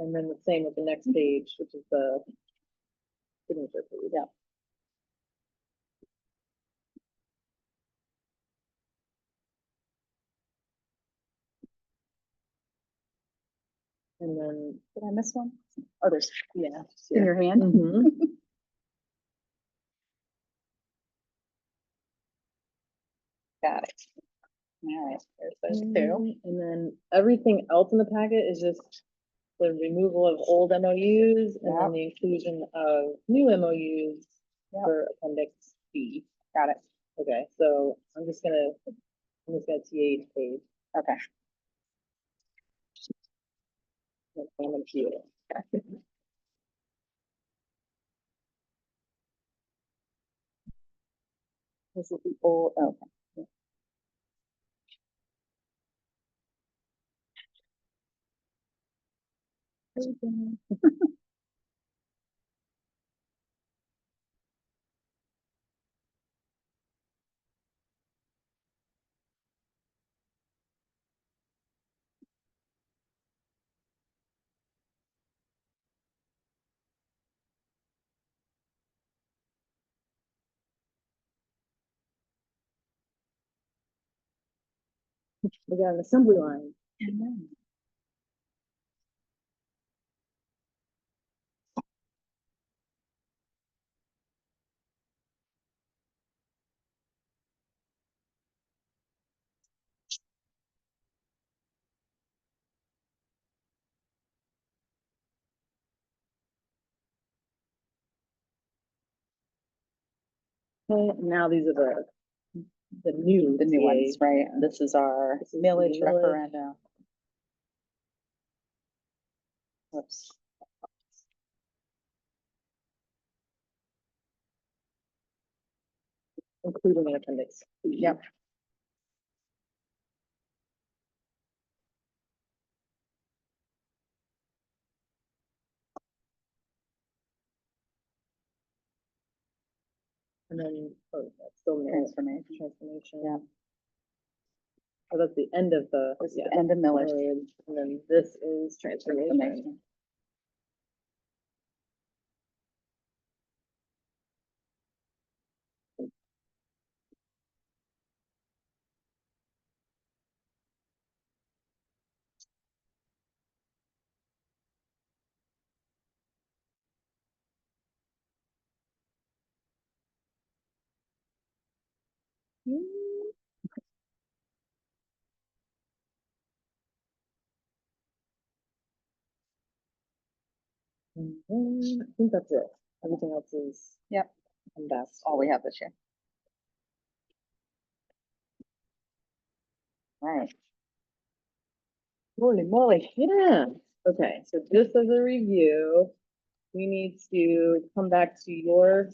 And then the same with the next page, which is the signature page. Yeah. And then, Did I miss one? Oh, there's yeah. in your hand. Mhm. Got it. All right, there's those two. And then everything else in the packet is just the removal of old MOUs and then Yep. the inclusion of new MOUs Yep. for Appendix B. Got it. Okay, so I'm just gonna TA page. Okay. I'm gonna TA it. This is the old, okay. We got an assembly line. Okay, now these are the new ones, TAs. right? This is our This is the millage millage. referendum. Whoops. Including an appendix. Yep. And then, oh, that's still no transformation. Yeah. Oh, that's the end of the. This is the end of millage. And then this is transformation. Transformation. And then I think that's it. Everything else is. Yep. And that's All we have this year. Right. Holy moly. Yeah, okay, so just as a review, we need to come back to your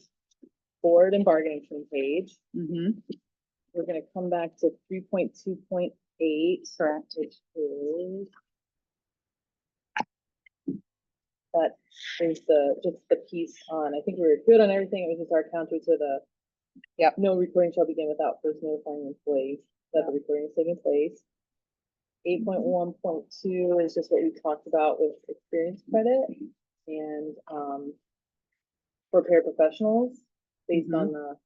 board and bargaining team page. Mm-hmm. We're gonna come back to 3.2.8. Correct. Which is. That is just the piece on, I think we were good on everything, it was just our counter to the. Yep. No recording shall begin without first notifying employees that the recording is taking place. 8.1.2 is just what we talked about with experience credit and, for paraprofessionals, based on the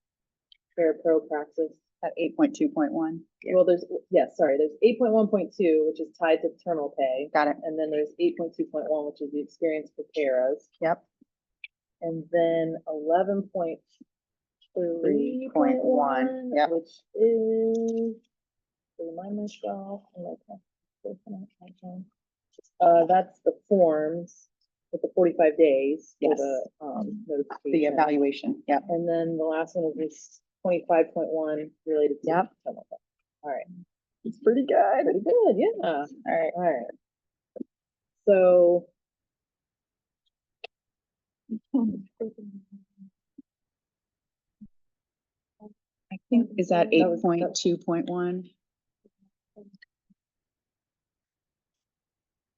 parapro praxis. At 8.2.1. Well, there's 8.1.2, which is tied to terminal pay. Got it. And then there's 8.2.1, which is the experience for paras. Yep. And then 11.3.1, Yep. which is, to remind myself, that's the forms with the 45 days for Yes. the, The notification. evaluation. Yep. And then the last one is this 25.1 related to. Yep. All right, It's pretty good. pretty good, yeah. All right. All right. So, I think, is that That was- 8.2.1?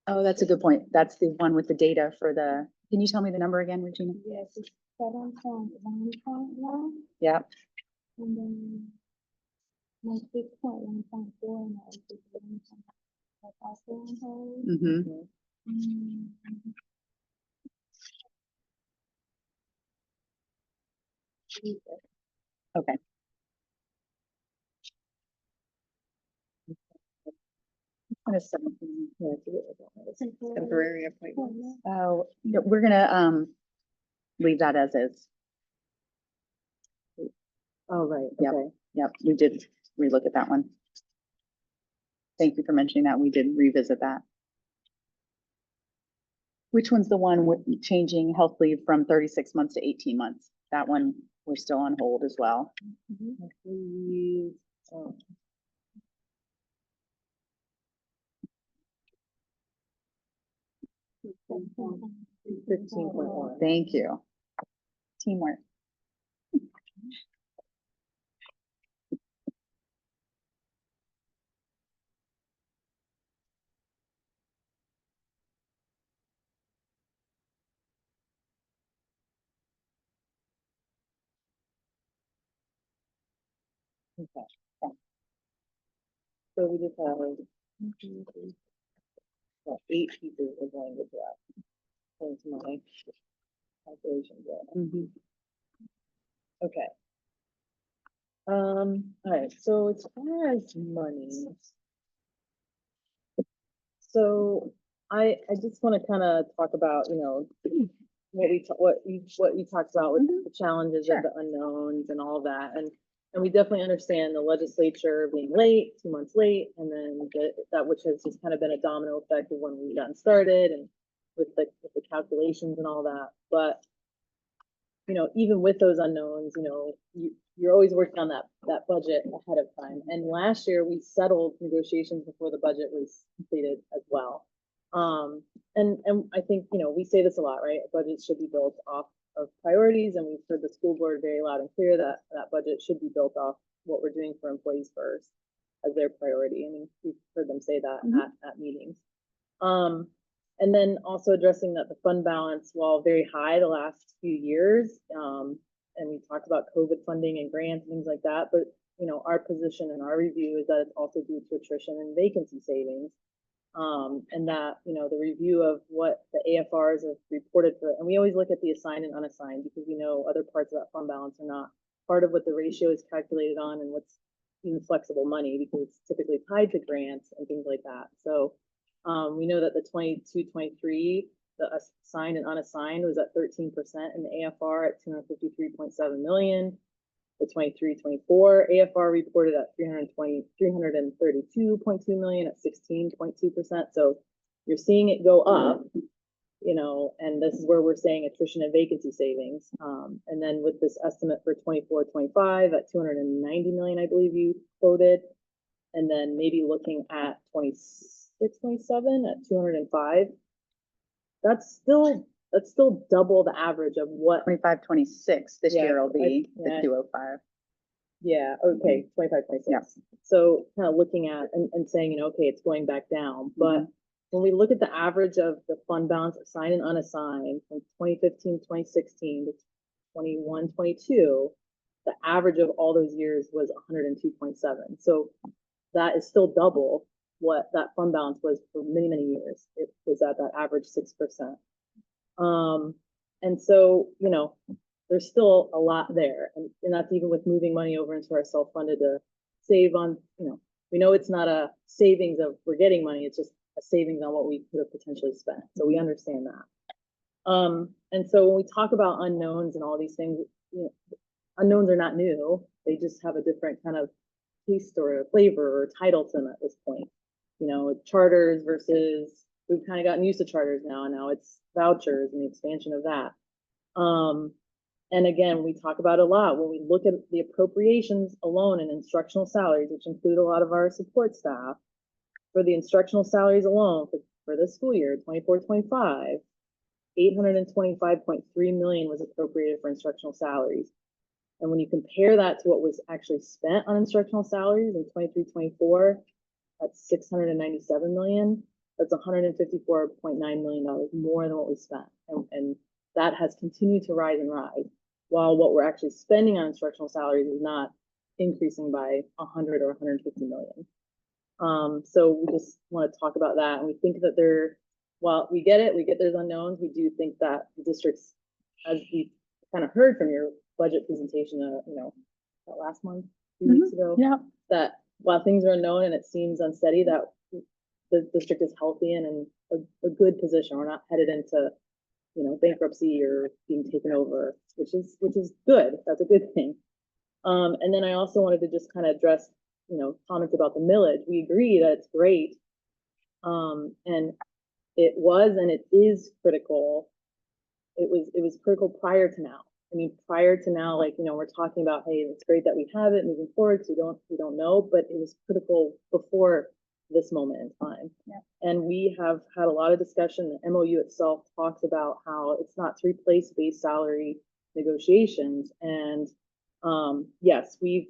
Oh, that's a good point. That's the one with the data for the, can you tell me the number again, Regina? Yes, it's 7.1.1, Yeah, and then my 6.1.4, and that is 6.1. That's also on hold. mm-hmm. Mm. Okay. What is 17? yeah, it's a bit- Temporary appointments. Oh, yeah, we're gonna, leave that as is. oh, right, Yep. okay. Yep, we did relook at that one. Thank you for mentioning that. We did revisit that. Which one's the one with changing health leave from 36 months to 18 months? That one, we're still on hold as well. Please, oh, 15.1. Thank you. Teamwork. Okay. So we just have 8 pieces of language left. That's my calculation there. Mhm. Okay. All right, so as far as money. So I just want to kind of talk about, what you talked about with the challenges Sure. of the unknowns and all that. And we definitely understand the legislature being late, 2 months late, and then that which has just kind of been a domino effect of when we've gotten started and with the calculations and all that. But even with those unknowns, you're always working on that budget ahead of time. And last year we settled negotiations before the budget was completed as well. And I think, we say this a lot, right? A budget should be built off of priorities, and we've heard the school board very loud and clear that that budget should be built off what we're doing for employees first as their priority. I mean, we've heard them say that at meetings. And then also addressing that the fund balance, while very high the last few years, and we talked about COVID funding and grants and things like that, but our position and our review is that it's also due to attrition and vacancy savings. And that, the review of what the AFRs have reported for, and we always look at the assigned and unassigned because we know other parts of that fund balance are not part of what the ratio is calculated on and what's even flexible money because it's typically tied to grants and things like that. So we know that the 22-23, the assigned and unassigned was at 13% in the AFR at 253.7 million. The 23-24 AFR reported at 332.2 million at 16.2%. So you're seeing it go up, and this is where we're saying attrition and vacancy savings. And then with this estimate for 24-25 at 290 million, I believe you quoted, and then maybe looking at 26-27 at 205. That's still double the average of what 25, 26 this Yeah, year will be yeah. the 205. Yeah, okay, 25, 26. Yeah. So kind of looking at and saying, okay, it's going back down. But when we look at the average of the fund balance assigned and unassigned from 2015, 2016 to 21, 22, the average of all those years was 102.7. So that is still double what that fund balance was for many, many years. It was at that average 6%. And so, there's still a lot there. And that's even with moving money over into our self-funded to save on, we know it's not a savings of we're getting money, it's just a savings on what we could have potentially spent. So we understand that. And so when we talk about unknowns and all these things, unknowns are not new. They just have a different kind of taste or flavor or title to them at this point. Charters versus, we've kind of gotten used to charters now. Now it's vouchers and the expansion of that. And again, we talk about a lot when we look at the appropriations alone in instructional salaries, which include a lot of our support staff. For the instructional salaries alone for this school year, 24-25, 825.3 million was appropriated for instructional salaries. And when you compare that to what was actually spent on instructional salaries in 23-24, that's 697 million. That's $154.9 million more than what we spent. And that has continued to rise and rise, while what we're actually spending on instructional salaries is not increasing by 100 or 150 million. So we just want to talk about that. And we think that while we get there's unknowns, we do think that the districts, as we kind of heard from your budget presentation, that last month, 2 weeks ago, Yeah. that while things are unknown and it seems unsteady, that the district is healthy and in a good position. We're not headed into, bankruptcy or being taken over, which is good. That's a good thing. And then I also wanted to just kind of address, comments about the millage. We agree that it's great. And it was, and it is critical. It was critical prior to now. I mean, prior to now, we're talking about, hey, it's great that we have it moving forward. So we don't know, but it was critical before this moment in time. Yeah. And we have had a lot of discussion. The MOU itself talks about how it's not to replace base salary negotiations. And yes, we've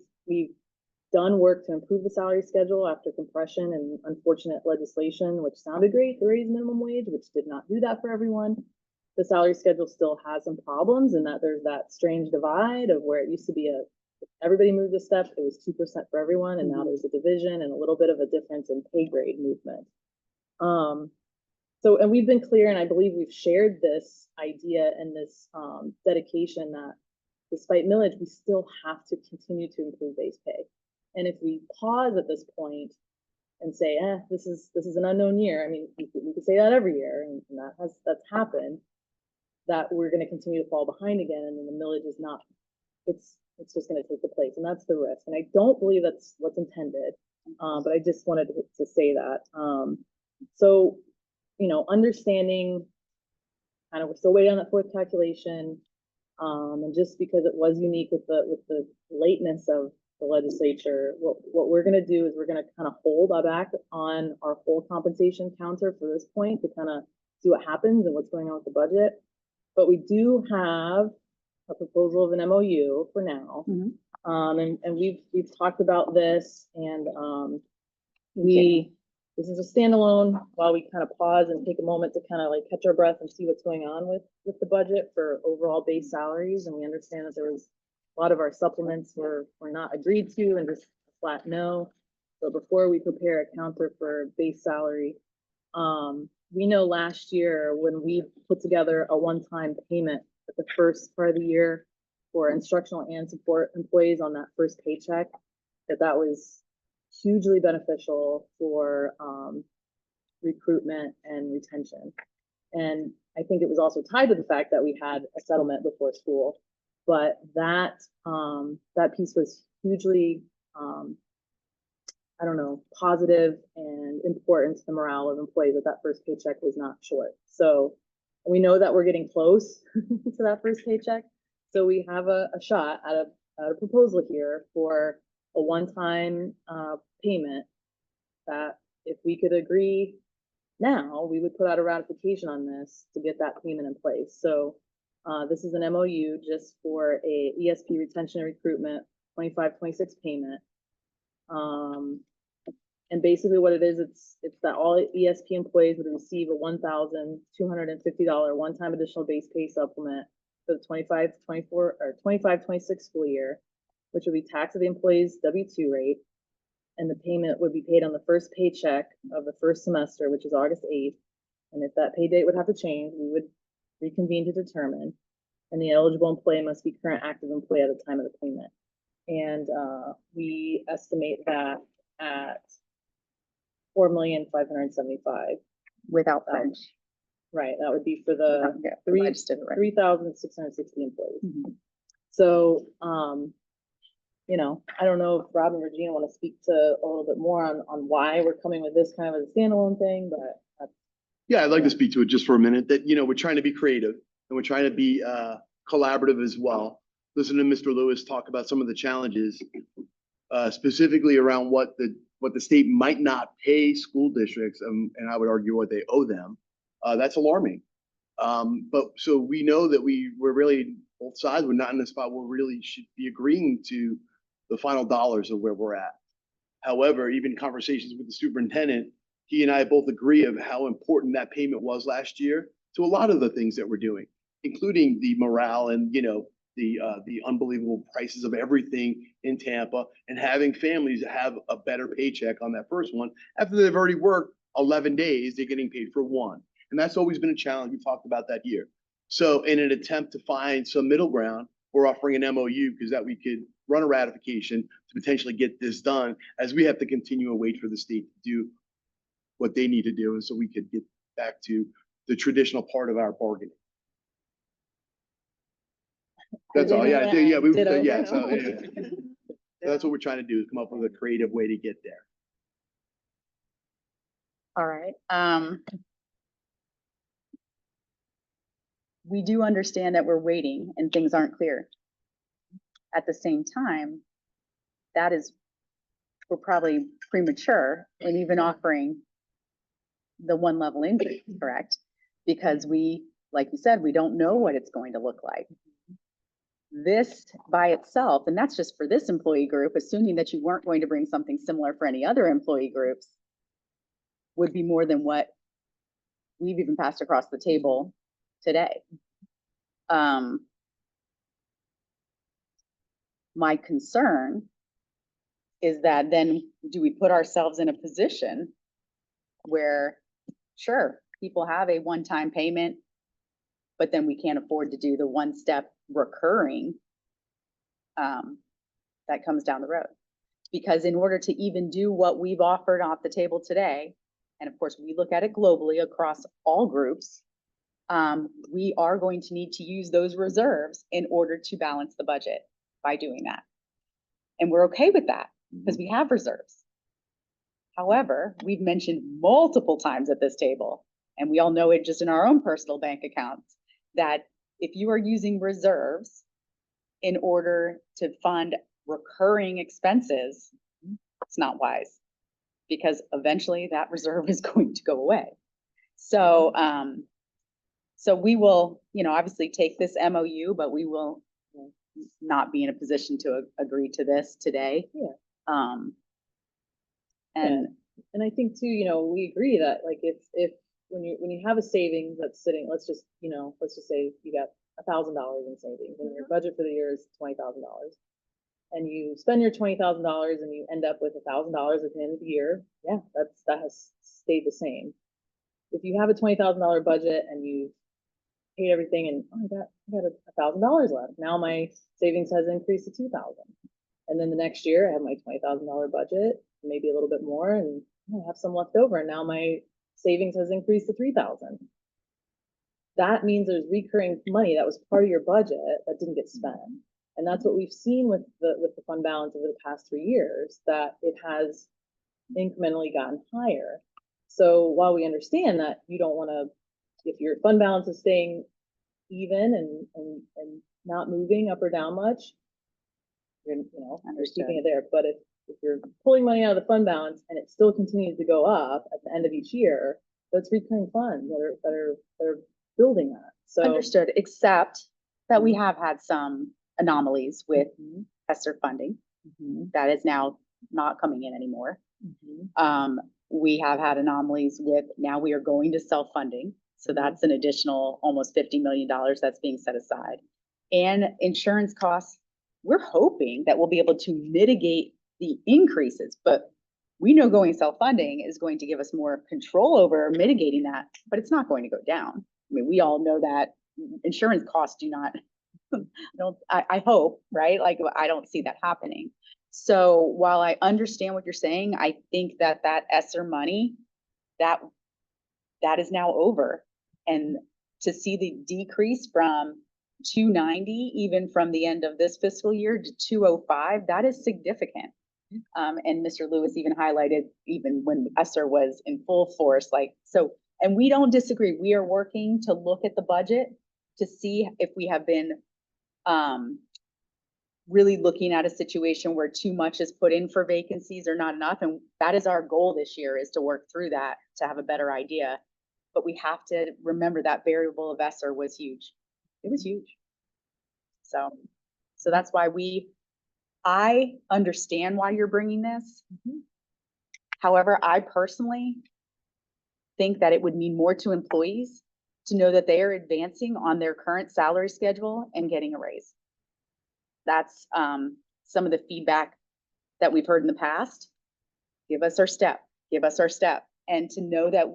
done work to improve the salary schedule after compression and unfortunate legislation, which sounded great to raise minimum wage, which did not do that for everyone. The salary schedule still has some problems in that there's that strange divide of where it used to be everybody moved a step, it was 2% for everyone, and now there's a division and a little bit of a difference in pay grade movement. And we've been clear, and I believe we've shared this idea and this dedication that despite millage, we still have to continue to improve base pay. And if we pause at this point and say, this is an unknown year, I mean, we could say that every year, and that's happened, that we're going to continue to fall behind again, and then the millage is not, it's just going to take the place, and that's the risk. And I don't believe that's what's intended, but I just wanted to say that. So, understanding kind of, we're still waiting on that fourth calculation, and just because it was unique with the lateness of the legislature, what we're going to do is we're going to kind of hold back on our full compensation counter for this point to kind of see what happens and what's going on with the budget. But we do have a proposal of an MOU for now. And we've talked about this, and this is a standalone while we kind of pause and take a moment to kind of catch our breath and see what's going on with the budget for overall base salaries. And we understand that there was a lot of our supplements were not agreed to and just a flat no. So before we prepare a counter for base salary, we know last year when we put together a one-time payment at the first part of the year for instructional and support employees on that first paycheck, that was hugely beneficial for recruitment and retention. And I think it was also tied to the fact that we had a settlement before school, but that piece was hugely, positive and important to the morale of employees that first paycheck was not short. So we know that we're getting close to that first paycheck. So we have a shot at a proposal here for a one-time payment that if we could agree now, we would put out a ratification on this to get that payment in place. So this is an MOU just for a ESP retention and recruitment 25-26 payment. And basically what it is, it's that all ESP employees would receive a $1,250 one-time additional base pay supplement for the 25-26 school year, which would be taxed at the employee's W-2 rate. And the payment would be paid on the first paycheck of the first semester, which is August 8th. And if that pay date would have to change, we would reconvene to determine. And the eligible employee must be current active employee at the time of the payment. And we estimate that at $4,575,000 Without pledge. Right, that would be for the I just did it right. 3,660 employees. So, I don't know if Rob and Regina want to speak to a little bit more on why we're coming with this kind of as a standalone thing, but Yeah, I'd like to speak to it just for a minute, that, we're trying to be creative and we're trying to be collaborative as well. Listen to Mr. Lewis talk about some of the challenges, specifically around what the state might not pay school districts, and I would argue what they owe them. That's alarming. But so we know that we're really, both sides, we're not in a spot where we really should be agreeing to the final dollars of where we're at. However, even conversations with the superintendent, he and I both agree of how important that payment was last year to a lot of the things that we're doing, including the morale and, the unbelievable prices of everything in Tampa, and having families have a better paycheck on that first one. After they've already worked 11 days, they're getting paid for one. And that's always been a challenge. We talked about that here. So in an attempt to find some middle ground, we're offering an MOU because that we could run a ratification to potentially get this done, as we have to continue and wait for the state to do what they need to do. And so we could get back to the traditional part of our bargaining. That's all. Yeah. Yeah. So that's what we're trying to do, is come up with a creative way to get there. All right. We do understand that we're waiting and things aren't clear. At the same time, we're probably premature in even offering the one level increase, correct? Because we, like you said, we don't know what it's going to look like. This by itself, and that's just for this employee group, assuming that you weren't going to bring something similar for any other employee groups, would be more than what we've even passed across the table today. My concern is that then do we put ourselves in a position where, sure, people have a one-time payment, but then we can't afford to do the one-step recurring that comes down the road. Because in order to even do what we've offered off the table today, and of course we look at it globally across all groups, we are going to need to use those reserves in order to balance the budget by doing that. And we're okay with that because we have reserves. However, we've mentioned multiple times at this table, and we all know it just in our own personal bank accounts, that if you are using reserves in order to fund recurring expenses, it's not wise, because eventually that reserve is going to go away. So, so we will, obviously take this MOU, but we will not be in a position to agree to this today. Yeah. And I think too, we agree that like if when you have a savings that's sitting, let's just say you got $1,000 in savings and your budget for the year is $20,000, and you spend your $20,000 and you end up with $1,000 at the end of the year. Yeah, that has stayed the same. If you have a $20,000 budget and you paid everything and I got $1,000 left, now my savings has increased to $2,000, and then the next year I have my $20,000 budget, maybe a little bit more, and I have some left over, and now my savings has increased to $3,000. That means there's recurring money that was part of your budget that didn't get spent. And that's what we've seen with the fund balance over the past 3 years, that it has incrementally gotten higher. So while we understand that you don't want to, if your fund balance is staying even and not moving up or down much, you're keeping it there. But if you're pulling money out of the fund balance and it still continues to go up at the end of each year, that's recurring funds that are building that. So understood, except that we have had some anomalies with ESSER funding that is now not coming in anymore. We have had anomalies with, now we are going to self-funding. So that's an additional almost $50 million that's being set aside. And insurance costs, we're hoping that we'll be able to mitigate the increases, but we know going self-funding is going to give us more control over mitigating that, but it's not going to go down. I mean, we all know that insurance costs do not, I hope, right? Like, I don't see that happening. So while I understand what you're saying, I think that ESSER money, that is now over. And to see the decrease from 290, even from the end of this fiscal year, to 205, that is significant. And Mr. Lewis even highlighted, even when ESSER was in full force, and we don't disagree. We are working to look at the budget to see if we have been really looking at a situation where too much is put in for vacancies or not enough. And that is our goal this year, is to work through that, to have a better idea. But we have to remember that variable of ESSER was huge. It was huge. So that's why I understand why you're bringing this. However, I personally think that it would mean more to employees to know that they are advancing on their current salary schedule and getting a raise. That's some of the feedback that we've heard in the past. Give us our step, give us our step. And to know that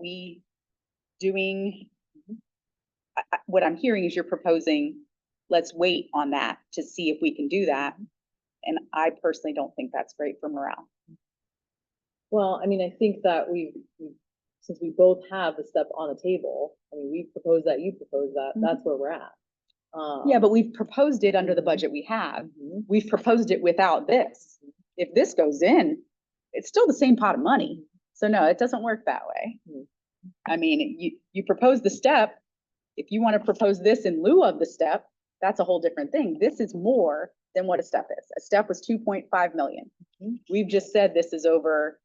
what I'm hearing is you're proposing, let's wait on that to see if we can do that. And I personally don't think that's great for morale. Well, I mean, I think that since we both have the step on the table, I mean, we proposed that, you proposed that, that's where we're at. Yeah, but we've proposed it under the budget we have. We've proposed it without this. If this goes in, it's still the same pot of money. So no, it doesn't work that way. I mean, you propose the step. If you want to propose this in lieu of the step, that's a whole different thing. This is more than what a step is. A step was 2.5 million. We've just said this is over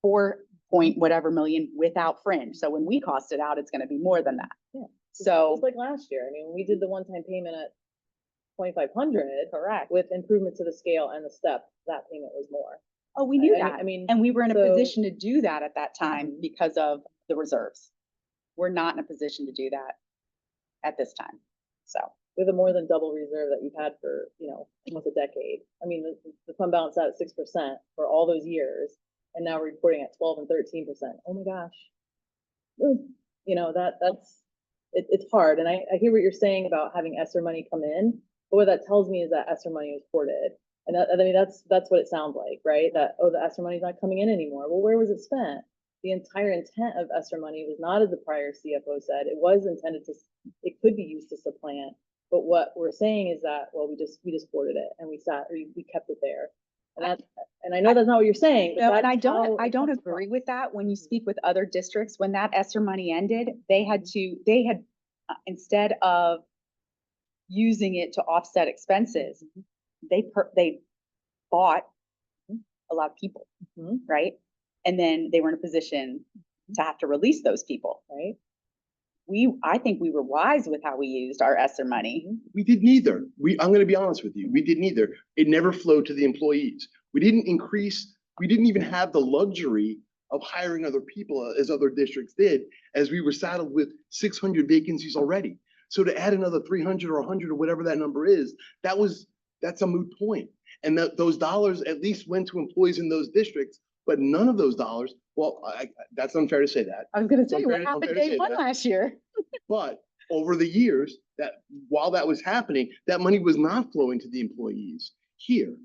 4 point whatever million without fringe. So when we cost it out, it's going to be more than that. Yeah. So It's like last year. I mean, we did the one-time payment at 2,500. correct. With improvement to the scale and the step, that payment was more. Oh, we knew I that. mean, And we were in a so- position to do that at that time because of the reserves. We're not in a position to do that at this time. So, With a more than double reserve that you've had for, almost a decade. I mean, the fund balance out at 6% for all those years, and now we're reporting at 12 and 13%. Oh my gosh. It's hard. And I hear what you're saying about having ESSER money come in, but what that tells me is that ESSER money was hoarded. And that's what it sounds like, right? That, the ESSER money's not coming in anymore. Well, where was it spent? The entire intent of ESSER money was not, as the prior CFO said, it was intended it could be used to supplant. But what we're saying is that, well, we just hoarded it and we kept it there. And I know that's not what you're saying. no, But and I that's how don't it comes agree across. with that. When you speak with other districts, when that ESSER money ended, they had instead of using it to offset expenses, they bought a lot of people, right? And then they were in a position to have to release those people, right? I think we were wise with how we used our ESSER money. We did neither. I'm gonna be honest with you. We did neither. It never flowed to the employees. We didn't even have the luxury of hiring other people as other districts did, as we were saddled with 600 vacancies already. So to add another 300 or 100 or whatever that number is, that's a moot point. And those dollars at least went to employees in those districts, but none of those dollars, well, that's unfair to say that. I was gonna say, say, what what unfair- happened happened unfair to day say one that. last year? But over the years, while that was happening, that money was not flowing to the employees here.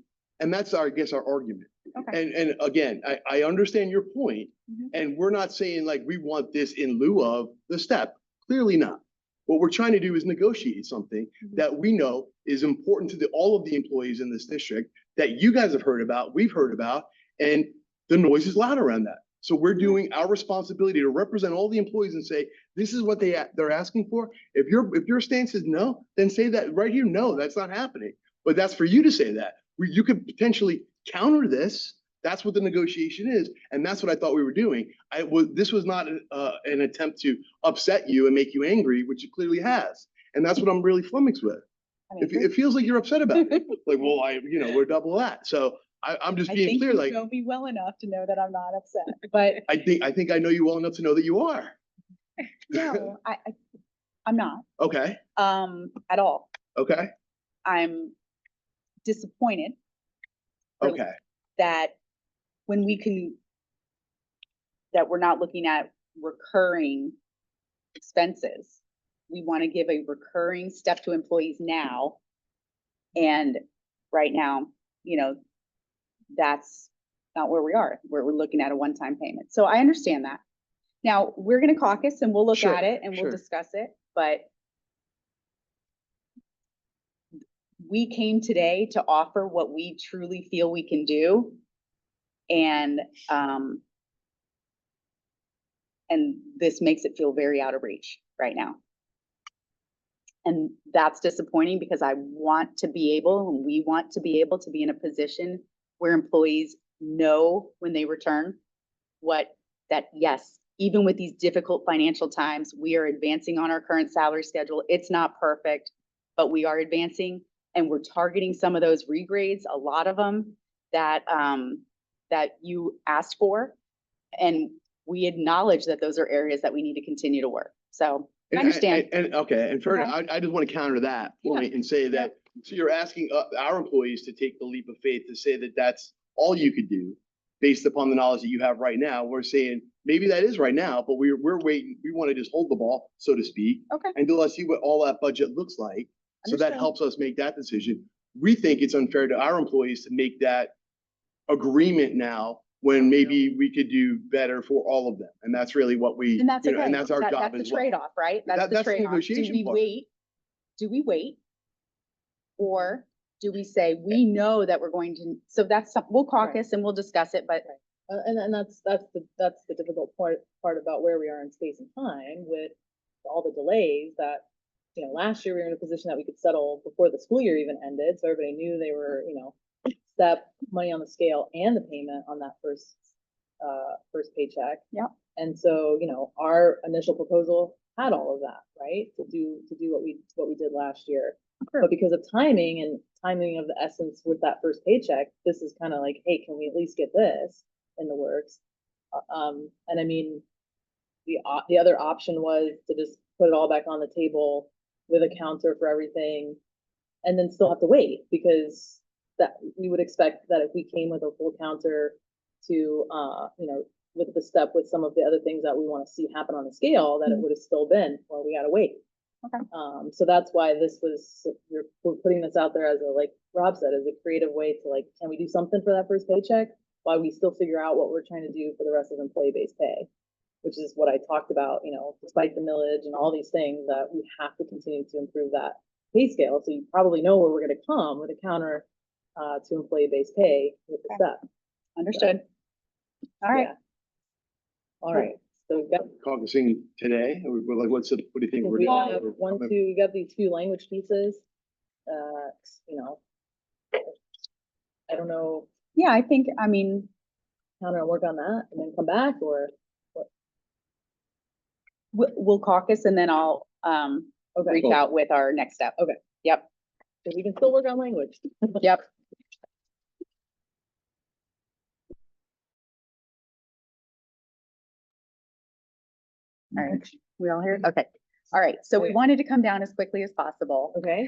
And that's I guess our argument. Okay. And again, I understand your point. And we're not saying like we want this in lieu of the step. Clearly not. What we're trying to do is negotiate something that we know is important to all of the employees in this district that you guys have heard about, we've heard about, and the noise is loud around that. So we're doing our responsibility to represent all the employees and say, this is what they're asking for. If your stance is no, then say that right here, no, that's not happening. But that's for you to say that. You could potentially counter this. That's what the negotiation is. And that's what I thought we were doing. This was not an attempt to upset you and make you angry, which it clearly has. And that's what I'm really flummoxed with. It feels like you're upset about it. Like, well, we're double that. So I'm just being clear, like. You know me well enough to know that I'm not upset, but I think I know you well enough to know that you are. no, I'm not, Okay, at all. okay, I'm disappointed really, okay. that that we're not looking at recurring expenses. We want to give a recurring step to employees now. And right now, that's not where we are. We're looking at a one-time payment. So I understand that. Now, we're going to caucus and we'll look Sure, at it and we'll sure. discuss it, but we came today to offer what we truly feel we can do. And this makes it feel very out of reach right now. And that's disappointing because I want to be able, and we want to be able to be in a position where employees know when they return yes, even with these difficult financial times, we are advancing on our current salary schedule. It's not perfect, but we are advancing and we're targeting some of those regrades, a lot of them that you asked for. And we acknowledge that those are areas that we need to continue to work. So I understand. Okay, and further, Okay. I just want to counter that point and say that, so you're asking our employees to take the leap of faith to say that that's all you could do based upon the knowledge that you have right now. We're saying maybe that is right now, but we're waiting. We want to just hold the ball, so to speak, Okay. and let's see what all that budget looks like. So that Understood. helps us make that decision. We think it's unfair to our employees to make that agreement now when maybe we could do better for all of them. And that's really what we, And that's you know, okay. and that's our job That's as the well. trade-off, right? That's the That's the trade-off. Do negotiation we part. wait? Do we wait? Or do we say, we know that we're going to, so that's, we'll caucus and we'll discuss it, but And that's the difficult part about where we are in space and time with all the delays that, you know, last year we were in a position that we could settle before the school year even ended. So everybody knew they were, you know, step money on the scale and the payment on that first paycheck. Yeah. And so, you know, our initial proposal had all of that, right? To do what we did last year. Sure. But because of timing of the essence with that first paycheck, this is kind of like, hey, can we at least get this in the works? And I mean, the other option was to just put it all back on the table with a counter for everything and then still have to wait because that we would expect that if we came with a full counter to, you know, with the step with some of the other things that we want to see happen on the scale, that it would have still been, well, we got to wait. Okay. So that's why we're putting this out there as a, like Rob said, as a creative way to like, can we do something for that first paycheck while we still figure out what we're trying to do for the rest of employee-based pay, which is what I talked about, you know, despite the millage and all these things that we have to continue to improve that pay scale. So you probably know where we're going to come with a counter to employee-based pay with the step. understood. All right. Yeah. All right. So we've got Caucusing today, we're like, what do you think? we have we got these two language pieces. You know, I don't know, Yeah, I think, I mean, counter and work on that and then come back or we'll caucus and then I'll, okay. reach out with our next step. Okay. Yep, So we can still work on language. yep. All right, we all here? Okay. All right, so we Okay. wanted to come down as quickly as possible. Okay.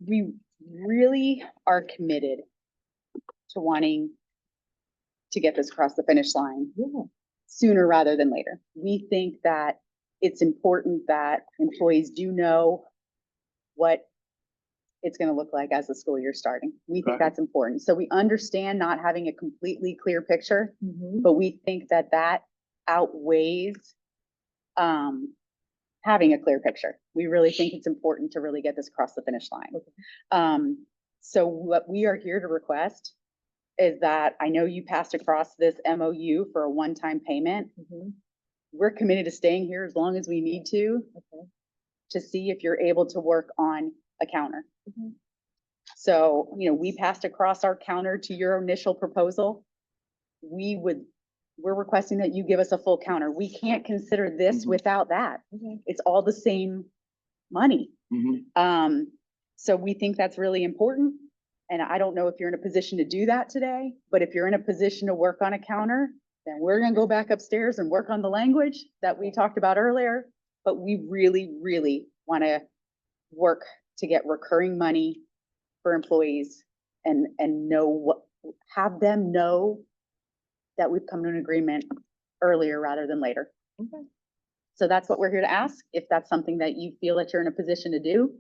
We really are committed to wanting to get this across the finish line Yeah. sooner rather than later. We think that it's important that employees do know what it's going to look like as the school year starting. We think Okay. that's important. So we understand not having a completely clear picture, Mhm. but we think that that outweighs having a clear picture. We really think it's important to really get this across the finish line. Okay. So what we are here to request is that I know you passed across this MOU for a one-time payment. Mhm. We're committed to staying here as long as we need Okay. to see if you're able to work on a counter. Mhm. So, you know, we passed across our counter to your initial proposal. We're requesting that you give us a full counter. We can't consider this Mhm. without that. Okay. It's all the same money. Mhm. So we think that's really important. And I don't know if you're in a position to do that today, but if you're in a position to work on a counter, then we're gonna go back upstairs and work on the language that we talked about earlier. But we really, really wanna work to get recurring money for employees and have them know that we've come to an agreement earlier rather than later. Okay. So that's what we're here to ask, if that's something that you feel that you're in a position to do.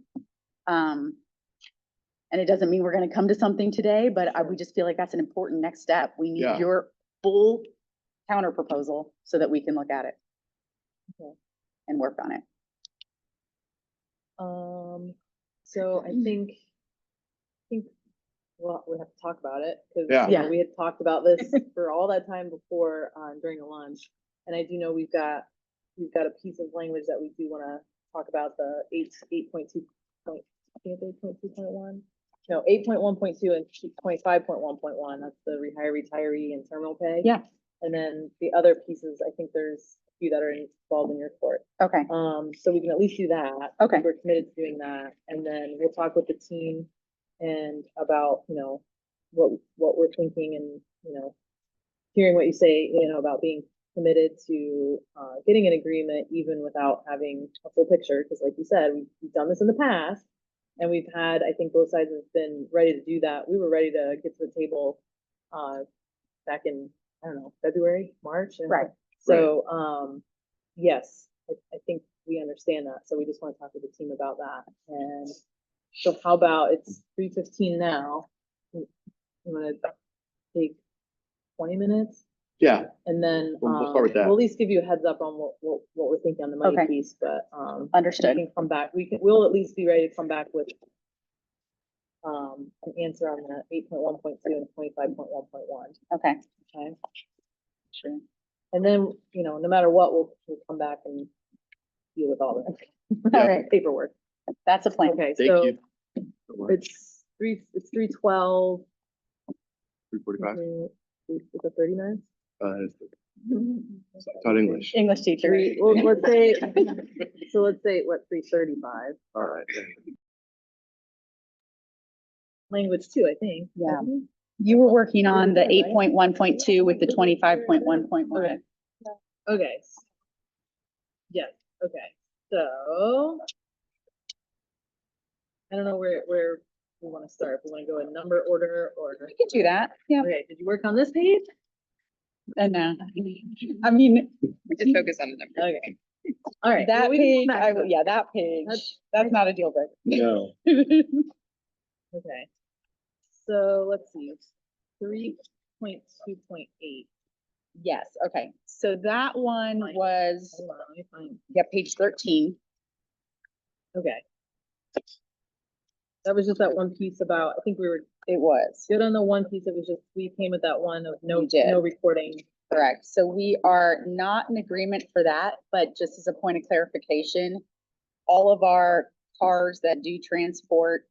And it doesn't mean we're gonna come to something today, but we just feel like that's an important next step. We need Yeah. your full counter proposal so that we can look at it. Okay. And work on it. So I think, well, we have to talk about it, because Yeah. we had talked about this for all that time before, during the lunch. And I do know we've got a piece of language that we do wanna talk about the 8.2 point, I think it's 8.2.1. No, 8.1.2 and 5.1.1, that's the retiree and terminal pay. Yeah. And then the other pieces, I think there's a few that are involved in your court. Okay, So we can at least do that. I Okay. think we're committed to doing that, and then we'll talk with the team and about, what we're thinking and, hearing what you say, about being committed to, getting an agreement even without having a full picture, because like you said, we've done this in the past. And we've had, I think both sides have been ready to do that. We were ready to get to the table, back in, I don't know, February, March. Right. So, yes, I think we understand that. So we just want to talk with the team about that. And so how about, it's 3:15 now. You want to take 20 minutes? Yeah, And then, We'll start with that. we'll at least give you a heads up on what we're thinking on the money Okay. piece, but, understood. we can come back, we'll at least be ready to come back with an answer on the 8.1.2 and 25.1.1, Okay, okay? sure. And then, no matter what, we'll come back and deal with all the All right, paperwork. that's a plan. Okay, thank so you. it's 3:12. 3:45. Is it 30 minutes? Taught English. English teacher. Well, let's say, so let's say, what, 3:35? All right. Language too, I think. Yeah. You were working on the 8.1.2 with the 25.1.1. Okay. Yes, okay, so. I don't know where we want to start, if we want to go in number order or. We could do that, yeah. Okay, did you work on this page? And I mean, Just focus on the number. Okay. All right. that well, we can page, come back to that. yeah, that page, that's not a deal breaker. No. Okay. So let's see, 3.2.8. Yes, okay, so that one was, Hold on, let me find, yeah, page 13. okay. That was just that one piece about, I think we were It was. good on the one piece, it was just, we came with that one of no, We did. no recording. Correct. So we are not in agreement for that, but just as a point of clarification, all of our cars that do transport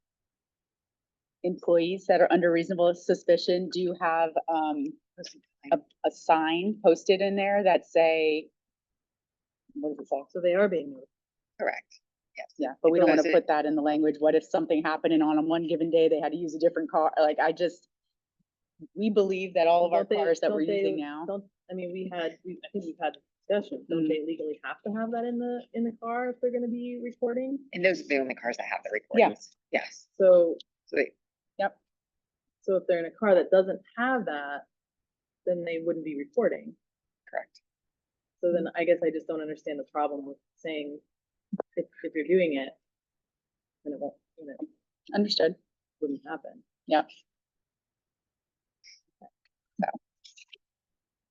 employees that are under reasonable suspicion do have a sign posted in there that say, what does it say? So they are being moved. Correct. Yes. Yeah, but we don't want to Because put that in the language. What if something happened and on one given day they had to use a different car? Like, we believe that all of our Don't they- cars that we're don't they- using now. I mean, I think we've had discussions, don't Mhm. they legally have to have that in the car if they're gonna be recording? And those are the only cars that have the recordings. Yes. So, So they, so if they're in a car that doesn't have that, then they wouldn't be recording. correct. So then I guess I just don't understand the problem with saying, if you're doing it, then it won't, Understood. wouldn't happen. Yep.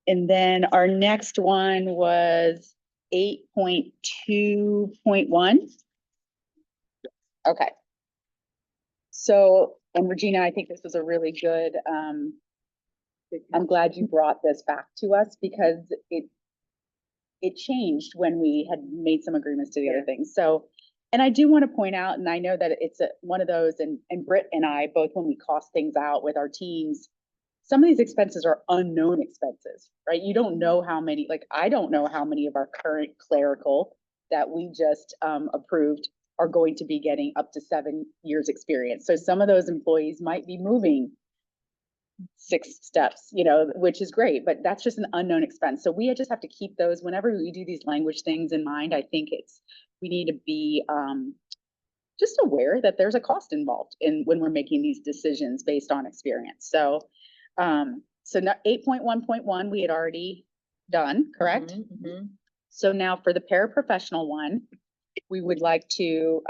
And then our next one was 8.2.1. Okay. So, and Regina, I think this was a really good, I'm glad you brought this back to us because it changed when we had made some agreements to the other things. So, and I do want to point out, and I know that it's one of those, and Britt and I, both when we cost things out with our teams, some of these expenses are unknown expenses, right? You don't know how many, like, I don't know how many of our current clerical that we just approved are going to be getting up to 7 years experience. So some of those employees might be moving 6 steps, which is great, but that's just an unknown expense. So we just have to keep those whenever we do these language things in mind. I think we need to be just aware that there's a cost involved when we're making these decisions based on experience. So, so now 8.1.1 we had already done, correct? Mhm, mhm. So now for the paraprofessional one, we would like to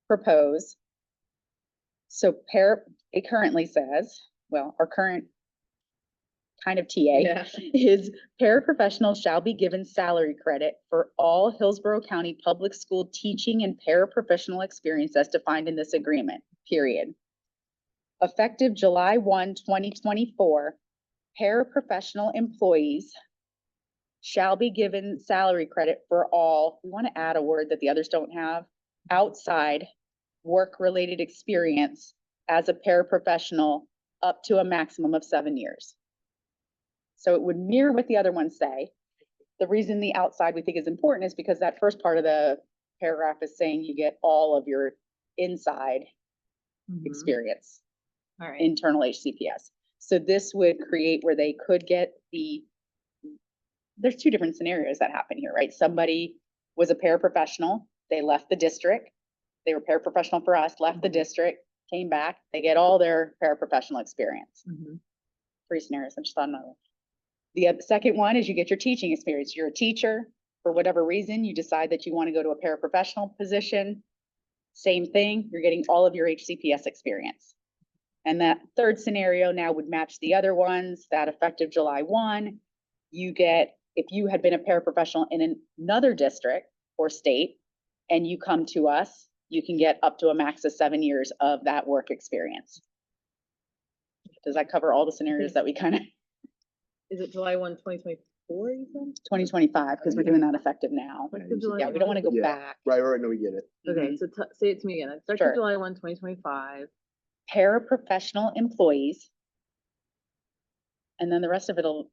propose. So it currently says, well, our current kind of TA Yeah. is paraprofessionals shall be given salary credit for all Hillsborough County Public School teaching and paraprofessional experience as defined in this agreement, period. Effective July 1, 2024, paraprofessional employees shall be given salary credit for all, we want to add a word that the others don't have, outside work-related experience as a paraprofessional up to a maximum of 7 years. So it would mirror what the other ones say. The reason the outside we think is important is because that first part of the paragraph is saying you get all of your inside experience, All right. internal HCPS. So this would create where they could get there's two different scenarios that happen here, right? Somebody was a paraprofessional, they left the district, they were paraprofessional for us, left the district, came back, they get all their paraprofessional experience. Mhm. 3 scenarios, I just thought another. The second one is you get your teaching experience. You're a teacher, for whatever reason, you decide that you want to go to a paraprofessional position. Same thing, you're getting all of your HCPS experience. And that third scenario now would match the other ones, that effective July 1, you get, if you had been a paraprofessional in another district or state, and you come to us, you can get up to a max of 7 years of that work experience. Does that cover all the scenarios that we kind of, Is it July 1, 2024, you said? 2025, because we're doing that effective now. Effective July Yeah, we don't want to go Yeah. back. Right, no, we get it. Okay, so say it to me again. Effective Sure. July 1, 2025. Paraprofessional employees. And then the rest of it'll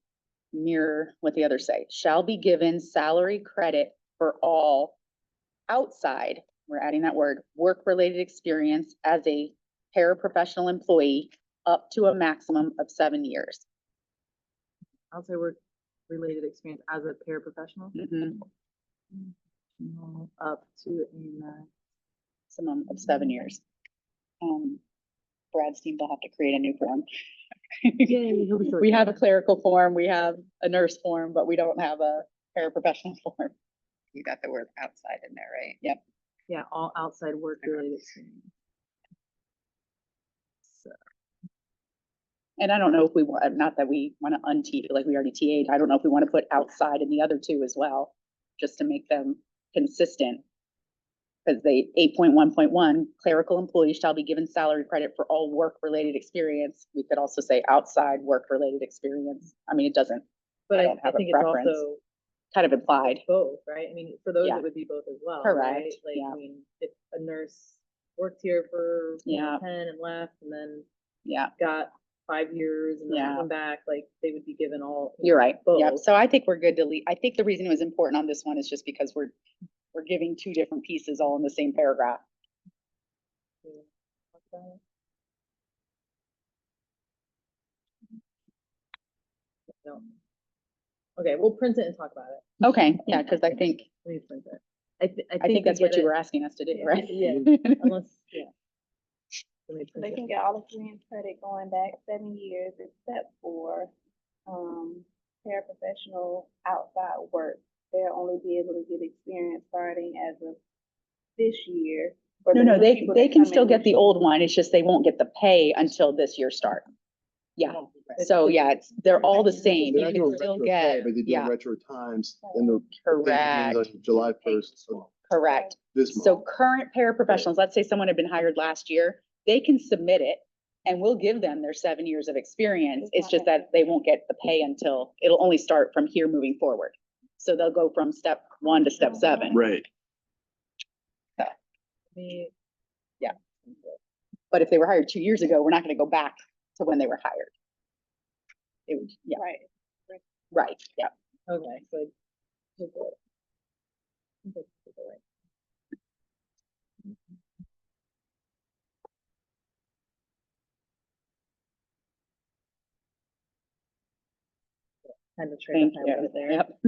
mirror what the others say, shall be given salary credit for all outside, we're adding that word, work-related experience as a paraprofessional employee up to a maximum of 7 years. I'll say work-related experience as a paraprofessional. Up to a Maximum of 7 years. Brad's team will have to create a new form. Yay, he'll be so We have a excited. clerical form, we have a nurse form, but we don't have a paraprofessional form. You got the word outside in there, right? Yep. Yeah, all outside work-related experience. So, And I don't know if we want, not that we want to like we already TA'd, I don't know if we want to put outside in the other two as well, just to make them consistent. Because they, 8.1.1, clerical employees shall be given salary credit for all work-related experience. We could also say outside work-related experience. I mean, it doesn't, but I I don't have a think it's preference. also kind of implied. both, right? I mean, for those, Yeah. it would be both as well, Correct, right? Like, yeah. I mean, if a nurse worked here for Yeah. 10 and left and then Yeah, got 5 years and then Yeah. came back, like, they would be given all. you're right. Yep. both. So I think we're good to leave. I think the reason it was important on this one is just because we're giving two different pieces all in the same paragraph. Yeah. Talk about it. No. Okay, we'll print it and talk about it. Okay, yeah, because I think, Let me print it. I think that's what you were asking us to do, right? Yeah, unless, yeah. Let me They print can it. get all experience credit going back 7 years except for, paraprofessional outside work. They'll only be able to get experience starting as of this year. for No, the no, new they people they that can come still in get this the year. old one. It's just they won't get the pay until this year start. Yeah, so yeah, they're all the same. They're You not can doing still retro get, pay, but they're doing yeah, retro times, and the thing begins correct, on July 1st of correct. this month. So current paraprofessionals, let's say someone had been hired last year, they can submit it and we'll give them their 7 years of experience. It's just that they won't get the pay until, it'll only start from here moving forward. So they'll go from step 1 to step 7. Right. Me- But if they were hired 2 years ago, we're not gonna go back to when they were hired. It would, yeah, Right. right, yeah. Okay, so. Take it. Take it away. Kind of try Thank to you. highlight it there. Yep.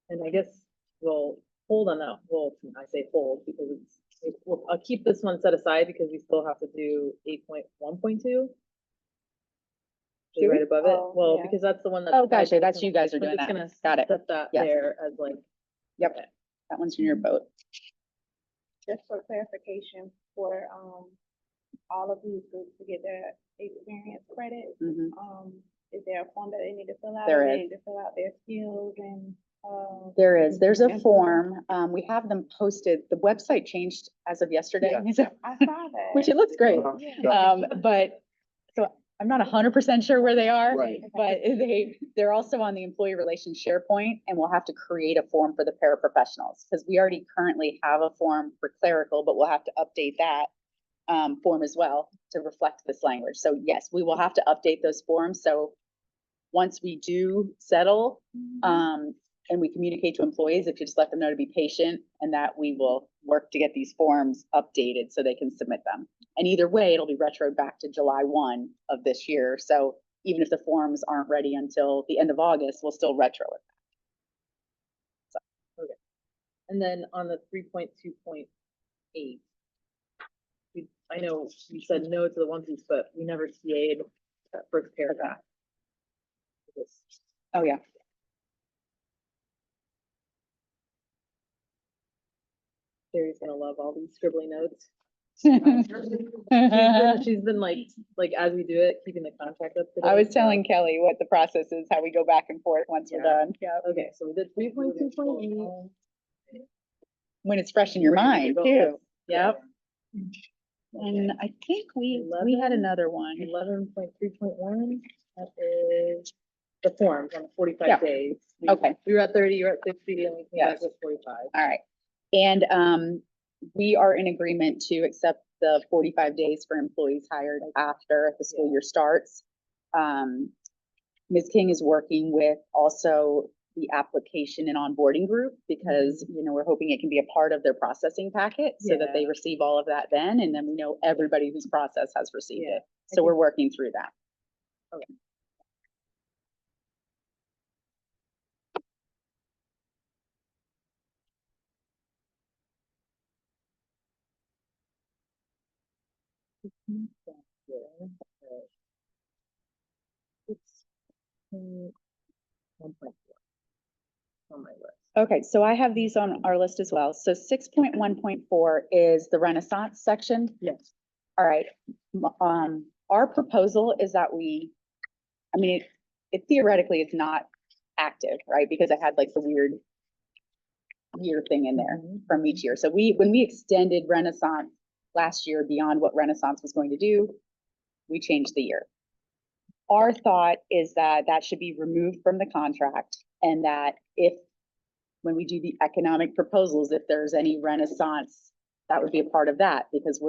And I guess we'll hold on that, well, I say hold because I'll keep this one set aside because we still have to do 8.1.2. Do we? Right above it, Oh, well, yeah. because that's the one that. Oh, gotcha, that's you guys are We're doing just that. gonna Got it. Set that Yes. there as like. Yep. Okay. That one's in your boat. Just for clarification, for, all of these groups to get their experience credit, Mhm. is there a form that they need to fill out? There Or they is. need to fill out their skills and, There's a and- form, we have them posted, the website changed as of yesterday. Yeah. So- I saw that. Which it looks great. Uh-huh. Yeah. But, so I'm not 100% sure where they are. Right. But they're also on the employee relations SharePoint, and we'll have to create a form for the paraprofessionals, because we already currently have a form for clerical, but we'll have to update that form as well to reflect this language. So yes, we will have to update those forms. So once we do settle, and we communicate to employees, if you just let them know to be patient, and that we will work to get these forms updated so they can submit them. And either way, it'll be retroed back to July 1 of this year. So even if the forms aren't ready until the end of August, we'll still retro it. And then on the 3.2.8, I know you said no to the one piece, but we never CA'd that first paragraph. Oh, yeah. Sherry's gonna love all these scribbly notes. I She's been like, as we do it, keeping the contract up to date. was so- telling Kelly what the process is, how we go back and forth once we're Yeah. done. Yeah. Okay, so we did 3.2.8. When it's fresh in your mind too. Yep. And I think we had another one. 11.3.1, that is the forms on the 45 Yeah. days. Okay. We were at 30, you were at 50, and we came back Yes. with 45. All right. And we are in agreement to accept the 45 days for employees hired after the school year starts. Ms. King is working with also the application and onboarding group, because, we're hoping it can be a part of their processing packet so that they Yeah. receive all of that then, and then we know everybody whose process has received Yeah. it. So we're working through that. It's 1.4 on my list. Okay, so I have these on our list as well. So 6.1.4 is the Renaissance section. Yes. All right, our proposal is that it theoretically it's not active, right? Because it had like the weird year thing in there from each year. So when we extended Renaissance last year beyond what Renaissance was going to do, we changed the year. Our thought is that that should be removed from the contract, and that when we do the economic proposals, if there's any Renaissance, that would be a part of that, because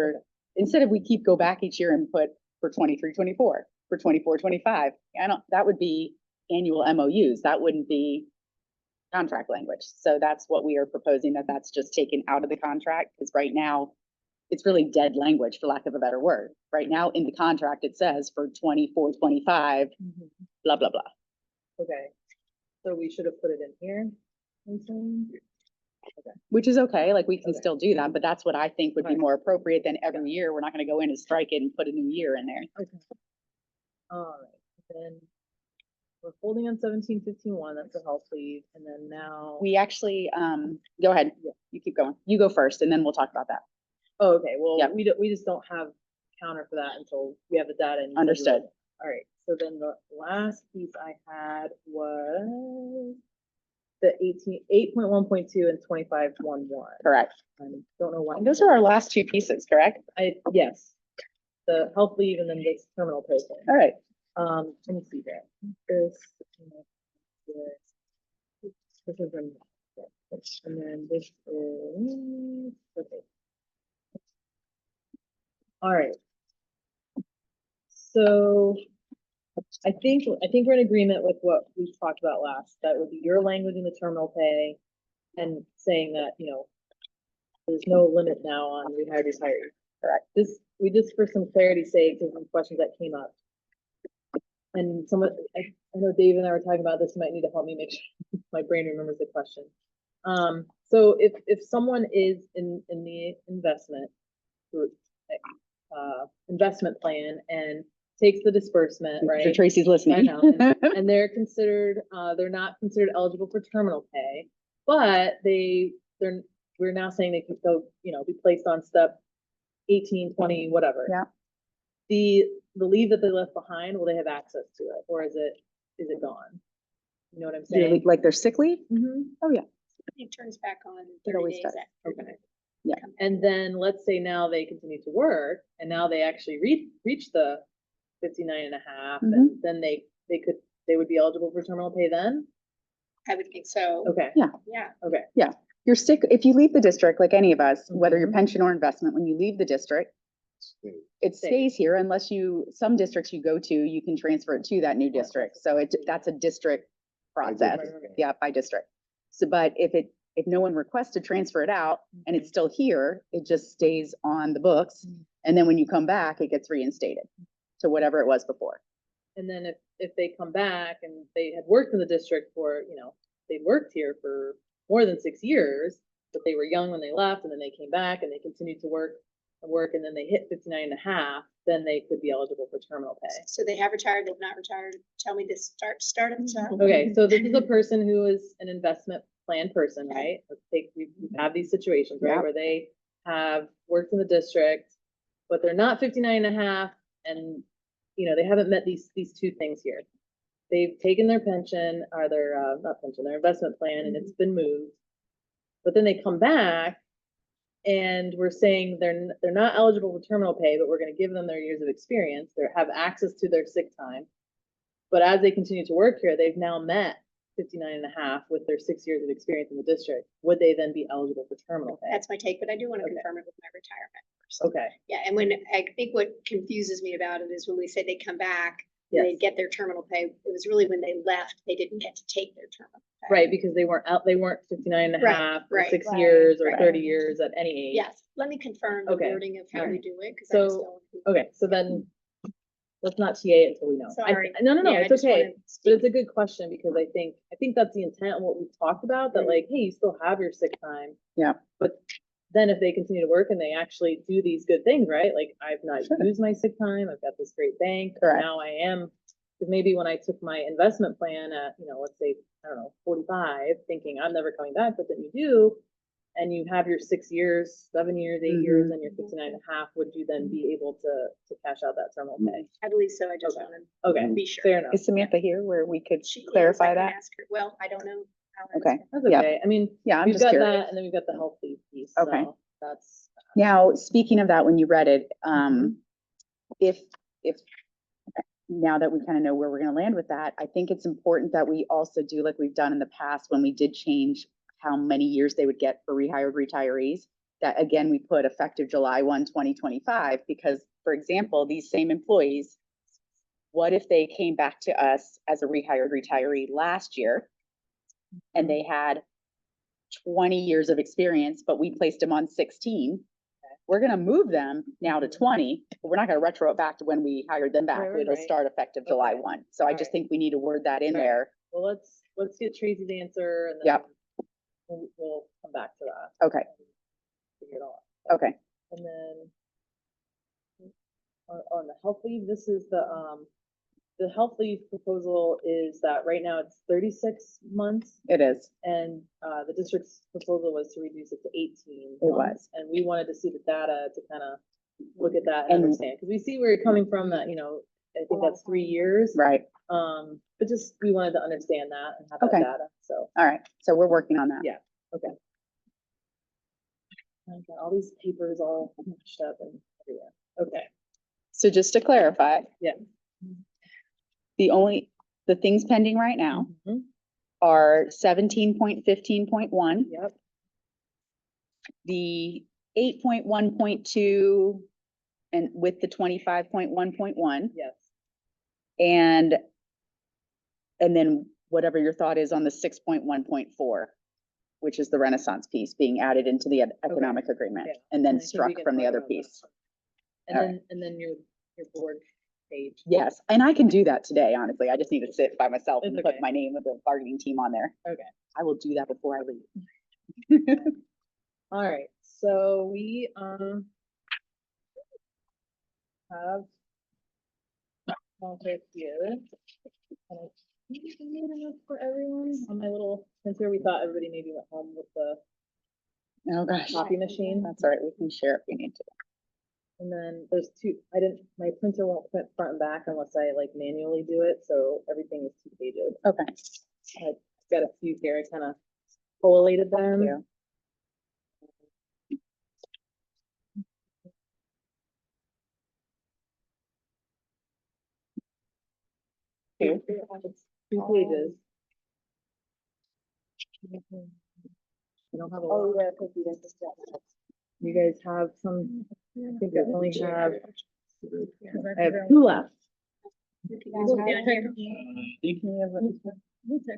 instead of we go back each year and put for 23, 24, for 24, 25, that would be annual MOUs. That wouldn't be contract language. So that's what we are proposing, that's just taken out of the contract, because right now it's really dead language, for lack of a better word. Right now in the contract, it says for 24, 25, blah, blah, blah. Okay, so we should have put it in here. Which is okay, like we can Okay. still do that, but that's what I think would be Right. more appropriate than every year. We're not gonna go in and strike it and put a new year in there. Okay. All right, then we're holding on 17.15.1, that's the health leave, and then now. We actually, go ahead, Yeah. you keep going. You go first and then we'll talk about that. Oh, okay, well, Yeah. we just don't have counter for that until we have the data. and- Understood. All right, so then the last piece I had was the 8.1.2 and 25.1.1. Correct. I don't know why. And those are our last two pieces, correct? Yes, the health leave and then this terminal pay thing. All right. Let me see that. This. This is, and then this is, okay. All right. So I think we're in agreement with what we talked about last. That would be your language in the terminal pay and saying that, there's no limit now on rehired, retired. Correct. We just, for some clarity's sake, because of questions that came up. And I know Dave and I were talking about this, you might need to help me make sure my brain remembers the question. So if someone is in the investment plan and takes the disbursement, So right? Tracy's I listening. know, and they're not considered eligible for terminal pay, but we're now saying they could go, be placed on step 18, 20, whatever. Yeah. The leave that they left behind, will they have access to it, or is it gone? You know what I'm saying? Like their sick leave? Mhm. Oh, yeah. It turns back on It 30 always days does. after. Okay. Yeah. And then let's say now they continue to work and now they actually reach the 59.5, and then they would be eligible for terminal pay then? I would think so. Okay. Yeah. Yeah. Okay. You're sick, if you leave the district, like any of us, whether you're Mhm. pension or investment, when you leave the district, it stays here unless some districts you go to, you can transfer it to that new district. So that's a district process. district. Yeah, by district. So, but if no one requests to transfer it out and it's still here, it just stays on the books. And then when you come back, it gets reinstated to whatever it was before. And then if they come back and they had worked in the district for, they worked here for more than 6 years, but they were young when they left, and then they came back and they continued to work, and then they hit 59.5, then they could be eligible for terminal pay. So they have retired, they've not retired. Tell me this, start at the top. Okay, so this is a person who is an investment plan person, right? Let's take, we have these situations, right, Yeah. where they have worked in the district, but they're not 59.5, and, they haven't met these two things here. They've taken their pension, or their, not pension, their investment plan, and it's been moved. But then they come back, and we're saying they're not eligible for terminal pay, but we're gonna give them their years of experience, they have access to their sick time. But as they continue to work here, they've now met 59.5 with their 6 years of experience in the district. Would they then be eligible for terminal pay? That's my take, but I do want to Okay. confirm it with my retirement first. Okay, Yeah, and when, I think what confuses me about it is when we say they come back, yes, they get their terminal pay, it was really when they left, they didn't get to take their terminal pay. right, because they weren't 59.5 or right, 6 right, years or right. 30 years at any age. Yes, let me confirm the Okay. wording of how we Alright. do it, because I just So- don't. want to be- Okay, so then let's not TA it until we know. Sorry. No, Yeah, I it's just okay. wanna But speak- it's a good question, because I think that's the intent of what we've talked about, that like, hey, you still have your sick time. Yeah. But then if they continue to work and they actually do these good things, right? Like, I've not Sure. used my sick time, I've got this great bank, Correct. now I am. Because maybe when I took my investment plan at, let's say, I don't know, 45, thinking I'm never coming back, but then you do, and you have your 6 years, 7 years, 8 years, and you're 59.5, would you then be able to cash out that terminal pay? I believe so, I just Okay. want Okay, to be sure. fair enough. Is Samantha here where we could She is, I clarify can that? ask her. Well, I don't know. how Okay. it's- That's Yeah. okay. I mean, Yeah, I'm we've just got curious. that, and then we've got the health leave piece. Okay. So that's, Now, speaking of that, when you read it, if now that we kind of know where we're going to land with that, I think it's important that we also do like we've done in the past when we did change how many years they would get for rehired retirees. That again, we put effective July 1, 2025, because for example, these same employees, what if they came back to us as a rehired retiree last year and they had 20 years of experience, but we placed them on 16? We're gonna move them now to 20, but we're not gonna retro it back to when we hired them back. Right, It'll right. start effective July Okay. 1. So I just Alright. think we need to word that in Right. there. well, let's get Tracy's answer, and then Yep. we'll come back to that. Okay, and Figure it all out. okay. And then on the health leave, this is the health leave proposal is that right now it's 36 months, It is. and the district's proposal was to reduce it to 18 It months. was. And we wanted to see the data to kind of look at that and And- understand, because we see where you're coming from, that, I think that's 3 years. Right. But just, we wanted to understand that and have that Okay. data, so, All right. So we're working on that. Yeah. okay. I've got all these papers all mashed up and everywhere, okay. So just to clarify. Yeah. The things pending right now Mhm. are 17.15.1, Yep, the 8.1.2, and with the 25.1.1, yes, and then whatever your thought is on the 6.1.4, which is the Renaissance piece being added into the economic agreement, Yeah. and And then I think we struck can from the talk other about that. piece. and All then your board page. Yes, and I can do that today, honestly. I just need to sit by myself It's and put okay. my name with the bargaining team on there. Okay. I will do that before I leave. All right, so we, have all this here. And I think I made enough for everyone on my little printer. We thought everybody maybe went home with the Oh, gosh. copy machine. That's all right. We can share if we need to. And then there's my printer won't print front and back unless I like manually do it, so everything is 2 pages. Okay. I've got a few here, I kind of collated them. Yeah. Two. It's 2 pages. I don't have a lot. yeah, because you didn't just. You guys have some, I think I only have, I have 2 left. We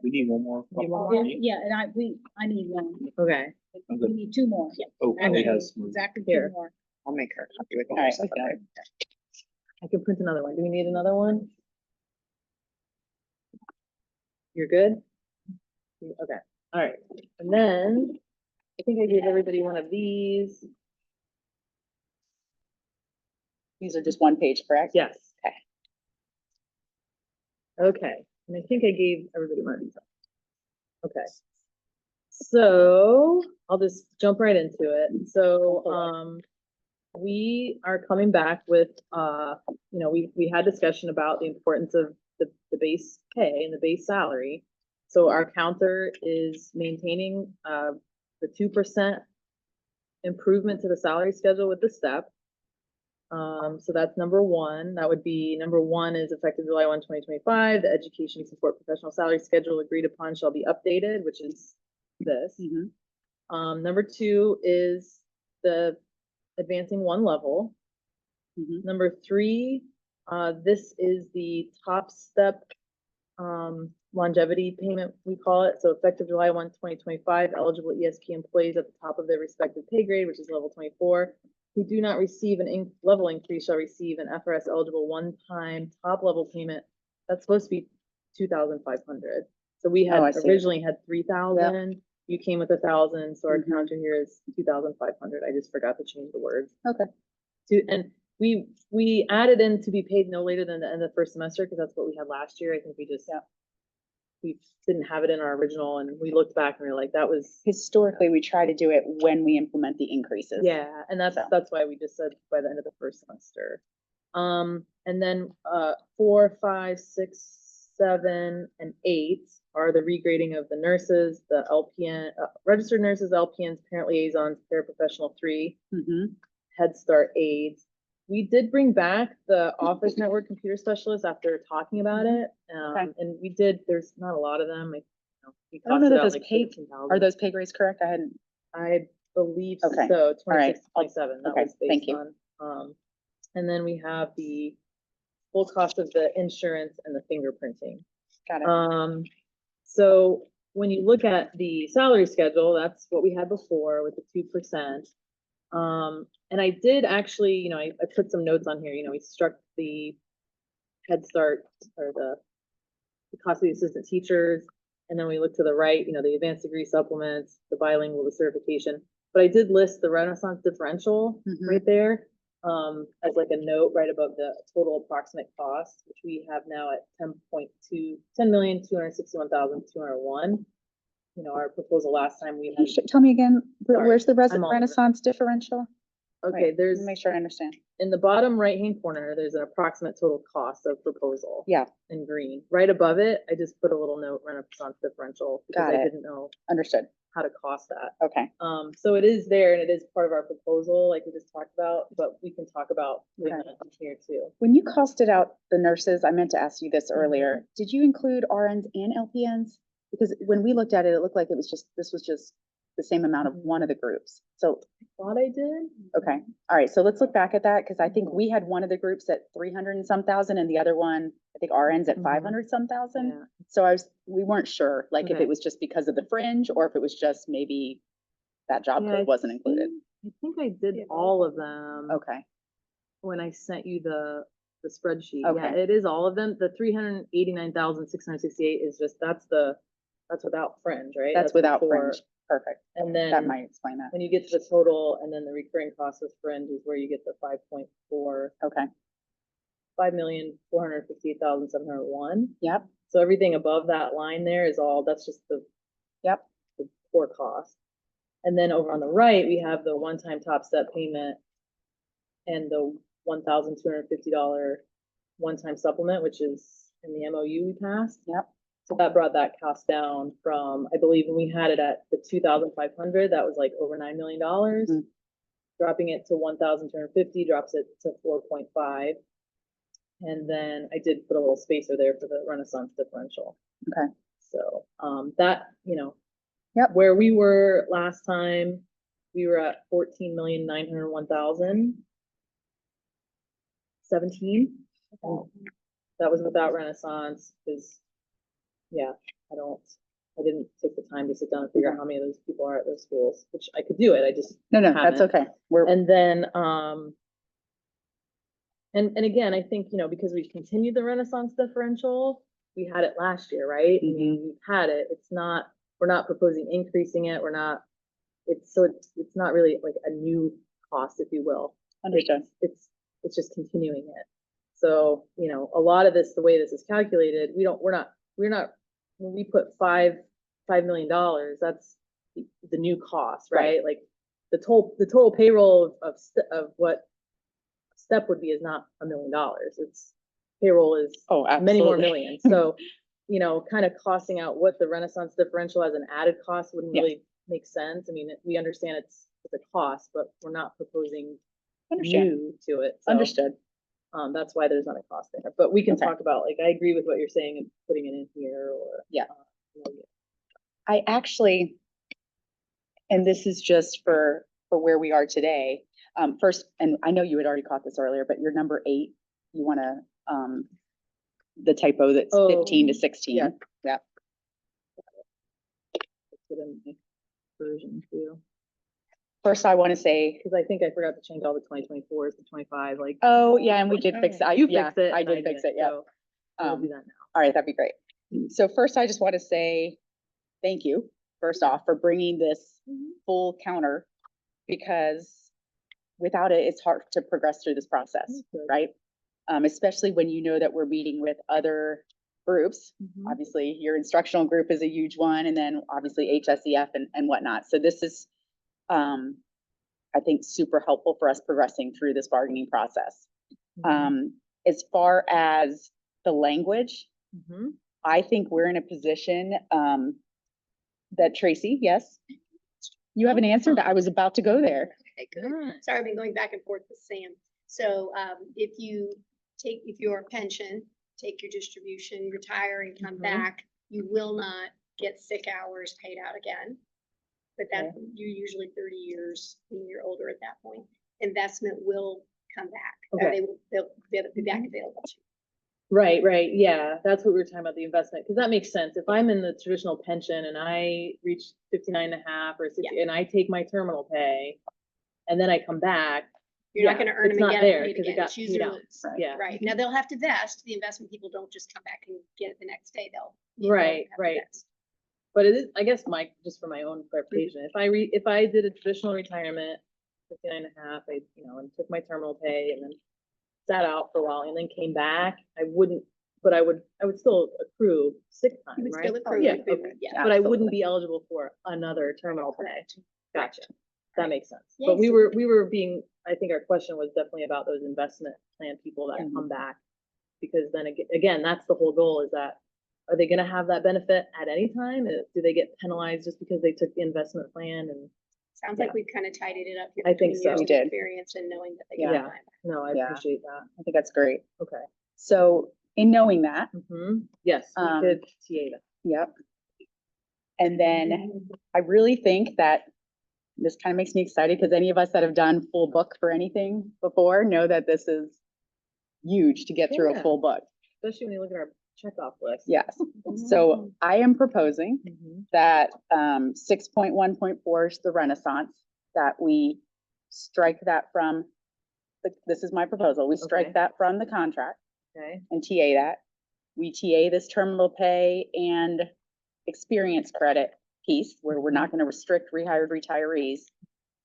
need one more. Need one more? Yeah, and I need one. Okay. I'm We good. need 2 more. Oh, Kelly has. Exactly Here. 2 more. I'll make her a copy with All right, yours. okay. I can print another one. Do we need another one? You're good? Okay, all right. And then I think I gave everybody one of these. These are just one page, correct? Yes. Okay. Okay, and I think I gave everybody one of these. Okay. So I'll just jump right into it. So, we are coming back with, we had discussion about the importance of the base pay and the base salary. So our counter is maintaining, the 2% improvement to the salary schedule with the step. So that's number 1. That would be, number 1 is effective July 1, 2025. The education support professional salary schedule agreed upon shall be updated, which is this. Number 2 is the advancing 1 level. Number 3, this is the top step longevity payment, we call it. So effective July 1, 2025, eligible ESP employees at the top of their respective pay grade, which is level 24, who do not receive an level increase shall receive an FRS eligible one-time top level payment. That's supposed to be 2,500. So we had originally had 3,000. You came with 1,000, so our counter here is 2,500. I just forgot to change the words. Okay. And we added in to be paid no later than the end of the first semester, because that's what we had last year. I think we just we didn't have it in our original, and we looked back and we were like, that was Historically, we try to do it when we implement the increases. yeah, and that's why we just said by the end of the first semester. And then 4, 5, 6, 7, and 8 are the regrading of the nurses, the LPN, registered nurses, LPNs, parent liaisons, paraprofessional 3, Head Start aides. We did bring back the office network computer specialist after talking about it. And we did, there's not a lot of them. We I don't know costed that out those like pay, 15,000. are those pay grades correct? I believe Okay. so, All right. 26, 27. That Okay, was based thank you. on. And then we have the full cost of the insurance and the fingerprinting. Got it. So when you look at the salary schedule, that's what we had before with the 2%. And I did actually, I put some notes on here, we struck the Head Start or the cost of the assistant teachers. And then we look to the right, the advanced degree supplements, the bilingual, the certification. But I did list the Renaissance differential right there as like a note right above the total approximate cost, which we have now at 10,261,201. Our proposal last time we had. Tell me again, Sorry, where's the I'm all Renaissance differential? Okay, Wait, there's let me make sure I understand. in the bottom right-hand corner, there's an approximate total cost of proposal. Yeah. In green. Right above it, I just put a little note, Renaissance differential, because Got I it. didn't know Understood. how to cost that. Okay. So it is there and it is part of our proposal, like we just talked about, but we can talk about putting Okay. that in here too. When you costed out the nurses, I meant to ask you this earlier. Did you include RNs and LPNs? Because when we looked at it, it looked like this was just the same amount of one of the groups. So, Thought I did. okay. All right. So let's look back at that, because I think we had one of the groups at 300 and some thousand and the other one, I think RNs at 500 some thousand. Yeah. So we weren't sure, like if Okay. it was just because of the fringe or if it was just maybe that job Yeah, code wasn't included. I think I did all of them. Okay. When I sent you the spreadsheet. Okay. Yeah, it is all of them. The 389,668 is just, that's without fringe, right? That's without before. fringe. Perfect. And That then might explain that. when you get to the total and then the recurring cost with fringe is where you get the 5.4, Okay. 5,458,701. Yep. So everything above that line there is all, that's just the core cost. And then over on the right, we have the one-time top step payment and the $1,250 one-time supplement, which is in the MOU we passed. Yep. So that brought that cost down from, I believe when we had it at the 2,500, that was like over $9 million. Dropping it to 1,250 drops it to 4.5. And then I did put a little spacer there for the Renaissance differential. Okay. So, that, Yep. where we were last time, we were at 14,901,017. That was without Renaissance, because, yeah, I didn't take the time to sit down and figure out how many of those people are at those schools, which I could do it, I just No, that's haven't. okay. We're, And then, and again, I think, because we continued the Renaissance differential, we had it last year, right? I mean, we've had it, we're not proposing increasing it, it's not really like a new cost, if you will. understood. It's just continuing it. So, a lot of this, the way this is calculated, we're not, when we put $5 million, that's the new cost, right? Like the total payroll of what step would be is not $1 million. It's payroll is Oh, many more absolutely. millions. So, kind of costing out what the Renaissance differential as an added cost wouldn't Yeah. really make sense. I mean, we understand it's a cost, but we're not proposing Understand. new to it. So, Understood. that's why there's not a cost there. But we can Okay. talk about, I agree with what you're saying and putting it in here or. Yeah. You know, I actually, and this is just for where we are today. First, and I know you had already caught this earlier, but your number 8, you want to, the typo that's Oh, 15 to 16. yeah. Yeah. put in my version too. First, I want to say, Because I think I forgot to change all the 2024s to 25, like. oh, yeah, and we did fix it. You Yeah, fixed it. I and did fix it, yeah. so We'll do that now. All right, that'd be great. So first, I just want to say thank you, first off, for bringing this full counter, because without it, it's hard to progress through this process, Good. right? Especially when you know that we're meeting with other groups. Obviously, your instructional group is a huge one, and then obviously HSEF and whatnot. So this is, I think, super helpful for us progressing through this bargaining process. As far as the language, I think we're in a position that Tracy, yes, you have an answer that I was about to go there. Okay, good. Sorry, I've been going back and forth with Sam. So if your pension, take your distribution, retire and come back, you will not get sick hours paid out again. But that you're usually 30 years when you're older at that point. Investment will come back. Okay. They'll be back available to you. Right, yeah, that's what we were talking about, the investment, because that makes sense. If I'm in the traditional pension and I reach 59 and a half or 60, and I take my terminal pay, and then I come back. You're not gonna earn it's them not again. there Paid because it again. got It's paid usually out. it's- Yeah. Right. Now they'll have to vest. The investment people don't just come back and get it the next day. They'll. Right. have to vest. But it is, I guess, just for my own clarification, if I did a traditional retirement, 59 and a half, and took my terminal pay and then sat out for a while and then came back, I would still accrue sick time, You would right? still accrue. Yeah, it, okay. yeah. But I wouldn't be eligible for another terminal pay. Gotcha. That makes sense. Yeah, But we so- were being, I think our question was definitely about those investment plan people that come back. Because then again, that's the whole goal, is that, are they gonna have that benefit at any time? Do they get penalized just because they took the investment plan? And Sounds like we've kind of tidied it up here. I think between so. years We of did. Experience and knowing that they Yeah. get time. no, I Yeah. appreciate that. I think that's great. Okay. So in knowing that, Yes, we Um, could TA that. yep. And then I really think that this kind of makes me excited, because any of us that have done full book for anything before know that this is huge to get through a Yeah. full book. Especially when you look at our checkoff list. Yes. So I am proposing that 6.1.4 is the Renaissance, that we strike that from, this is my proposal, we strike Okay. that from the contract Okay. and TA that. We TA this terminal pay and experience credit piece, where we're not going to restrict rehired retirees.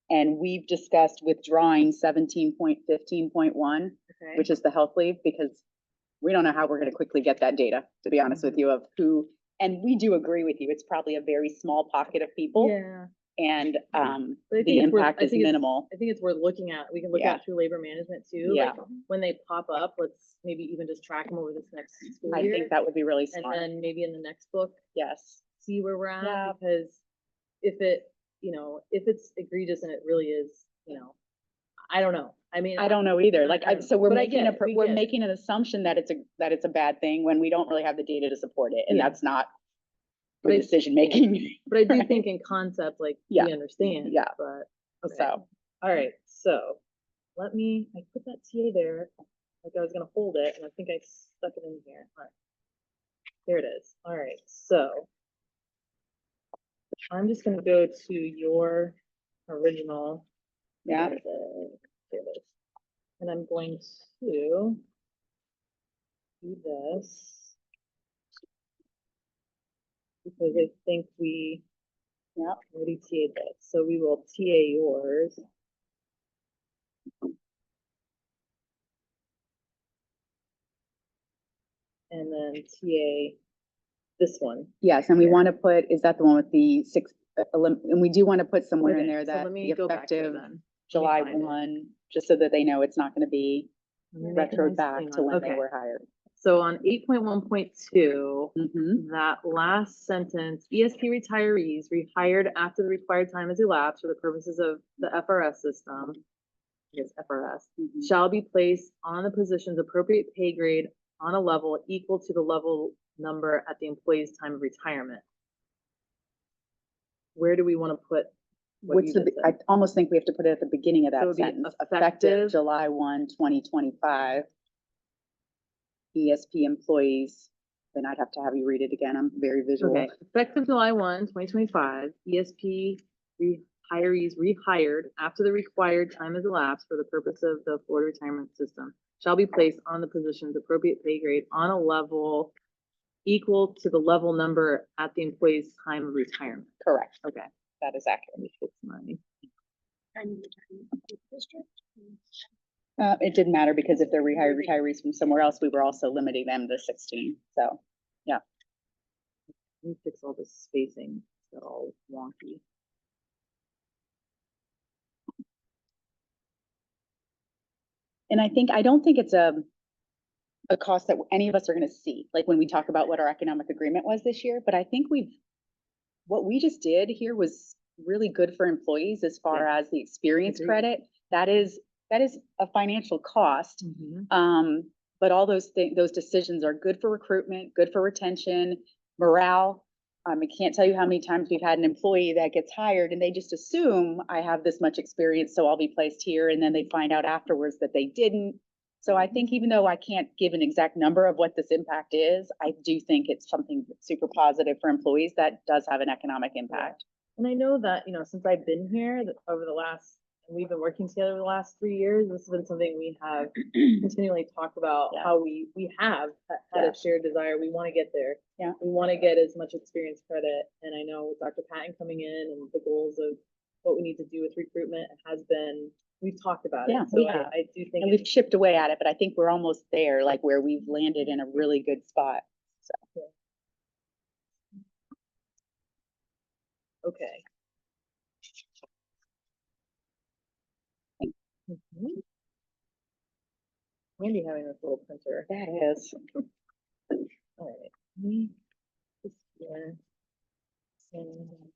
And we've discussed withdrawing 17.15.1, Okay. which is the health leave, because we don't know how we're going to quickly get that data, to be honest with you, of who, and we do agree with you, it's probably a very small pocket of people, Yeah. and But I think the it's worth- impact I is think it's- minimal. I think it's worth looking at. We can look Yeah. at through labor management too. Yeah. Like when they pop up, let's maybe even just track them over this next school I year. think that would be really And smart. then maybe in the next book, Yes. see where we're Yeah. at, because if it's egregious and it really is, I don't know. I mean. I don't know either. Like, I- so we're but I making get it, we we're get it. making an assumption that it's a bad thing when we don't really have the data to support it, and Yeah. that's not But good I- decision making. But I do Right. think in concept, like, Yeah. we understand. Yeah. But, okay, So, all right, so I put that TA there, like I was gonna hold it, and I think I stuck it in here. All right. There it is. All right, so I'm just gonna go to your original. yeah, There it is. And I'm going to do this because I think we yeah, already TA'd this, so we will TA yours. And then TA this one. yes, and we want to put, is that the one with the six, and we do want to put somewhere in Okay, there so that let me the go back to it effective then. Let me July find it. 1, just so that they know it's not going to be Let me make a retroed nice back thing to on- when they okay. were hired. So on 8.1.2, Mhm. that last sentence, ESP retirees rehired after the required time has elapsed for the purposes of the FRS system, I guess FRS, Mhm. shall be placed on the position's appropriate pay grade on a level equal to the level number at the employee's time of retirement. Where do we want to put? what What's you the, just I said? almost think we have to put it at the beginning of So it that would be sentence, effective- effective July 1, 2025. ESP employees, then I'd have to have you read it again. I'm very visual. Okay, effective July 1, 2025, ESP retirees rehired after the required time has elapsed for the purpose of the Florida retirement system shall be placed on the position's appropriate pay grade on a level equal to the level number at the employee's time of retirement. Correct. Okay. That is accurate. Let me fix my. It didn't matter because if they're rehired retirees from somewhere else, we were also limiting them to 16. So, Let me fix all this spacing. It's all wonky. and I don't think it's a cost that any of us are going to see, like when we talk about what our economic agreement was this year, but I think what we just did here was really good for employees as far as the experience Agreed. credit. That is a financial cost. But all those decisions are good for recruitment, good for retention, morale. I can't tell you how many times we've had an employee that gets hired and they just assume I have this much experience, so I'll be placed here. And then they find out afterwards that they didn't. So I think even though I can't give an exact number of what this impact is, I do think it's something that's super positive for employees that does have an economic impact. And I know that, since I've been here over the last, and we've been working together the last 3 years, this has been something we have continually talked about, Yeah. how we have had Yeah. a shared desire. We want to get there. Yeah. We want to get as much experience credit. And I know with Dr. Patton coming in and the goals of what we need to do with recruitment has been, we've talked about Yeah, it. So we have. I do think. And we've chipped away at it, but I think we're almost there, like where we've landed in a really good spot. So. Okay. Mhm. Andy having this little printer. That is. All right. Me, this here. And-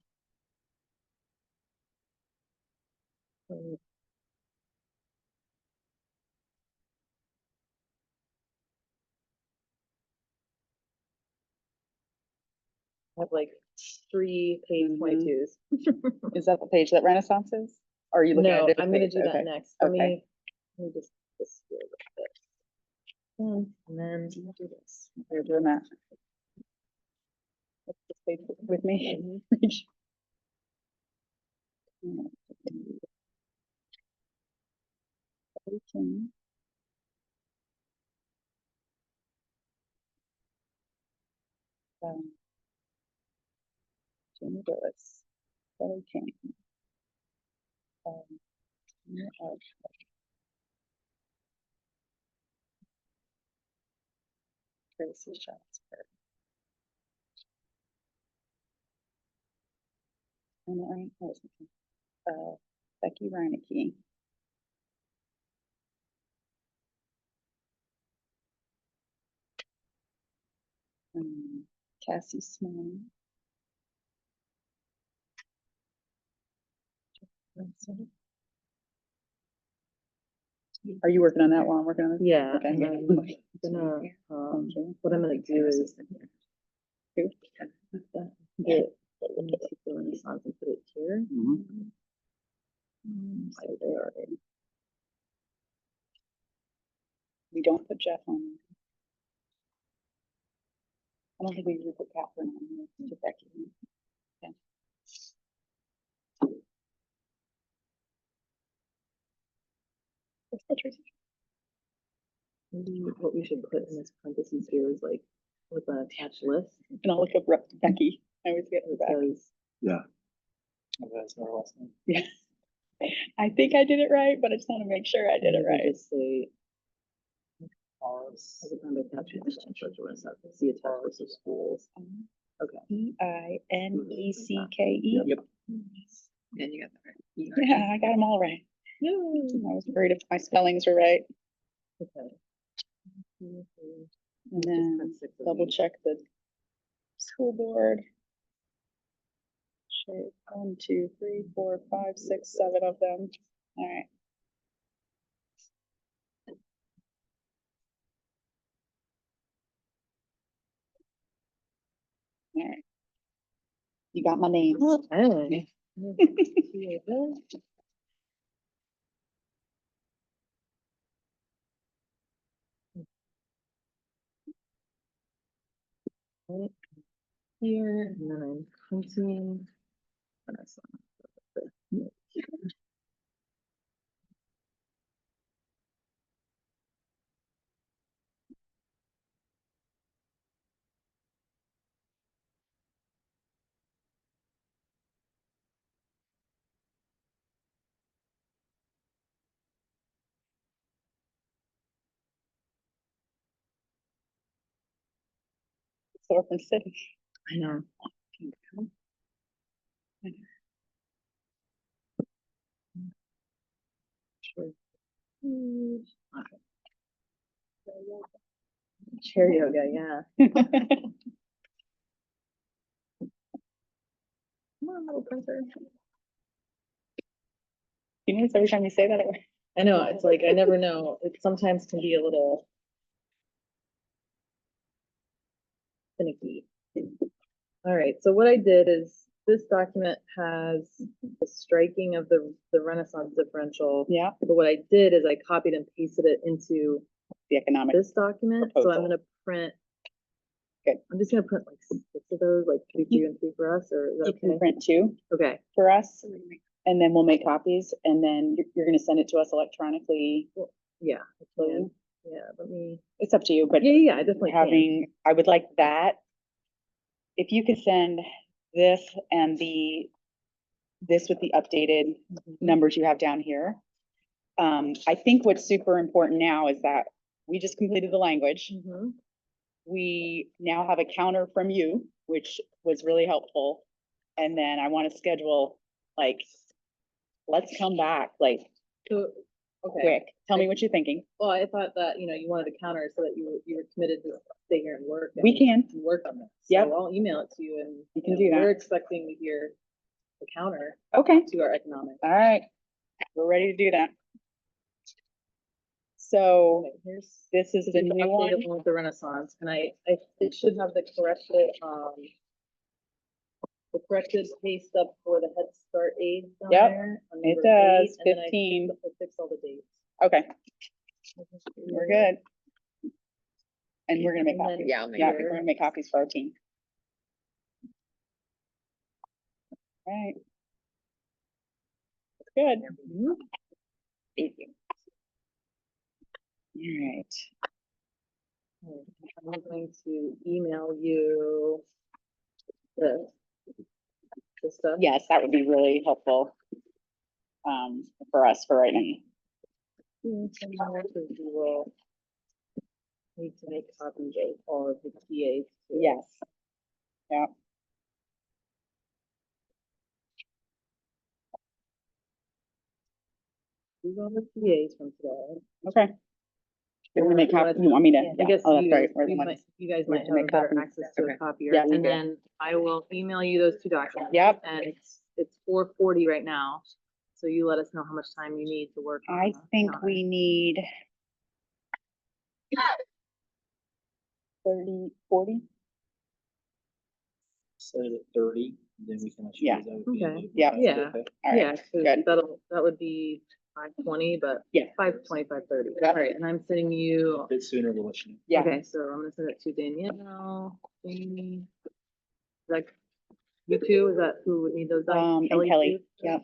and I have like 3 page Mhm. 22s. Is that the page that Renaissance is? Or are you looking at a No, different I'm gonna page? do that Okay. next. Let Okay. me just here a little bit. And then do this. You're doing that. What's this page with me? Jimmy Lewis. Kelly King. Tracy Schatzberg. Becky Reinecke. Cassie Small. Are you working on that while I'm working on this? Yeah, Okay. and I'm gonna, what I'm gonna do is Who? get the Renaissance and put it here. So they are in. We don't put Jeff on. I don't think we usually put Catherine on. It's just Becky. Okay. Where's Patricia? Maybe what we should put in this parentheses here is like with an attached list. And I'll look up Becky. I always get her It back. says, Yeah. Yeah. I think I did it right, but I just want to make sure I did it maybe right. just say. As a kind of attachment, see attached list of schools. Okay. EINECKE. Yep. And you got that right. Yeah, I got them all right. I was worried if my spellings were right. Okay. And then double check the school board. Shape 1, 2, 3, 4, 5, 6, 7 of them. All right. All right. You got my names. Hey. Right here, and then I'm printing. So from City. I know. Sure. Chair yoga, yeah. Come on, little printer. You notice every time you say that, I know, it's like, I never know. It sometimes can be a little finicky. All right, so what I did is this document has the striking of the Renaissance differential. yeah, But what I did is I copied and pasted it into the economic. this document, so I'm proposal. gonna print. Good. I'm just gonna print like 6 of those, like 2, 3, and 3 for us, or is You that can okay? print 2 Okay, for us, and then we'll make copies, and then you're gonna send it to us electronically. yeah, I Will can. you? Yeah, let me, It's up to you, but yeah, I definitely can. having, I would like that. If you could send this and this with the updated numbers you have down here. I think what's super important now is that we just completed the language. Mhm. We now have a counter from you, which was really helpful. And then I want to schedule, like, let's come back, like, So, okay, quick. Tell me what you're thinking. well, I thought that, you wanted a counter so that you were committed to stay here and work. We can. and Work on this. Yep. So I'll email it to you and. You can do that. We're expecting to hear the counter Okay, to our economic. all right. We're ready to do that. So Okay, here's. this is the new one. Updated one with the Renaissance, and it should have the corrected pay stub for the Head Start aid down Yep, there. on it number does, 8, and then I 15. fixed all the dates. Okay, we're good. And we're gonna make And then copies. Yeah, I'll make Yeah, here- we're gonna make copies for our team. Right. That's good. Mhm. Thank you. All right. I'm going to email you the stuff. Yes, that would be really helpful. For us for right now. Because we will need to make copies of all of the TAs. too. Yes. Yeah. These are the TAs from today. Okay. You want me to make copies? You want me to? I Yeah. guess Oh, that's you right. guys, We're the you ones. might, you guys we might have to have make better copies. access to a Okay. copier. Yeah, we And do. then I will email you those 2 documents. Yep. And it's 4:40 right now. So you let us know how much time you need to work. on I the think calendar. we need 30, 40. Set it at 30, then we can. let you Yeah. guys know if you Okay. need to- Yeah. Yeah. Okay. All Yeah, right, 'cause good. that would be 5:20, but Yeah. 5:20, 5:30. Yeah. All right, and I'm sending you, A bit sooner, we'll let you know. Yeah. okay, so I'm gonna send it to Danielle, Jamie. Like, you two, is that who would need those done? And Kelly, too? yeah.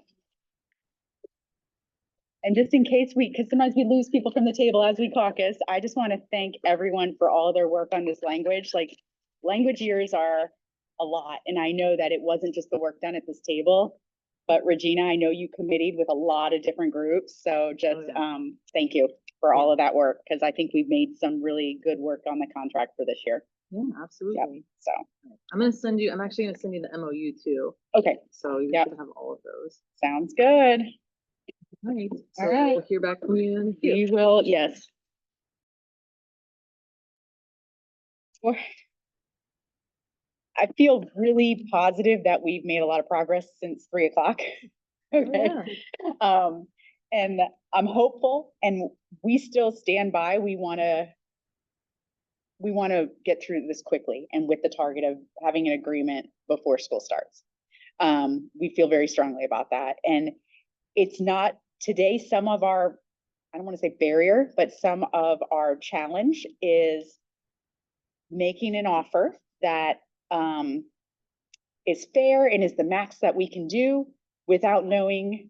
And just in case because sometimes we lose people from the table as we caucus, I just want to thank everyone for all their work on this language. Like, language years are a lot, and I know that it wasn't just the work done at this table, but Regina, I know you committed with a lot of different groups, so just, thank you for all of that work, because I think we've made some really good work on the contract for this year, Yeah, absolutely. so, I'm actually gonna send you the MOU too, okay, so you Yep. should have all of those. sounds good. All right, so All right. we'll hear back from you in a few. We will, yes. Well, I feel really positive that we've made a lot of progress since 3 o'clock. Okay. Yeah. And I'm hopeful, and we still stand by, we wanna get through this quickly and with the target of having an agreement before school starts. We feel very strongly about that. And it's not today, some of our, I don't want to say barrier, but some of our challenge is making an offer that is fair and is the max that we can do without knowing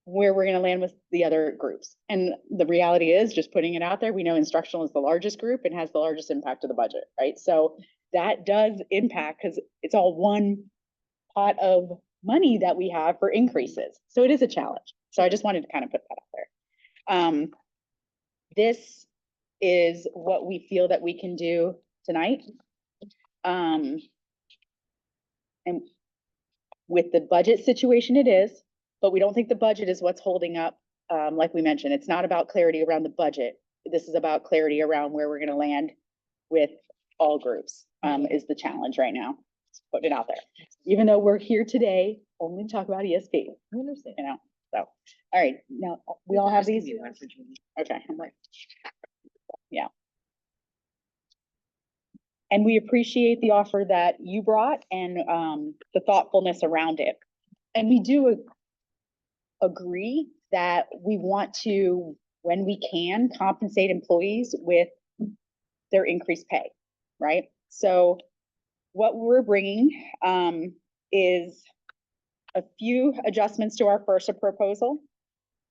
where we're going to land with the other groups. And the reality is, just putting it out there, we know instructional is the largest group and has the largest impact to the budget, right? So that does impact, because it's all one pot of money that we have for increases. So it is a challenge. So I just wanted to kind of put that out there. This is what we feel that we can do tonight. And with the budget situation it is, but we don't think the budget is what's holding up. Like we mentioned, it's not about clarity around the budget. This is about clarity around where we're gonna land with all groups, is the challenge right now. Just putting it out there. Even though we're here today, only to talk about ESP, I understand. you know, so. All right, now, we all have these? Okay. Yeah. And we appreciate the offer that you brought and the thoughtfulness around it. And we do agree that we want to, when we can, compensate employees with their increased pay, right? So what we're bringing is a few adjustments to our first proposal.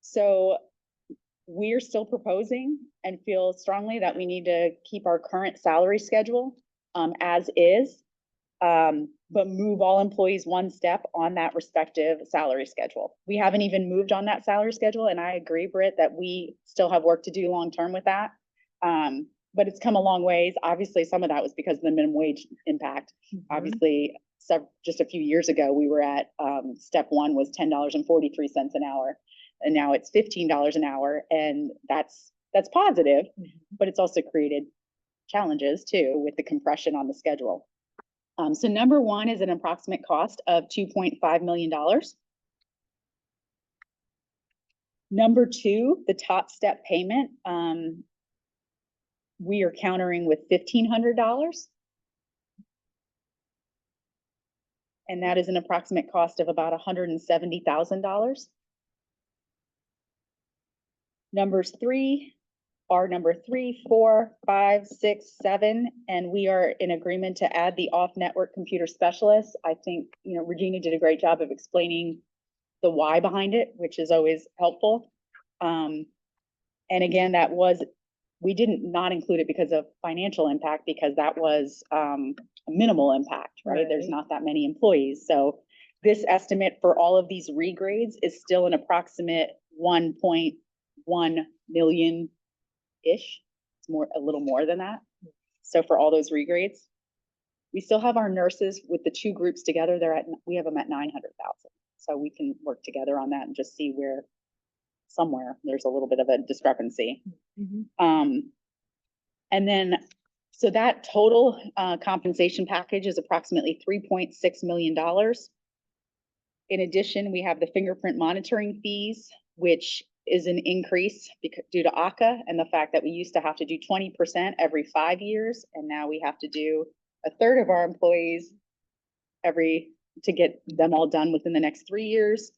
So we're still proposing and feel strongly that we need to keep our current salary schedule as is, but move all employees one step on that respective salary schedule. We haven't even moved on that salary schedule, and I agree, Britt, that we still have work to do long-term with that. But it's come a long ways. Obviously, some of that was because of the minimum wage impact. Obviously, just a few years ago, we were at, step one was $10.43 an hour, and now it's $15 an hour, and that's positive, but it's also created challenges too with the compression on the schedule. So number one is an approximate cost of $2.5 million. Number two, the top step payment, we are countering with $1,500. And that is an approximate cost of about $170,000. Numbers number 3, 4, 5, 6, 7, and we are in agreement to add the off-network computer specialist. I think, Regina did a great job of explaining the why behind it, which is always helpful. And again, we didn't not include it because of financial impact, because that was a minimal impact, right? There's not that many employees. So this estimate for all of these regrades is still an approximate 1.1 million-ish. It's a little more than that. So for all those regrades, we still have our nurses with the two groups together. We have them at 900,000. So we can work together on that and just see where somewhere there's a little bit of a discrepancy. And then, so that total compensation package is approximately $3.6 million. In addition, we have the fingerprint monitoring fees, which is an increase because due to ACA and the fact that we used to have to do 20% every 5 years, and now we have to do a third of our employees to get them all done within the next 3 years.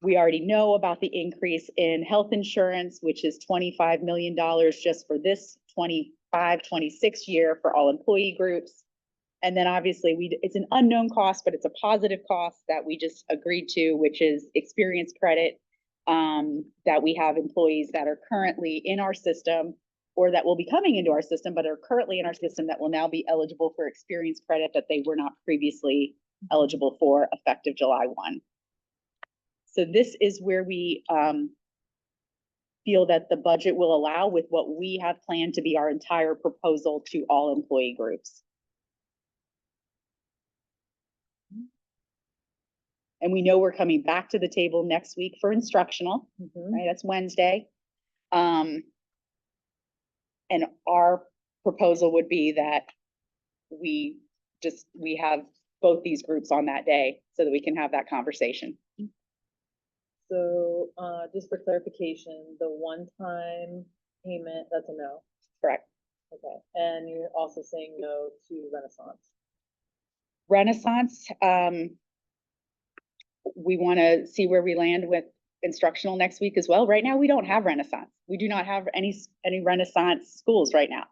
We already know about the increase in health insurance, which is $25 million just for this 25-26 year for all employee groups. And then obviously it's an unknown cost, but it's a positive cost that we just agreed to, which is experience credit, that we have employees that are currently in our system or that will be coming into our system, but are currently in our system that will now be eligible for experience credit that they were not previously eligible for effective July 1. So this is where we feel that the budget will allow with what we have planned to be our entire proposal to all employee groups. And we know we're coming back to the table next week for instructional, right? That's Wednesday. And our proposal would be that we have both these groups on that day so that we can have that conversation. So, just for clarification, the one-time payment, that's a no. Correct. Okay, and you're also saying no to Renaissance, we want to see where we land with instructional next week as well. Right now, we don't have Renaissance. We do not have any Renaissance schools right now.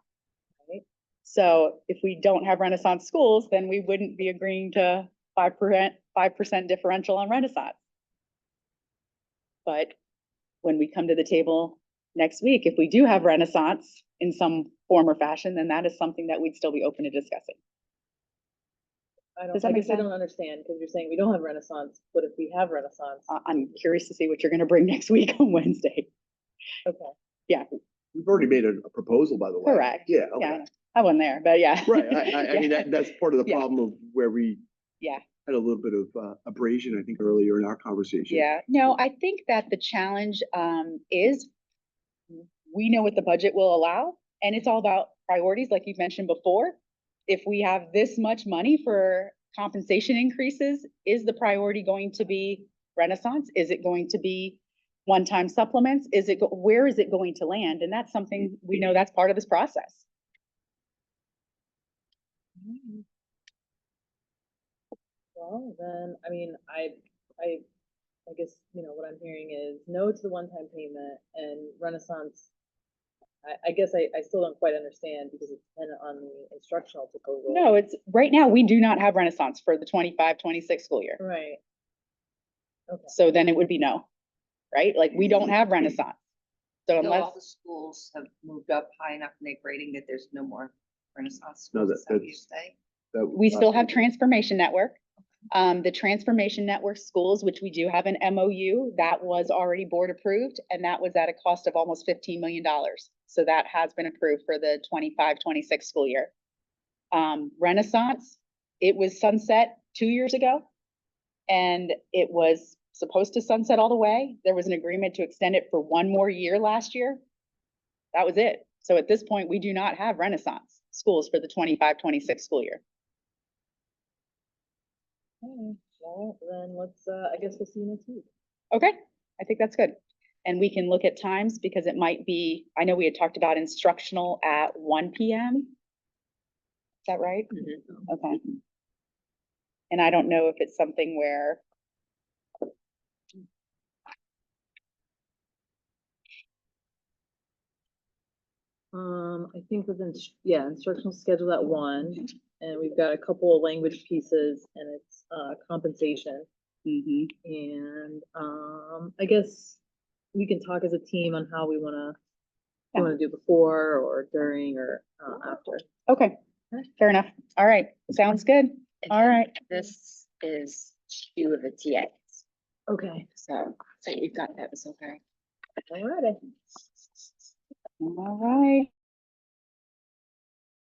Right. So if we don't have Renaissance schools, then we wouldn't be agreeing to 5% differential on Renaissance. But when we come to the table next week, if we do have Renaissance in some form or fashion, then that is something that we'd still be open to discussing. Does that I make guess I sense? don't understand, because you're saying we don't have Renaissance, but if we have Renaissance, I'm curious to see what you're going to bring next week on Wednesday. okay. Yeah, We've already made a proposal, by the way. correct. Yeah, Yeah, okay. I wasn't there, but yeah. Right, I mean, that's part of the Yeah. problem of where we Yeah. had a little bit of abrasion, I think, earlier in our conversation. Yeah, no, I think that the challenge is we know what the budget will allow, and it's all about priorities, like you've mentioned before. If we have this much money for compensation increases, is the priority going to be Renaissance? Is it going to be one-time supplements? Where is it going to land? And that's something we know that's part of this process. Well, then, I mean, I guess, what I'm hearing is no to the one-time payment and Renaissance. I guess I still don't quite understand because it's dependent on the instructional proposal. No, it's right now, we do not have Renaissance for the 25-26 school year. Right. Okay. So then it would be no, right? Like we don't have Renaissance. So So unless, all the schools have moved up high enough in their grading that there's no more Renaissance No, schools, is that what you that's- say? we still have Transformation Network. The Transformation Network schools, which we do have an MOU, that was already board approved, and that was at a cost of almost $15 million. So that has been approved for the 25-26 school year. Renaissance, it was sunset 2 years ago, and it was supposed to sunset all the way. There was an agreement to extend it for 1 more year last year. That was it. So at this point, we do not have Renaissance schools for the 25-26 school year. Okay, well, then let's, I guess we'll see you next week. Okay, I think that's good. And we can look at times because it might be, I know we had talked about instructional at 1 p.m. Is that right? Okay. And I don't know if it's something where I think instructional schedule at 1, and we've got a couple of language pieces, and it's compensation. And I guess we can talk as a team on how we wanna do before or during or after. Okay, fair enough. All right, sounds good. All right. This is 2 of the TAs. Okay. So you've got that, was okay. All righty. All right.